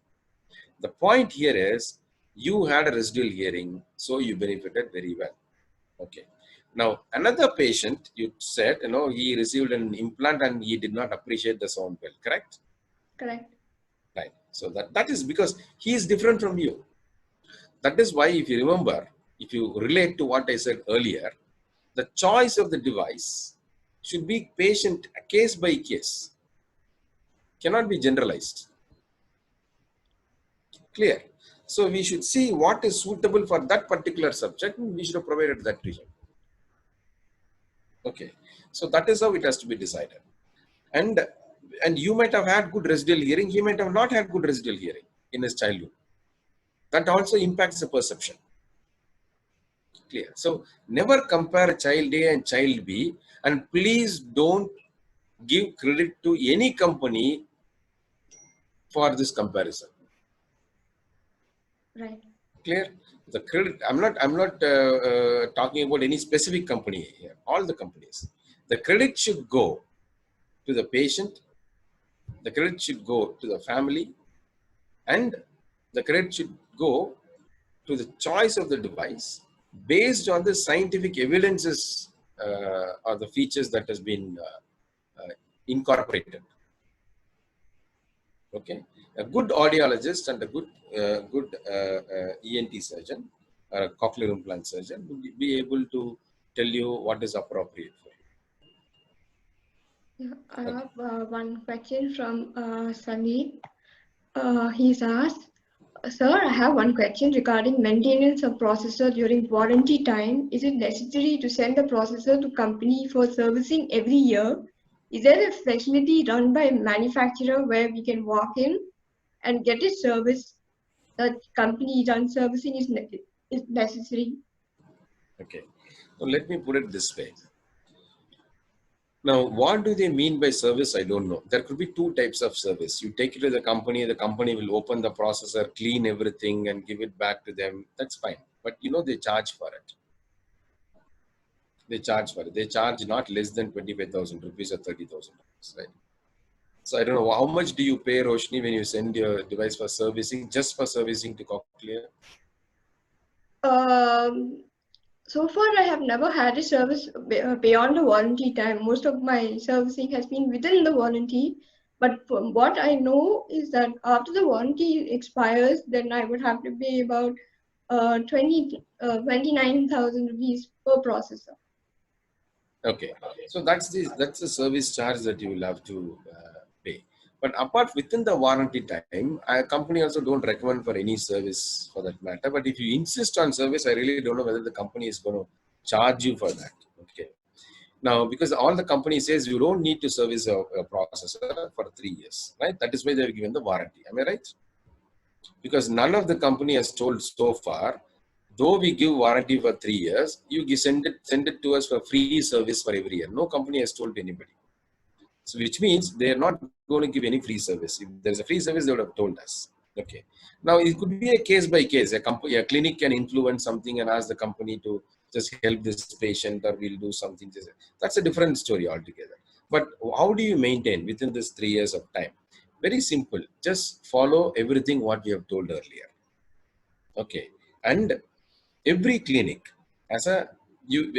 The point here is you had a residual hearing, so you benefited very well. Okay. Now another patient, you said, he received an implant and he did not appreciate the sound well. Correct? Correct. Right. So that is because he is different from you. That is why, if you remember, if you relate to what I said earlier, the choice of the device should be patient, case by case. Cannot be generalized. Clear. So we should see what is suitable for that particular subject. We should have provided that to him. Okay. So that is how it has to be decided. And you might have had good residual hearing. He might have not had good residual hearing in his childhood. That also impacts the perception. Clear. So never compare child A and child B, and please don't give credit to any company for this comparison. Right. Clear. The credit. I'm not talking about any specific company here. All the companies. The credit should go to the patient. The credit should go to the family, and the credit should go to the choice of the device based on the scientific evidences or the features that has been incorporated. Okay, a good audiologist and a good ENT surgeon or a cochlear implant surgeon will be able to tell you what is appropriate for you. Yeah, I have one question from Sunny. He's asked, Sir, I have one question regarding maintenance of processor during warranty time. Is it necessary to send the processor to company for servicing every year? Is there a facility run by a manufacturer where we can walk in and get a service that company run servicing is necessary? Okay, so let me put it this way. Now, what do they mean by service? I don't know. There could be two types of service. You take it to the company will open the processor, clean everything and give it back to them. That's fine. But they charge for it. They charge for it. They charge not less than 25,000 rupees or 30,000 rupees, right? So I don't know, how much do you pay, Roshni, when you send your device for servicing, just for servicing to Cochlear? So far, I have never had a service beyond the warranty time. Most of my servicing has been within the warranty. But from what I know is that after the warranty expires, then I would have to pay about 29,000 rupees per processor. Okay, so that's the service charge that you will have to pay. But apart within the warranty time, a company also don't recommend for any service for that matter. But if you insist on service, I really don't know whether the company is going to charge you for that. Okay. Now, because all the company says you don't need to service a processor for 3 years, right? That is why they have given the warranty. Am I right? Because none of the company has told so far, though we give warranty for 3 years, you send it to us for free service for every year. No company has told anybody. So which means they are not going to give any free service. If there's a free service, they would have told us. Okay. Now it could be a case by case. A clinic can influence something and ask the company to just help this patient, or we'll do something. That's a different story altogether. But how do you maintain within this 3 years of time? Very simple. Just follow everything what we have told earlier. Okay. And every clinic you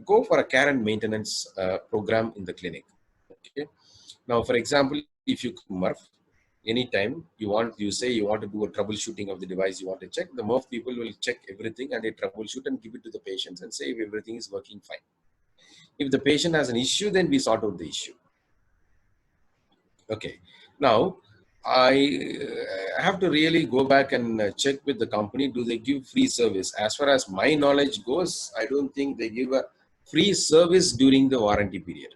go for a care and maintenance program in the clinic. Okay. Now, for example, if you MERF, anytime you say you want to do a troubleshooting of the device, you want to check, the MERF people will check everything and they troubleshoot and give it to the patients and say if everything is working fine. If the patient has an issue, then we sort out the issue. Okay. Now, I have to really go back and check with the company. Do they give free service? As far as my knowledge goes, I don't think they give a free service during the warranty period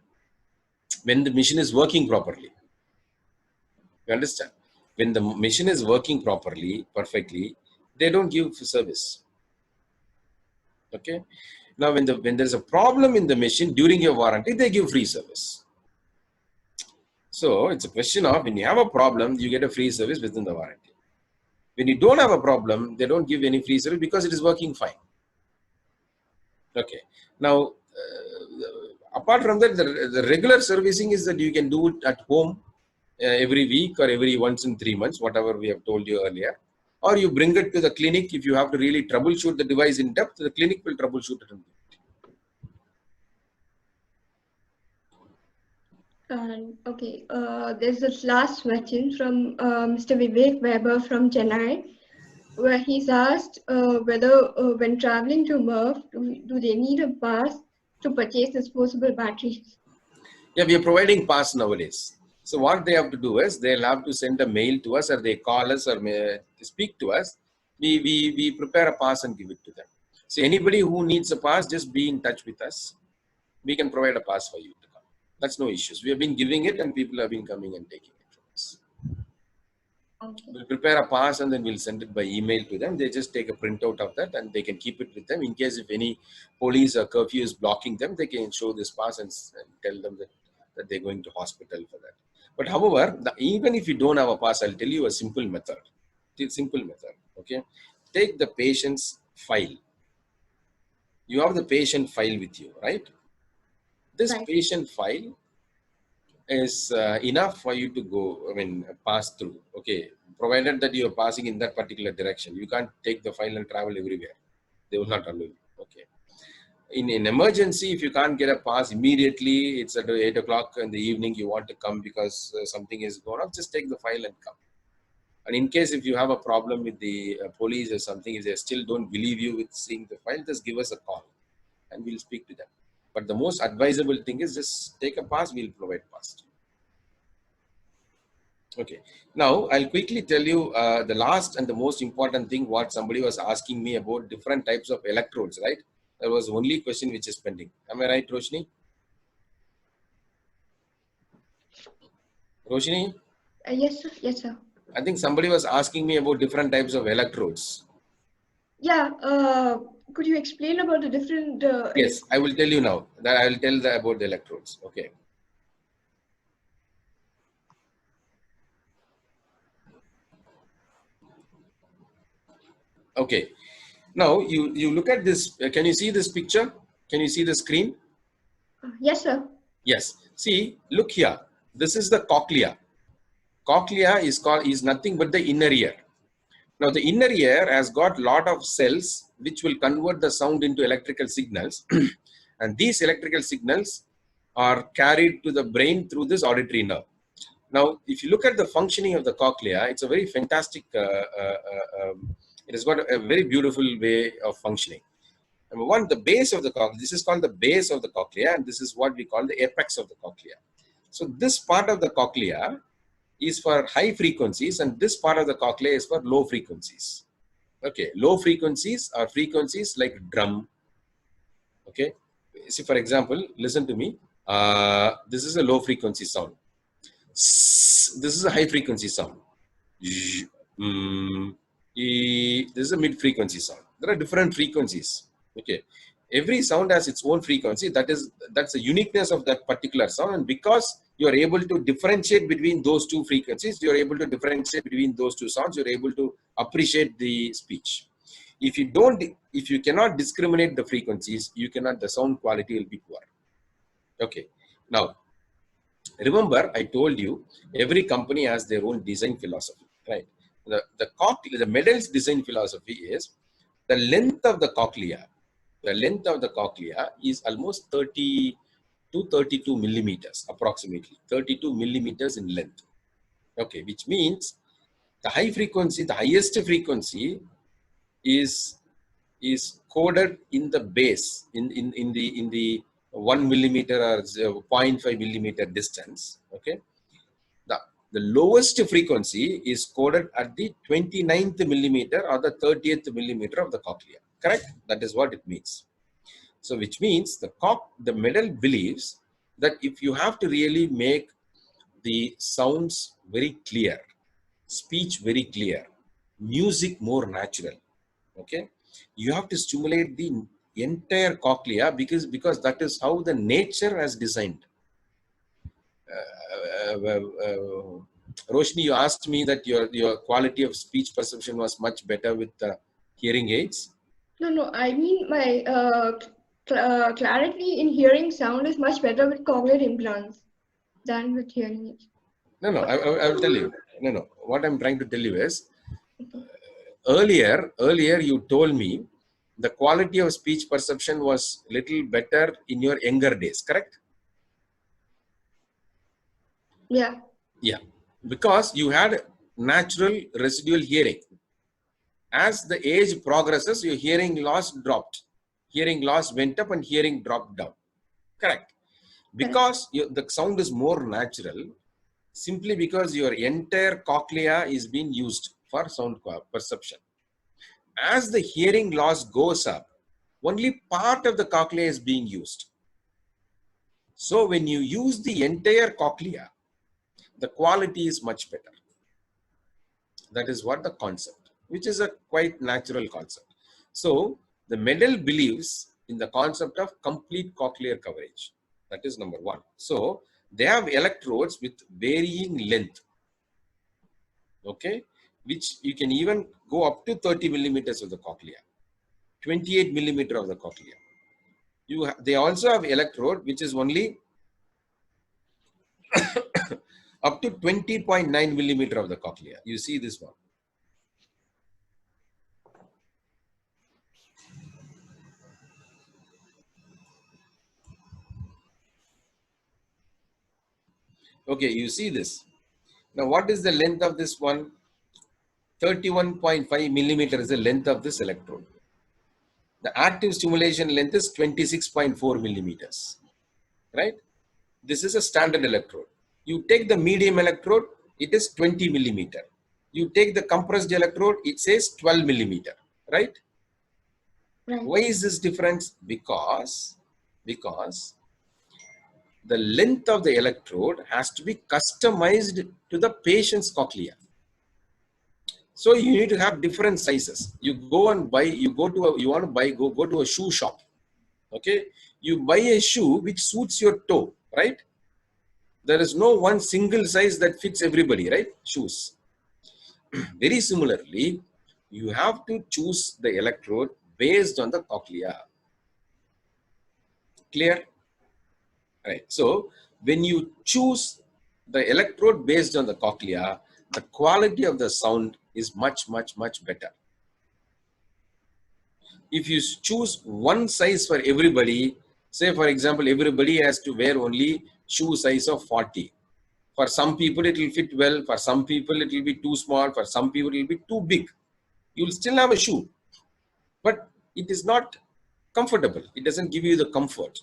when the machine is working properly. You understand? When the machine is working properly, perfectly, they don't give service. Okay. Now, when there's a problem in the machine during your warranty, they give free service. So it's a question of when you have a problem, you get a free service within the warranty. When you don't have a problem, they don't give any free service because it is working fine. Okay. Now, apart from that, the regular servicing is that you can do it at home every week or every once in 3 months, whatever we have told you earlier. Or you bring it to the clinic. If you have to really troubleshoot the device in depth, the clinic will troubleshoot it in depth. Okay, there's this last question from Mr. Vivek Weber from Chennai, where he's asked whether when traveling to MERF, do they need a pass to purchase disposable batteries? Yeah, we are providing pass nowadays. So what they have to do is they'll have to send a mail to us, or they call us, or speak to us. We prepare a pass and give it to them. So anybody who needs a pass, just be in touch with us. We can provide a pass for you to come. That's no issues. We have been giving it and people have been coming and taking it from us. Okay. We'll prepare a pass and then we'll send it by email to them. They just take a printout of that and they can keep it with them. In case if any police or curfew is blocking them, they can show this pass and tell them that they're going to hospital for that. But however, even if you don't have a pass, I'll tell you a simple method. Simple method. Okay. Take the patient's file. You have the patient file with you, right? This patient file is enough for you to go, pass through. Okay. Provided that you are passing in that particular direction. You can't take the file and travel everywhere. They will not allow you. Okay. In emergency, if you can't get a pass immediately, it's at 8 o'clock in the evening, you want to come because something is going on, just take the file and come. And in case if you have a problem with the police or something, if they still don't believe you with seeing the file, just give us a call and we'll speak to them. But the most advisable thing is just take a pass, we'll provide pass. Okay. Now, I'll quickly tell you the last and the most important thing, what somebody was asking me about different types of electrodes, right? That was the only question which is pending. Am I right, Roshni? Roshni? Yes, sir. Yes, sir. I think somebody was asking me about different types of electrodes. Yeah. Could you explain about the different? Yes, I will tell you now. That I will tell about the electrodes. Okay. Okay. Now you look at this. Can you see this picture? Can you see the screen? Yes, sir. Yes. See, look here. This is the cochlea. Cochlea is nothing but the inner ear. Now the inner ear has got lot of cells which will convert the sound into electrical signals, and these electrical signals are carried to the brain through this auditory nerve. Now, if you look at the functioning of the cochlea, it's a very fantastic. It has got a very beautiful way of functioning. Number one, the base of the cochlea. This is called the base of the cochlea, and this is what we call the apex of the cochlea. So this part of the cochlea is for high frequencies, and this part of the cochlea is for low frequencies. Okay, low frequencies are frequencies like drum. Okay, see, for example, listen to me. This is a low frequency sound. This is a high frequency sound. This is a mid frequency sound. There are different frequencies. Okay, every sound has its own frequency. That's the uniqueness of that particular sound, and because you are able to differentiate between those two frequencies, you are able to differentiate between those two sounds, you are able to appreciate the speech. If you cannot discriminate the frequencies, the sound quality will be poor. Okay. Now, remember, I told you every company has their own design philosophy, right? The Medel's design philosophy is the length of the cochlea. The length of the cochlea is almost 30 to 32 millimeters, approximately 32 millimeters in length. Okay, which means the highest frequency is coded in the base, in the 1 millimeter or 0.5 millimeter distance. Okay, the lowest frequency is coded at the 29th millimeter or the 30th millimeter of the cochlea. Correct? That is what it means. So which means the Medel believes that if you have to really make the sounds very clear, speech very clear, music more natural, okay, you have to stimulate the entire cochlea because that is how the nature has designed. Roshni, you asked me that your quality of speech perception was much better with the hearing aids. No, I mean my clarity in hearing sound is much better with cochlear implants than with hearing aids. No, I will tell you. No. What I'm trying to tell you is, earlier you told me the quality of speech perception was little better in your younger days, correct? Yeah. Yeah, because you had natural residual hearing. As the age progresses, your hearing loss dropped. Hearing loss went up and hearing dropped down. Correct. Because the sound is more natural, simply because your entire cochlea is being used for sound perception. As the hearing loss goes up, only part of the cochlea is being used. So when you use the entire cochlea, the quality is much better. That is what the concept, which is a quite natural concept. So the Medel believes in the concept of complete cochlear coverage. That is number one. So they have electrodes with varying length, okay, which you can even go up to 30 millimeters of the cochlea, 28 millimeter of the cochlea. They also have electrode which is only up to 20.9 millimeter of the cochlea. You see this one. Okay, you see this. Now, what is the length of this one? 31.5 millimeter is the length of this electrode. The active stimulation length is 26.4 millimeters, right? This is a standard electrode. You take the medium electrode, it is 20 millimeter. You take the compressed electrode, it says 12 millimeter, right? Right. Why is this difference? Because the length of the electrode has to be customized to the patient's cochlea. So you need to have different sizes. You go and buy, you want to buy, go to a shoe shop. Okay. You buy a shoe which suits your toe, right? There is no one single size that fits everybody, right? Shoes. Very similarly, you have to choose the electrode based on the cochlea. Clear? Right. So when you choose the electrode based on the cochlea, the quality of the sound is much better. If you choose one size for everybody, say for example, everybody has to wear only shoe size of 40. For some people it will fit well, for some people it will be too small, for some people it will be too big. You will still have a shoe, but it is not comfortable. It doesn't give you the comfort.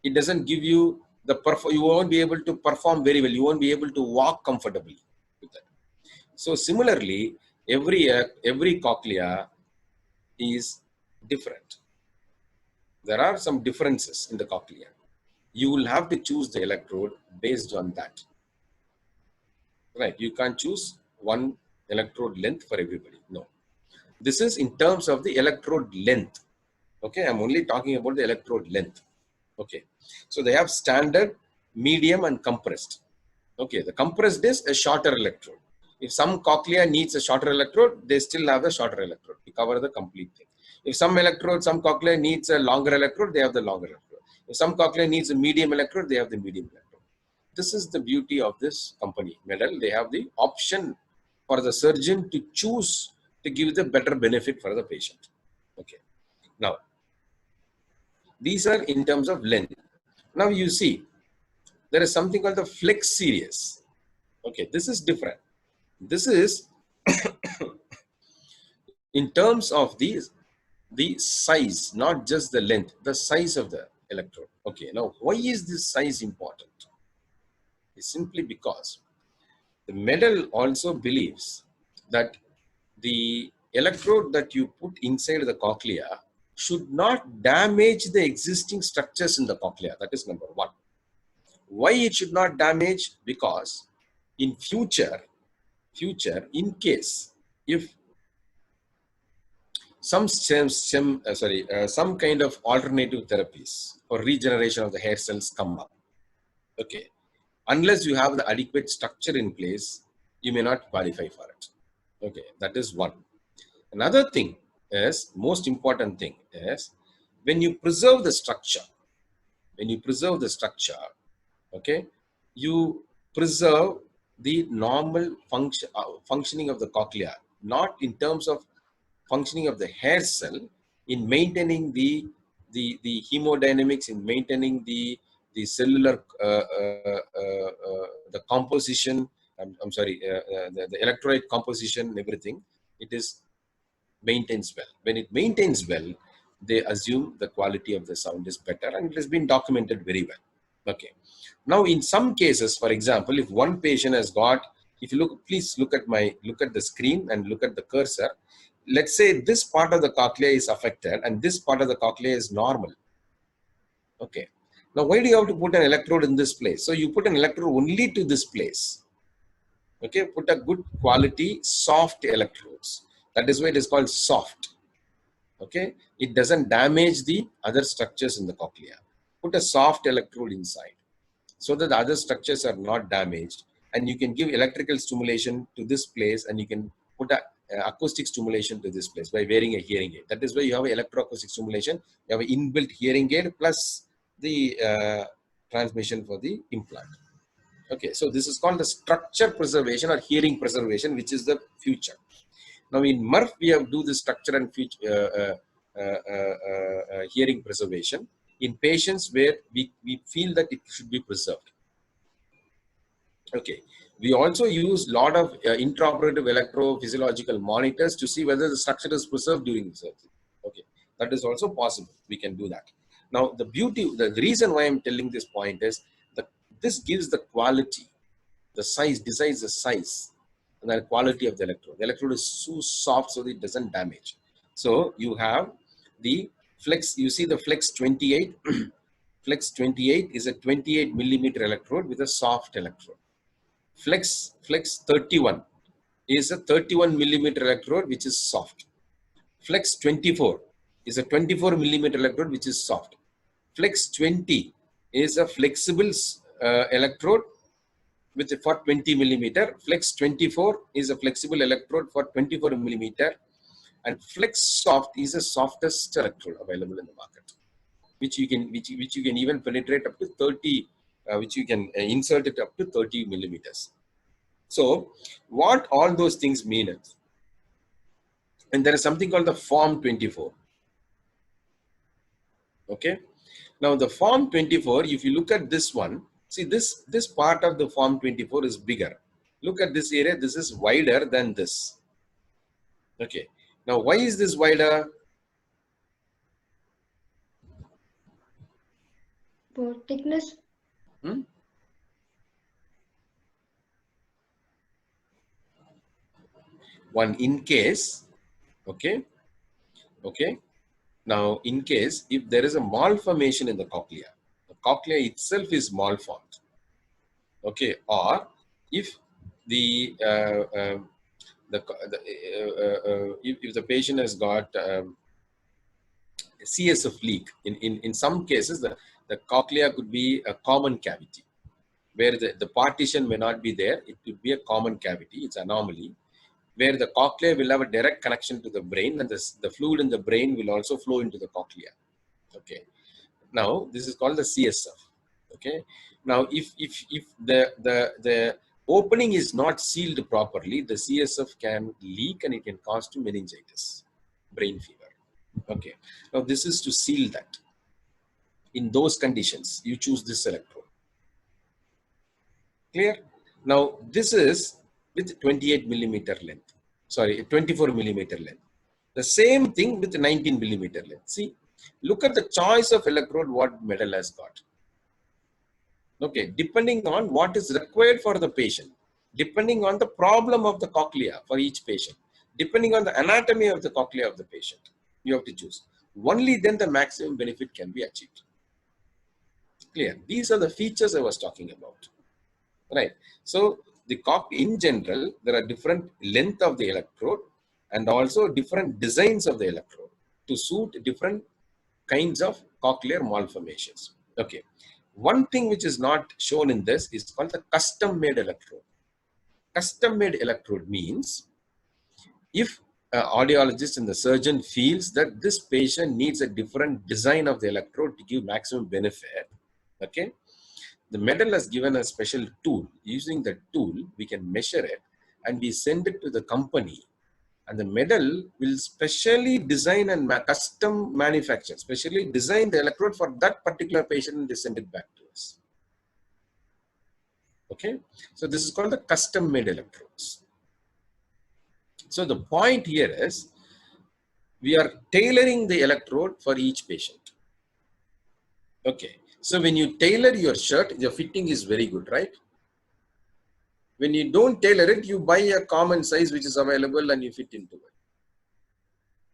It doesn't give you the you won't be able to perform very well. You won't be able to walk comfortably with that. So similarly, every cochlea is different. There are some differences in the cochlea. You will have to choose the electrode based on that. Right? You can't choose one electrode length for everybody. No. This is in terms of the electrode length. Okay, I'm only talking about the electrode length. Okay, so they have standard, medium, and compressed. Okay, the compressed is a shorter electrode. If some cochlea needs a shorter electrode, they still have the shorter electrode to cover the complete thing. If some cochlea needs a longer electrode, they have the longer electrode. If some cochlea needs a medium electrode, they have the medium electrode. This is the beauty of this company, Medel. They have the option for the surgeon to choose to give the better benefit for the patient. Okay. Now, these are in terms of length. Now you see, there is something called the Flex series. Okay, this is different. This is in terms of the size, not just the length, the size of the electrode. Okay, now why is this size important? It's simply because the Medel also believes that the electrode that you put inside the cochlea should not damage the existing structures in the cochlea. That is number one. Why it should not damage? Because in future, in case if some some kind of alternative therapies for regeneration of the hair cells come up, okay, unless you have the adequate structure in place, you may not qualify for it. Okay, that is one. Another thing is, most important thing is, when you preserve the structure, okay, you preserve the normal functioning of the cochlea, not in terms of functioning of the hair cell, in maintaining the hemodynamics, in maintaining the cellular the composition. I'm sorry, the electrolyte composition and everything. It is maintains well. When it maintains well, they assume the quality of the sound is better, and it has been documented very well. Okay. Now, in some cases, for example, if one patient has got, if you look, please look at the screen and look at the cursor. Let's say this part of the cochlea is affected and this part of the cochlea is normal. Okay. Now, why do you have to put an electrode in this place? So you put an electrode only to this place. Okay. Put a good quality soft electrodes. That is why it is called soft. Okay. It doesn't damage the other structures in the cochlea. Put a soft electrode inside, so that the other structures are not damaged, and you can give electrical stimulation to this place, and you can put a acoustic stimulation to this place by wearing a hearing aid. That is why you have electroacoustic stimulation. You have an inbuilt hearing aid plus the transmission for the implant. Okay, so this is called the structure preservation or hearing preservation, which is the future. Now in MERF, we have do the structure and hearing preservation in patients where we feel that it should be preserved. Okay. We also use a lot of intraoperative electrophysiological monitors to see whether the structure is preserved during the surgery. Okay. That is also possible. We can do that. Now, the reason why I'm telling this point is that this gives the quality, the size, decides the size and the quality of the electrode. The electrode is so soft so that it doesn't damage. So you have the flex, you see the flex 28. Flex 28 is a 28 millimeter electrode with a soft electrode. Flex 31 is a 31 millimeter electrode which is soft. Flex 24 is a 24 millimeter electrode which is soft. Flex 20 is a flexible electrode for 20 millimeter. Flex 24 is a flexible electrode for 24 millimeter, and Flex Soft is the softest electrode available in the market, which you can even penetrate up to 30, which you can insert it up to 30 millimeters. So what all those things mean is, and there is something called the Form 24. Okay. Now the Form 24, if you look at this one, see this part of the Form 24 is bigger. Look at this area. This is wider than this. Okay. Now why is this wider? For thickness. One, in case, okay. Now, in case if there is a malformation in the cochlea itself is malformed, okay, or if the if the patient has got CSF leak, in some cases the cochlea could be a common cavity where the partition may not be there. It could be a common cavity. It's anomaly where the cochlea will have a direct connection to the brain, and the fluid in the brain will also flow into the cochlea. Okay. Now this is called the CSF. Okay. Now if the opening is not sealed properly, the CSF can leak and it can cause to meningitis, brain fever. Okay. Now this is to seal that. In those conditions, you choose this electrode. Clear? Now this is with 28 millimeter length. Sorry, 24 millimeter length. The same thing with 19 millimeter length. See, look at the choice of electrode what Medel has got. Okay, depending on what is required for the patient, depending on the problem of the cochlea for each patient, depending on the anatomy of the cochlea of the patient, you have to choose. Only then the maximum benefit can be achieved. Clear? These are the features I was talking about. Right. So the in general, there are different length of the electrode and also different designs of the electrode to suit different kinds of cochlear malformations. Okay. One thing which is not shown in this is called the custom-made electrode. Custom-made electrode means if an audiologist and the surgeon feels that this patient needs a different design of the electrode to give maximum benefit, okay, the Medel has given a special tool. Using the tool, we can measure it and we send it to the company. And the Medel will specially design and custom manufacture, specially design the electrode for that particular patient and they send it back to us. Okay. So this is called the custom made electrodes. So the point here is we are tailoring the electrode for each patient. Okay. So when you tailor your shirt, your fitting is very good, right? When you don't tailor it, you buy a common size which is available and you fit into it,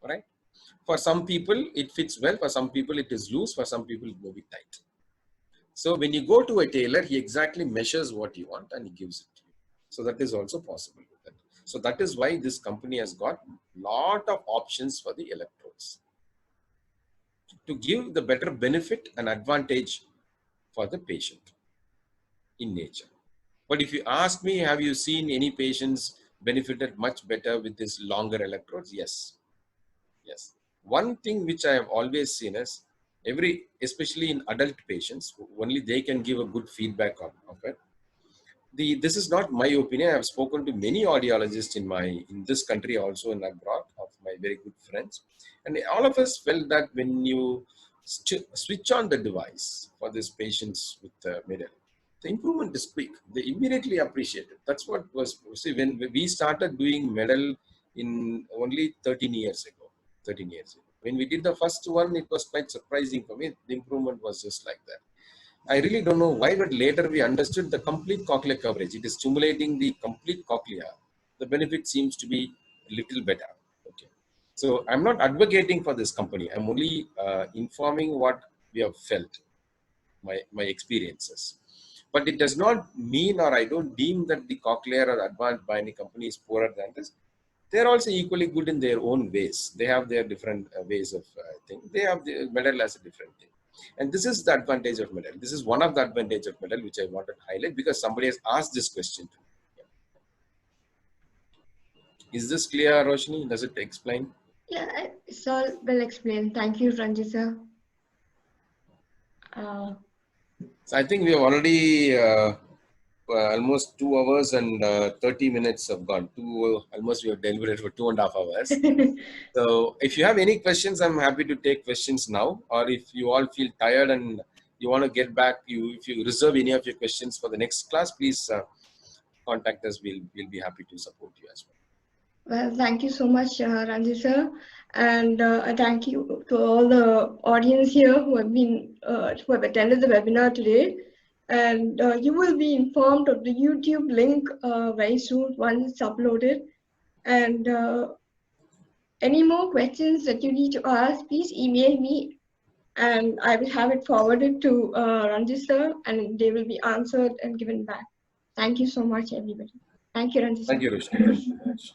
right? For some people, it fits well. For some people, it is loose. For some people, it may be tight. So when you go to a tailor, he exactly measures what you want and he gives it to you. So that is also possible with that. So that is why this company has got lot of options for the electrodes to give the better benefit and advantage for the patient in nature. But if you ask me, have you seen any patients benefited much better with this longer electrodes? Yes. Yes. One thing which I have always seen is especially in adult patients, only they can give a good feedback of it. This is not my opinion. I have spoken to many audiologists in this country also and abroad of my very good friends, and all of us felt that when you switch on the device for these patients with Medel, the improvement is quick. They immediately appreciate it. That's what was, see, when we started doing Medel in only 13 years ago. 13 years ago. When we did the first one, it was quite surprising for me. The improvement was just like that. I really don't know why, but later we understood the complete cochlear coverage. It is stimulating the complete cochlea. The benefit seems to be a little better. Okay. So I'm not advocating for this company. I'm only informing what we have felt, my experiences. But it does not mean, or I don't deem that the cochlear or advanced by any company is poorer than this. They're also equally good in their own ways. They have their different ways of thing. They have the Medel as a different thing. And this is the advantage of Medel. This is one of the advantage of Medel which I wanted to highlight because somebody has asked this question to me. Is this clear, Roshni? Does it explain? Yeah, it's all well explained. Thank you, Ranjith sir. So I think we have already almost 2 hours and 30 minutes have gone. Almost we have deliberated for 2.5 hours. So if you have any questions, I'm happy to take questions now. Or if you all feel tired and you want to get back, if you reserve any of your questions for the next class, please contact us. We'll be happy to support you as well. Well, thank you so much, Ranjith sir, and thank you to all the audience here who have attended the webinar today. And you will be informed of the YouTube link very soon once it's uploaded. And any more questions that you need to ask, please email me, and I will have it forwarded to Ranjith sir, and they will be answered and given back. Thank you so much, everybody. Thank you, Ranjith sir. Thank you, Roshni. Thank you very much.